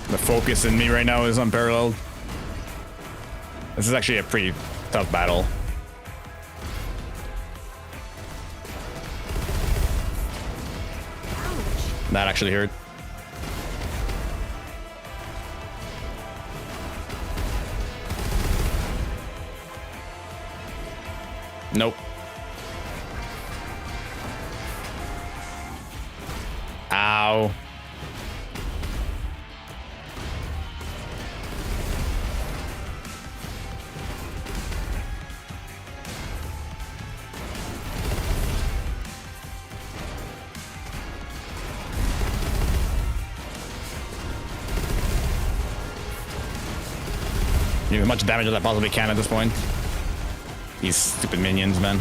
The focus in me right now is unparalleled. This is actually a pretty tough battle. That actually hurt. Nope. Ow. Do as much damage as I possibly can at this point. These stupid minions, man.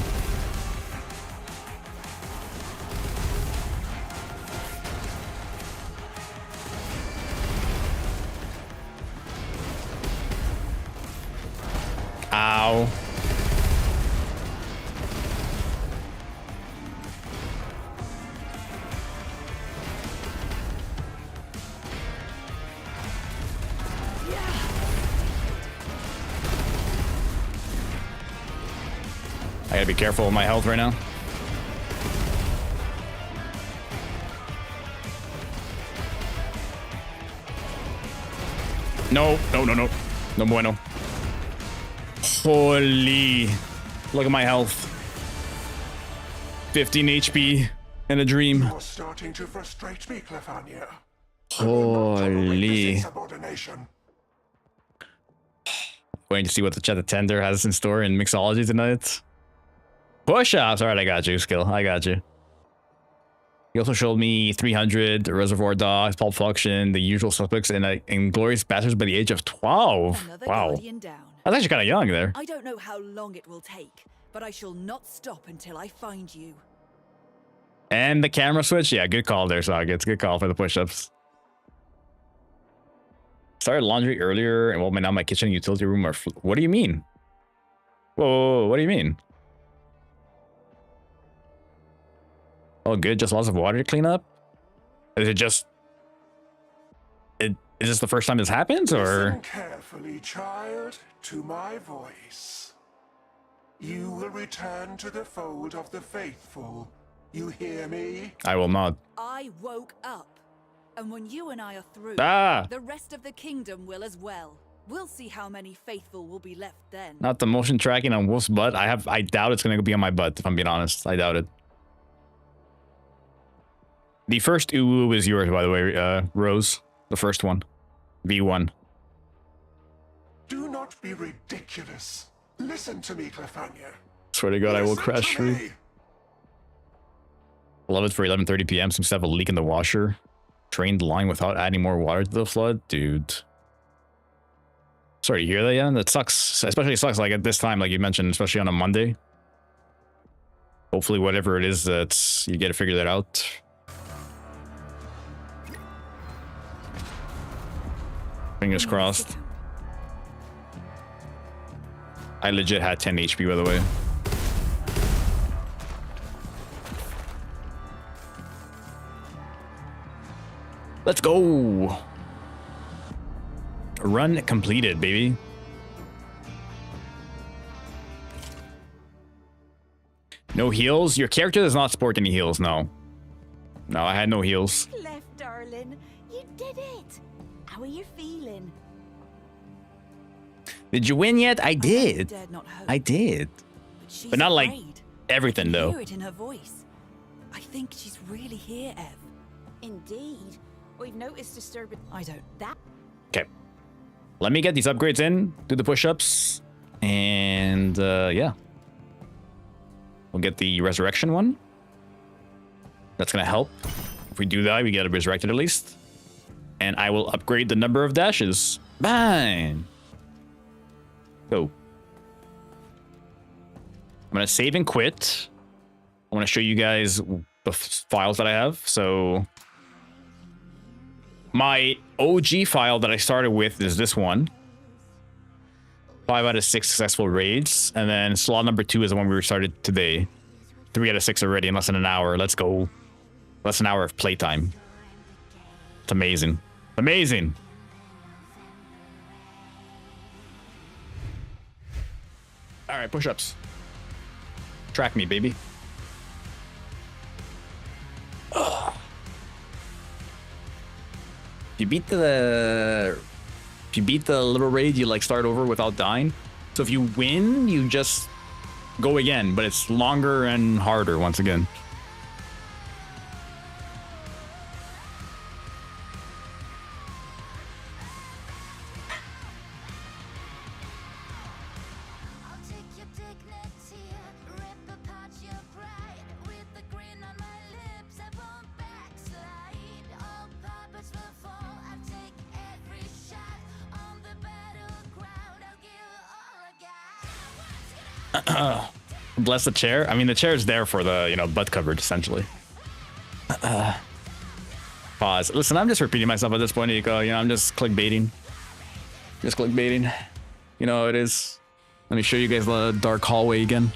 Ow. I gotta be careful with my health right now. No, no, no, no. No bueno. Holy. Look at my health. 15 HP in a dream. You're starting to frustrate me, Clefania. Holy. Waiting to see what the Chat Tender has in store in Mixology tonight. Push-ups. All right, I got you, Skill. I got you. He also showed me 300, Reservoir Dogs, Pulp Fiction, The Usual Suspects, and Inglourious Basterds by the age of 12. Another Wow. guardian down. That's actually kind of young there. I don't know how long it will take, but I shall not stop until I find you. And the camera switch. Yeah, good call there, Sockets. Good call for the push-ups. Started laundry earlier, and well, now my kitchen and utility room are... What do you mean? Whoa, whoa, whoa, what do you mean? Oh, good. Just lots of water to clean up? Is it just... Is this the first time this happens, or...? Listen carefully, child, to my voice. You will return to the fold of the faithful. You hear me? I will not. I woke up. And when you and I are through, Ah! the rest of the kingdom will as well. We'll see how many faithful will be left then. Not the motion tracking on Wolf's butt. I doubt it's going to be on my butt, if I'm being honest. I doubt it. The first uwu is yours, by the way, Rose. The first one. V1. Do not be ridiculous. Listen to me, Clefania. Swear to God, I will Listen crash to through. me. Love it for 11:30 p.m. Seems to have a leak in the washer. Drained the line without adding more water to the flood. Dude. Sorry to hear that, yeah? That sucks. Especially sucks like at this time, like you mentioned, especially on a Monday. Hopefully whatever it is, that's you get to figure that out. Fingers crossed. I legit had 10 HP, by the way. Let's go. Run completed, baby. No heals? Your character does not sport any heals, no. No, I had no heals. Clef, darling, you did it. How are you feeling? Did you win yet? I did. dared not hope. I did. She's But not like afraid. everything, I though. hear it in her voice. I think she's really here, Ev. Indeed. We've noticed disturbance. I don't. That. Okay. Let me get these upgrades in, do the push-ups, and yeah. We'll get the resurrection one. That's gonna help. If we do that, we get it resurrected at least. And I will upgrade the number of dashes. Bang! Go. I'm gonna save and quit. I want to show you guys the files that I have. So my OG file that I started with is this one. 5 out of 6 successful raids. And then slot number 2 is the one we started today. 3 out of 6 already in less than an hour. Let's go. Less than an hour of playtime. It's amazing. Amazing. All right, push-ups. Track me, baby. Ugh. If you beat the little raid, you like start over without dying. So if you win, you just go again, but it's longer and harder once again. Bless the chair. I mean, the chair is there for the, you know, butt coverage, essentially. Pause. Listen, I'm just repeating myself at this point, Nico. You know, I'm just clickbaiting. Just clickbaiting. You know how it is. Let me show you guys the dark hallway again.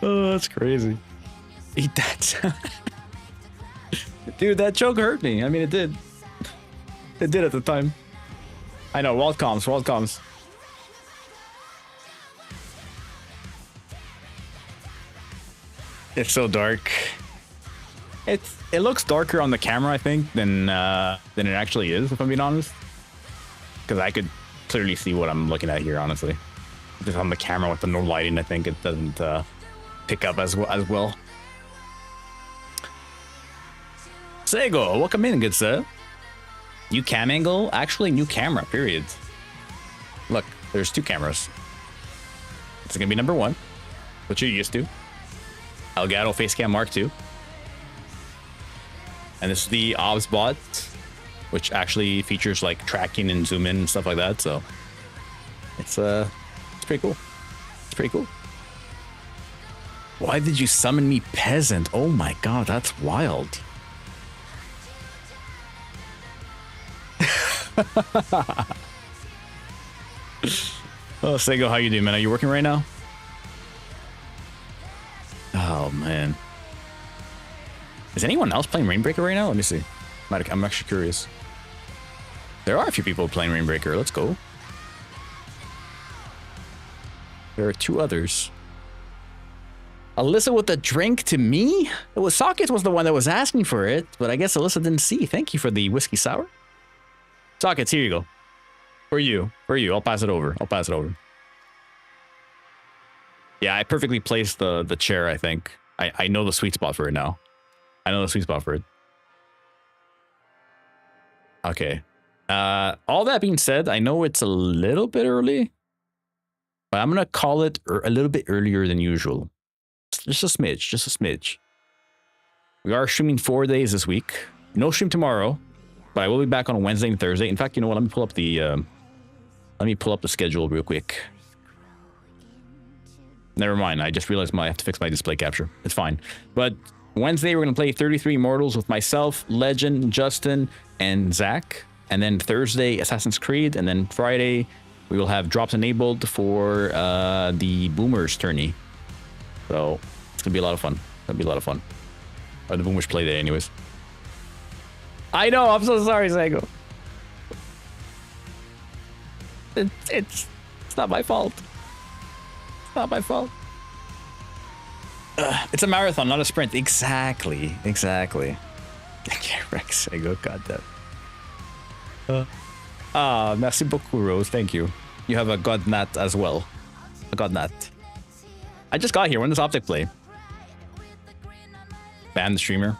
Oh, that's crazy. Eat that. Dude, that choke hurt me. I mean, it did. It did at the time. I know, world comms, world comms. It's so dark. It looks darker on the camera, I think, than it actually is, if I'm being honest. Because I could clearly see what I'm looking at here, honestly. Just on the camera with the no lighting, I think it doesn't pick up as well. Sego, welcome in, good sir. New cam angle? Actually, new camera, period. Look, there's 2 cameras. It's gonna be number 1, which you're used to. Elgato Facecam Mark II. And this is the OBS bot, which actually features like tracking and zoom in and stuff like that, so it's pretty cool. It's pretty cool. Why did you summon me, peasant? Oh my god, that's wild. Oh, Sego, how you doing, man? Are you working right now? Oh, man. Is anyone else playing Reignbreaker right now? Let me see. I'm actually curious. There are a few people playing Reignbreaker. Let's go. There are 2 others. Alyssa with a drink to me? It was Sockets was the one that was asking for it, but I guess Alyssa didn't see. Thank you for the whiskey sour. Sockets, here you go. For you. For you. I'll pass it over. I'll pass it over. Yeah, I perfectly placed the chair, I think. I know the sweet spot for it now. I know the sweet spot for it. Okay. All that being said, I know it's a little bit early, but I'm going to call it a little bit earlier than usual. Just a smidge, just a smidge. We are streaming 4 days this week. No stream tomorrow, but I will be back on Wednesday and Thursday. In fact, you know what? Let me pull up the schedule real quick. Never mind. I just realized I have to fix my display capture. It's fine. But Wednesday, we're going to play 33 Immortals with myself, Legend, Justin, and Zach. And then Thursday, Assassin's Creed. And then Friday, we will have drops enabled for the Boomers tourney. So it's going to be a lot of fun. It's going to be a lot of fun. Or the Boomers play day anyways. I know, I'm so sorry, Sago. It's not my fault. It's not my fault. It's a marathon, not a sprint. Exactly. I can't wreck Sago, goddamn. Merci beaucoup, Rose. Thank you. You have a godnat as well. A godnat. I just got here. When does Optic play? Ban the streamer.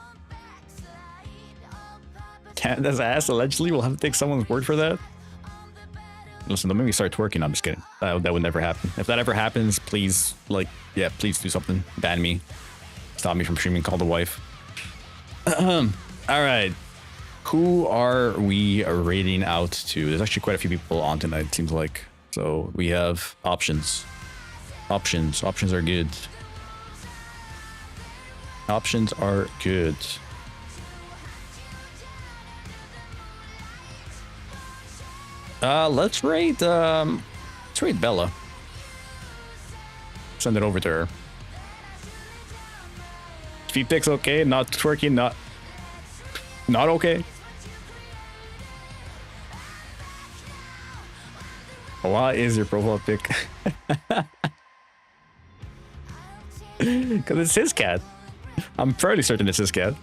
Canada's ass allegedly. We'll have to take someone's word for that. Listen, don't make me start twerking. I'm just kidding. That would never happen. If that ever happens, please, like, yeah, please do something. Ban me. Stop me from streaming. Call the wife. All right. Who are we raiding out to? There's actually quite a few people on tonight, it seems like. So we have options. Options are good. Options are good. Let's raid Bella. Send it over to her. Feet pics okay, not twerking, not okay. What is your profile pic? Because it's his cat. I'm fairly certain it's his cat.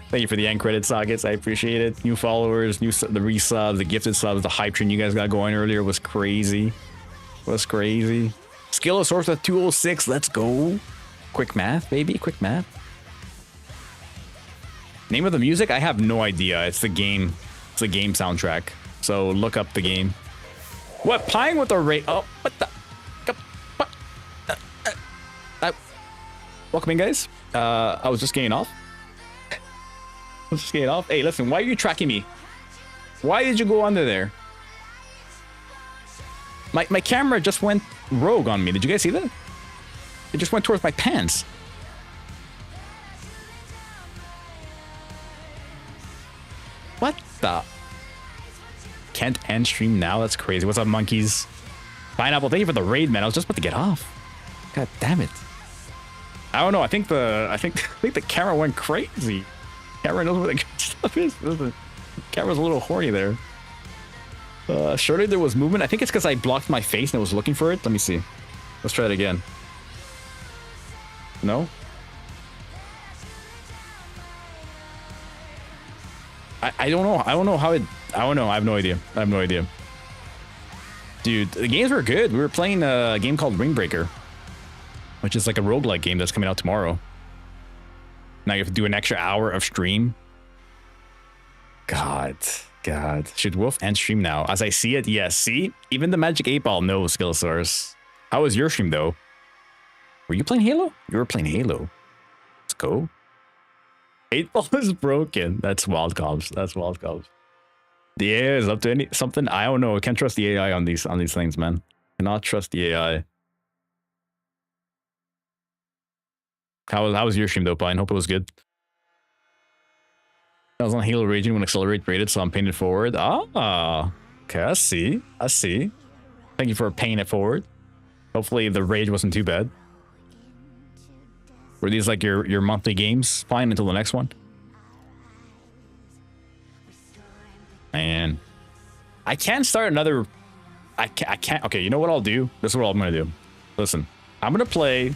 Thank you for the end credit sockets. I appreciate it. New followers, the resubs, the gifted subs, the hype train you guys got going earlier was crazy. Skill of source at 206. Let's go. Quick math, baby. Quick math. Name of the music? I have no idea. It's the game. It's the game soundtrack. So look up the game. What? Pieing with a rate? Oh, what the? What? Welcome in, guys. I was just getting off. Hey, listen, why are you tracking me? Why did you go under there? My camera just went rogue on me. Did you guys see that? It just went towards my pants. What the? Can't end stream now? That's crazy. What's up, monkeys? Pineapple, thank you for the raid, man. I was just about to get off. God damn it. I don't know. I think the camera went crazy. Camera knows where the good stuff is. The camera's a little horny there. Surely there was movement. I think it's because I blocked my face and I was looking for it. Let me see. Let's try it again. No? I don't know. I don't know how it... I don't know. I have no idea. Dude, the games were good. We were playing a game called Reignbreaker, which is like a roguelike game that's coming out tomorrow. Now you have to do an extra hour of stream. God. Should Wolf end stream now? As I see it, yes. See? Even the Magic 8-Ball knows, Skill Source. How was your stream, though? Were you playing Halo? You were playing Halo. Let's go. 8-Ball is broken. That's wild comps. The AI is up to something. I don't know. I can't trust the AI on these things, man. Cannot trust the AI. How was your stream though, Pine? Hope it was good. I was on Halo Raging when Accelerate rated, so I'm paying it forward. Ah, okay, I see. Thank you for paying it forward. Hopefully the rage wasn't too bad. Were these like your monthly games? Fine until the next one. Man, I can't start another. I can't. Okay, you know what I'll do? This is what I'm gonna do. Listen, I'm gonna play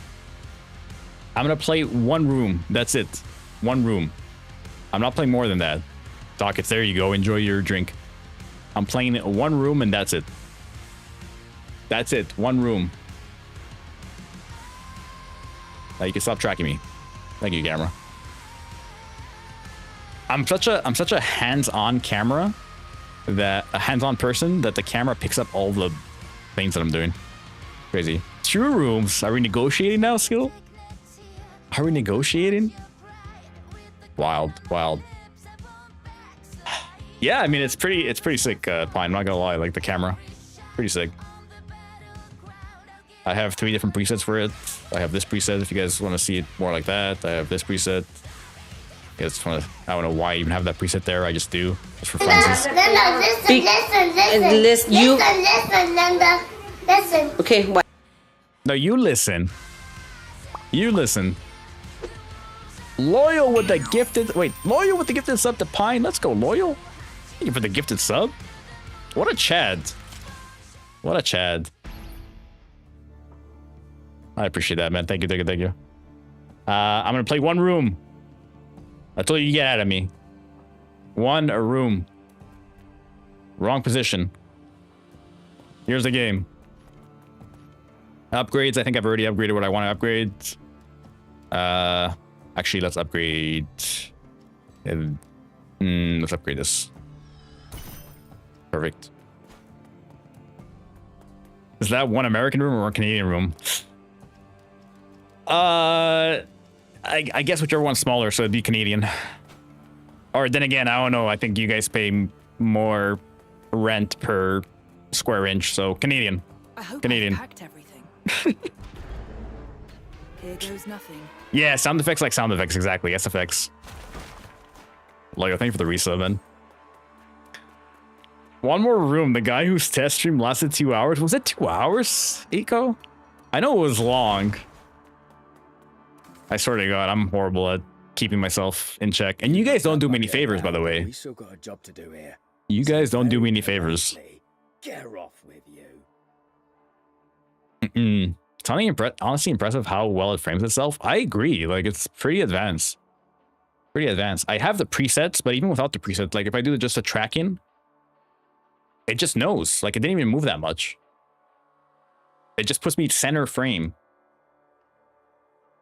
one room. That's it. One room. I'm not playing more than that. Dockets, there you go. Enjoy your drink. I'm playing one room and that's it. That's it. One room. Now you can stop tracking me. Thank you, camera. I'm such a hands-on camera, that a hands-on person, that the camera picks up all the things that I'm doing. Crazy. 2 rooms. Are we negotiating now, Skill? Are we negotiating? Wild. Yeah, I mean it's pretty sick, Pine. I'm not gonna lie, like the camera, pretty sick. I have 3 different presets for it. I have this preset if you guys want to see it more like that. I have this preset. I don't know why I even have that preset there. I just do. Just for fun. Listen. Okay, what? No, you listen. Loyal with the gifted... Wait, Loyal with the gifted sub to Pine. Let's go, Loyal. Thank you for the gifted sub. What a Chad. What a Chad. I appreciate that, man. Thank you, thank you, thank you. I'm going to play one room. That's all you get out of me. A room. Wrong position. Here's the game. Upgrades. I think I've already upgraded what I want to upgrade. Actually, let's upgrade. Let's upgrade this. Perfect. Is that one American room or one Canadian room? I guess whichever one's smaller, so it'd be Canadian. Or then again, I don't know. I think you guys pay more rent per square inch, so Canadian. I hope Canadian. I packed everything. Here goes nothing. Yeah, sound effects like sound effects, exactly. SFX. Lego, thank you for the resub, man. One more room. The guy whose test stream lasted 2 hours. Was it 2 hours, Eco? I know it was long. I swear to God, I'm horrible at keeping myself in check. And you guys don't do me any favors, by the way. We still got a job to do here. You guys don't do me any favors. Get her off with you. It's honestly impressive how well it frames itself. I agree. Like, it's pretty advanced. Pretty advanced. I have the presets, but even without the presets, like if I do just a tracking, it just knows. Like, it didn't even move that much. It just puts me center frame.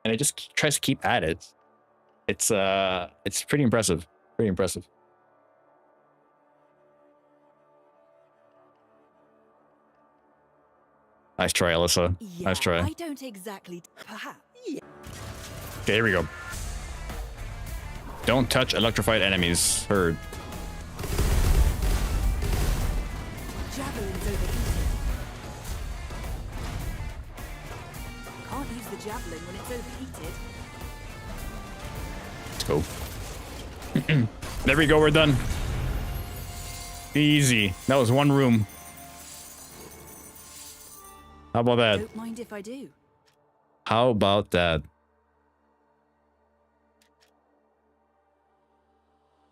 And it just tries to keep at it. It's pretty impressive. Pretty impressive. Nice try, Alyssa. Yeah, nice try. I don't exactly. Perhaps. Yeah. Okay, here we go. Don't touch electrified enemies. Heard. Javelin's overheated. Can't use the javelin when it's overheated. Let's go. There we go. We're done. Easy. That was one room. How about that? Don't mind if I do. How about that?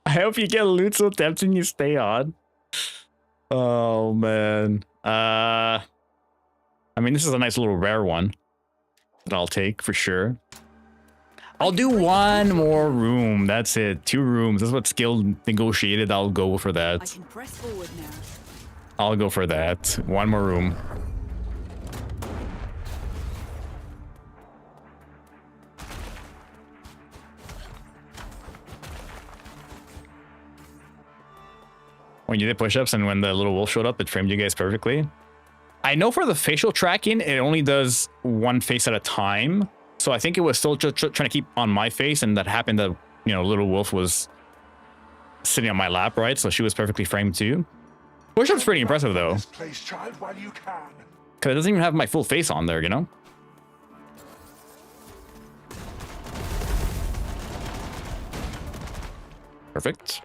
I hope you get loot so tempting you stay on. Oh man. I mean, this is a nice little rare one that I'll take for sure. I'll do one more room. That's it. 2 rooms. That's what skill negotiated. I'll go for that. I can press forward now. I'll go for that. One more room. When you did push-ups and when the little wolf showed up, it framed you guys perfectly. I know for the facial tracking, it only does one face at a time. So I think it was still trying to keep on my face, and that happened that, you know, little wolf was sitting on my lap, right? So she was perfectly framed too. Push-up's pretty impressive though. Place, child, while you can. Because it doesn't even have my full face on there, you know? Perfect.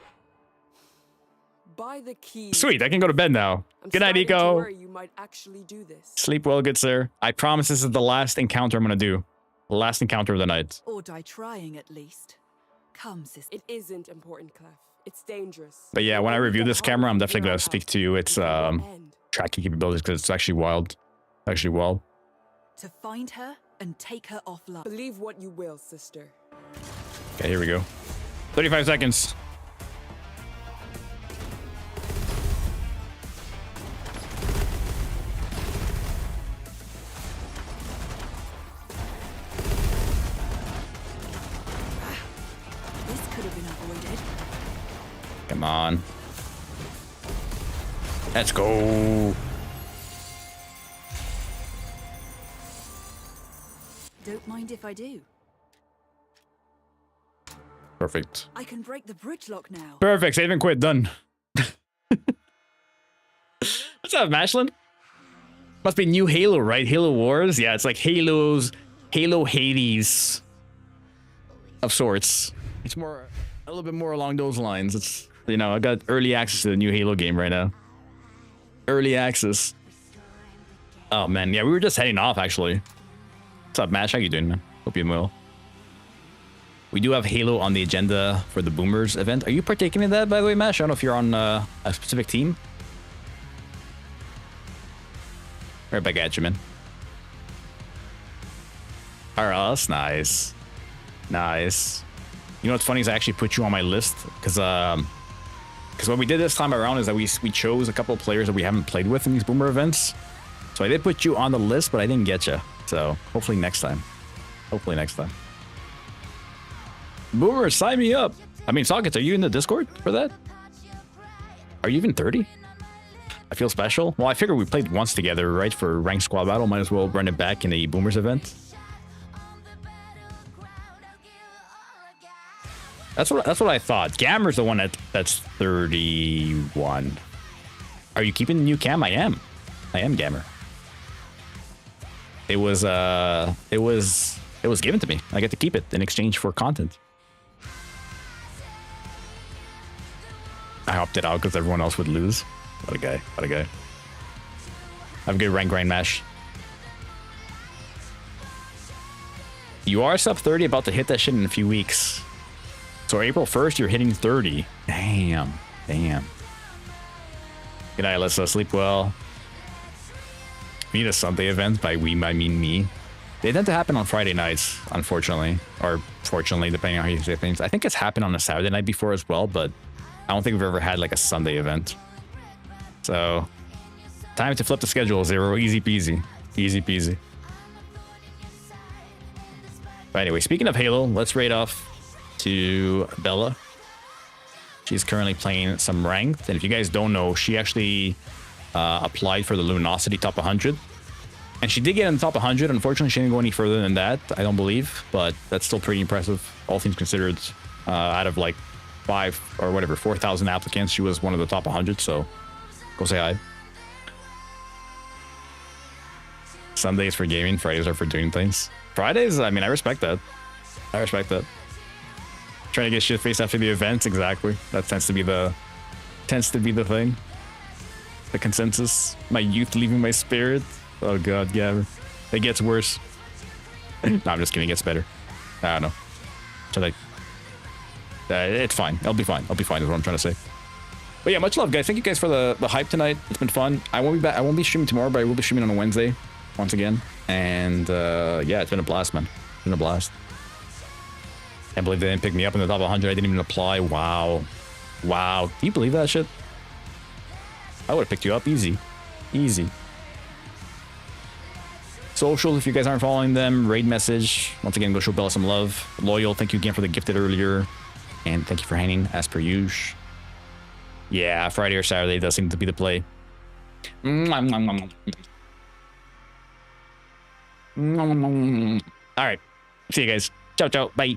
Buy the key. Sweet, I can go to bed now. Good night, Eco. You might actually do this. Sleep well, good sir. I promise this is the last encounter I'm gonna do. The last encounter of the night. Or die trying at least. Come, sister. It isn't important, Clef. It's dangerous. But yeah, when I review this camera, I'm definitely gonna speak to its tracking capabilities because it's actually wild. Actually wild. To find her and take her offline. Believe what you will, sister. Okay, here we go. 35 seconds. Come on. Let's go. Don't mind if I do. Perfect. I can break the bridge lock now. Perfect. Save and quit. Done. What's up, Mashlin? Must be new Halo, right? Halo Wars? Yeah, it's like Halo Hades of sorts. It's more, a little bit more along those lines. It's, you know, I got early access to the new Halo game right now. Early access. Oh man, yeah, we were just heading off actually. What's up, Mash? How you doing, man? Hope you're well. We do have Halo on the agenda for the Boomers event. Are you partaking in that, by the way, Mash? I don't know if you're on a specific team. Right back at you, man. Alright, that's nice. Nice. You know what's funny is I actually put you on my list because what we did this time around is that we chose a couple of players that we haven't played with in these Boomer events. So I did put you on the list, but I didn't get you. So hopefully next time. Hopefully next time. Boomer, sign me up. I mean, Sockets, are you in the Discord for that? Are you even 30? I feel special. Well, I figured we played once together, right? For ranked squad battle. Might as well run it back in the Boomers event. That's what I thought. Gammer's the one that's 31. Are you keeping the new cam? I am Gammer. It was given to me. I get to keep it in exchange for content. I opted out because everyone else would lose. What a guy. What a guy. Have a good rank grind mash. You are sub 30, about to hit that shit in a few weeks. So April 1st, you're hitting 30. Damn. Damn. Good night, Alyssa. Sleep well. We need a Sunday event. By we, I mean me. They tend to happen on Friday nights, unfortunately. Or fortunately, depending on how you say things. I think it's happened on a Saturday night before as well, but I don't think we've ever had like a Sunday event. So, time to flip the schedule, Zero. Easy peasy. Easy peasy. But anyway, speaking of Halo, let's raid off to Bella. She's currently playing some ranked, and if you guys don't know, she actually applied for the Luminosity top 100, and she did get in the top 100. Unfortunately, she didn't go any further than that, I don't believe, but that's still pretty impressive, all things considered. Out of like 4,000 applicants, she was one of the top 100, so go say hi. Sundays for gaming, Fridays are for doing things. Fridays, I mean, I respect that. I respect that. Trying to get shit faced after the event, exactly. That tends to be the thing. The consensus. My youth leaving my spirit. Oh god, Gavin. It gets worse. No, I'm just kidding, it gets better. I don't know. So like, it's fine. I'll be fine. I'll be fine is what I'm trying to say. But yeah, much love, guys. Thank you guys for the hype tonight. It's been fun. I won't be back. I won't be streaming tomorrow, but I will be streaming on a Wednesday once again. And yeah, it's been a blast, man. It's been a blast. Can't believe they didn't pick me up in the top 100. I didn't even apply. Wow. Wow. Do you believe that shit? I would have picked you up easy. Easy. Socials, if you guys aren't following them, raid message. Once again, go show Bella some love. Loyal, thank you again for the gifted earlier. And thank you for hanging, as per usual. Yeah, Friday or Saturday does seem to be the play. All right. See you guys. Ciao, ciao. Bye.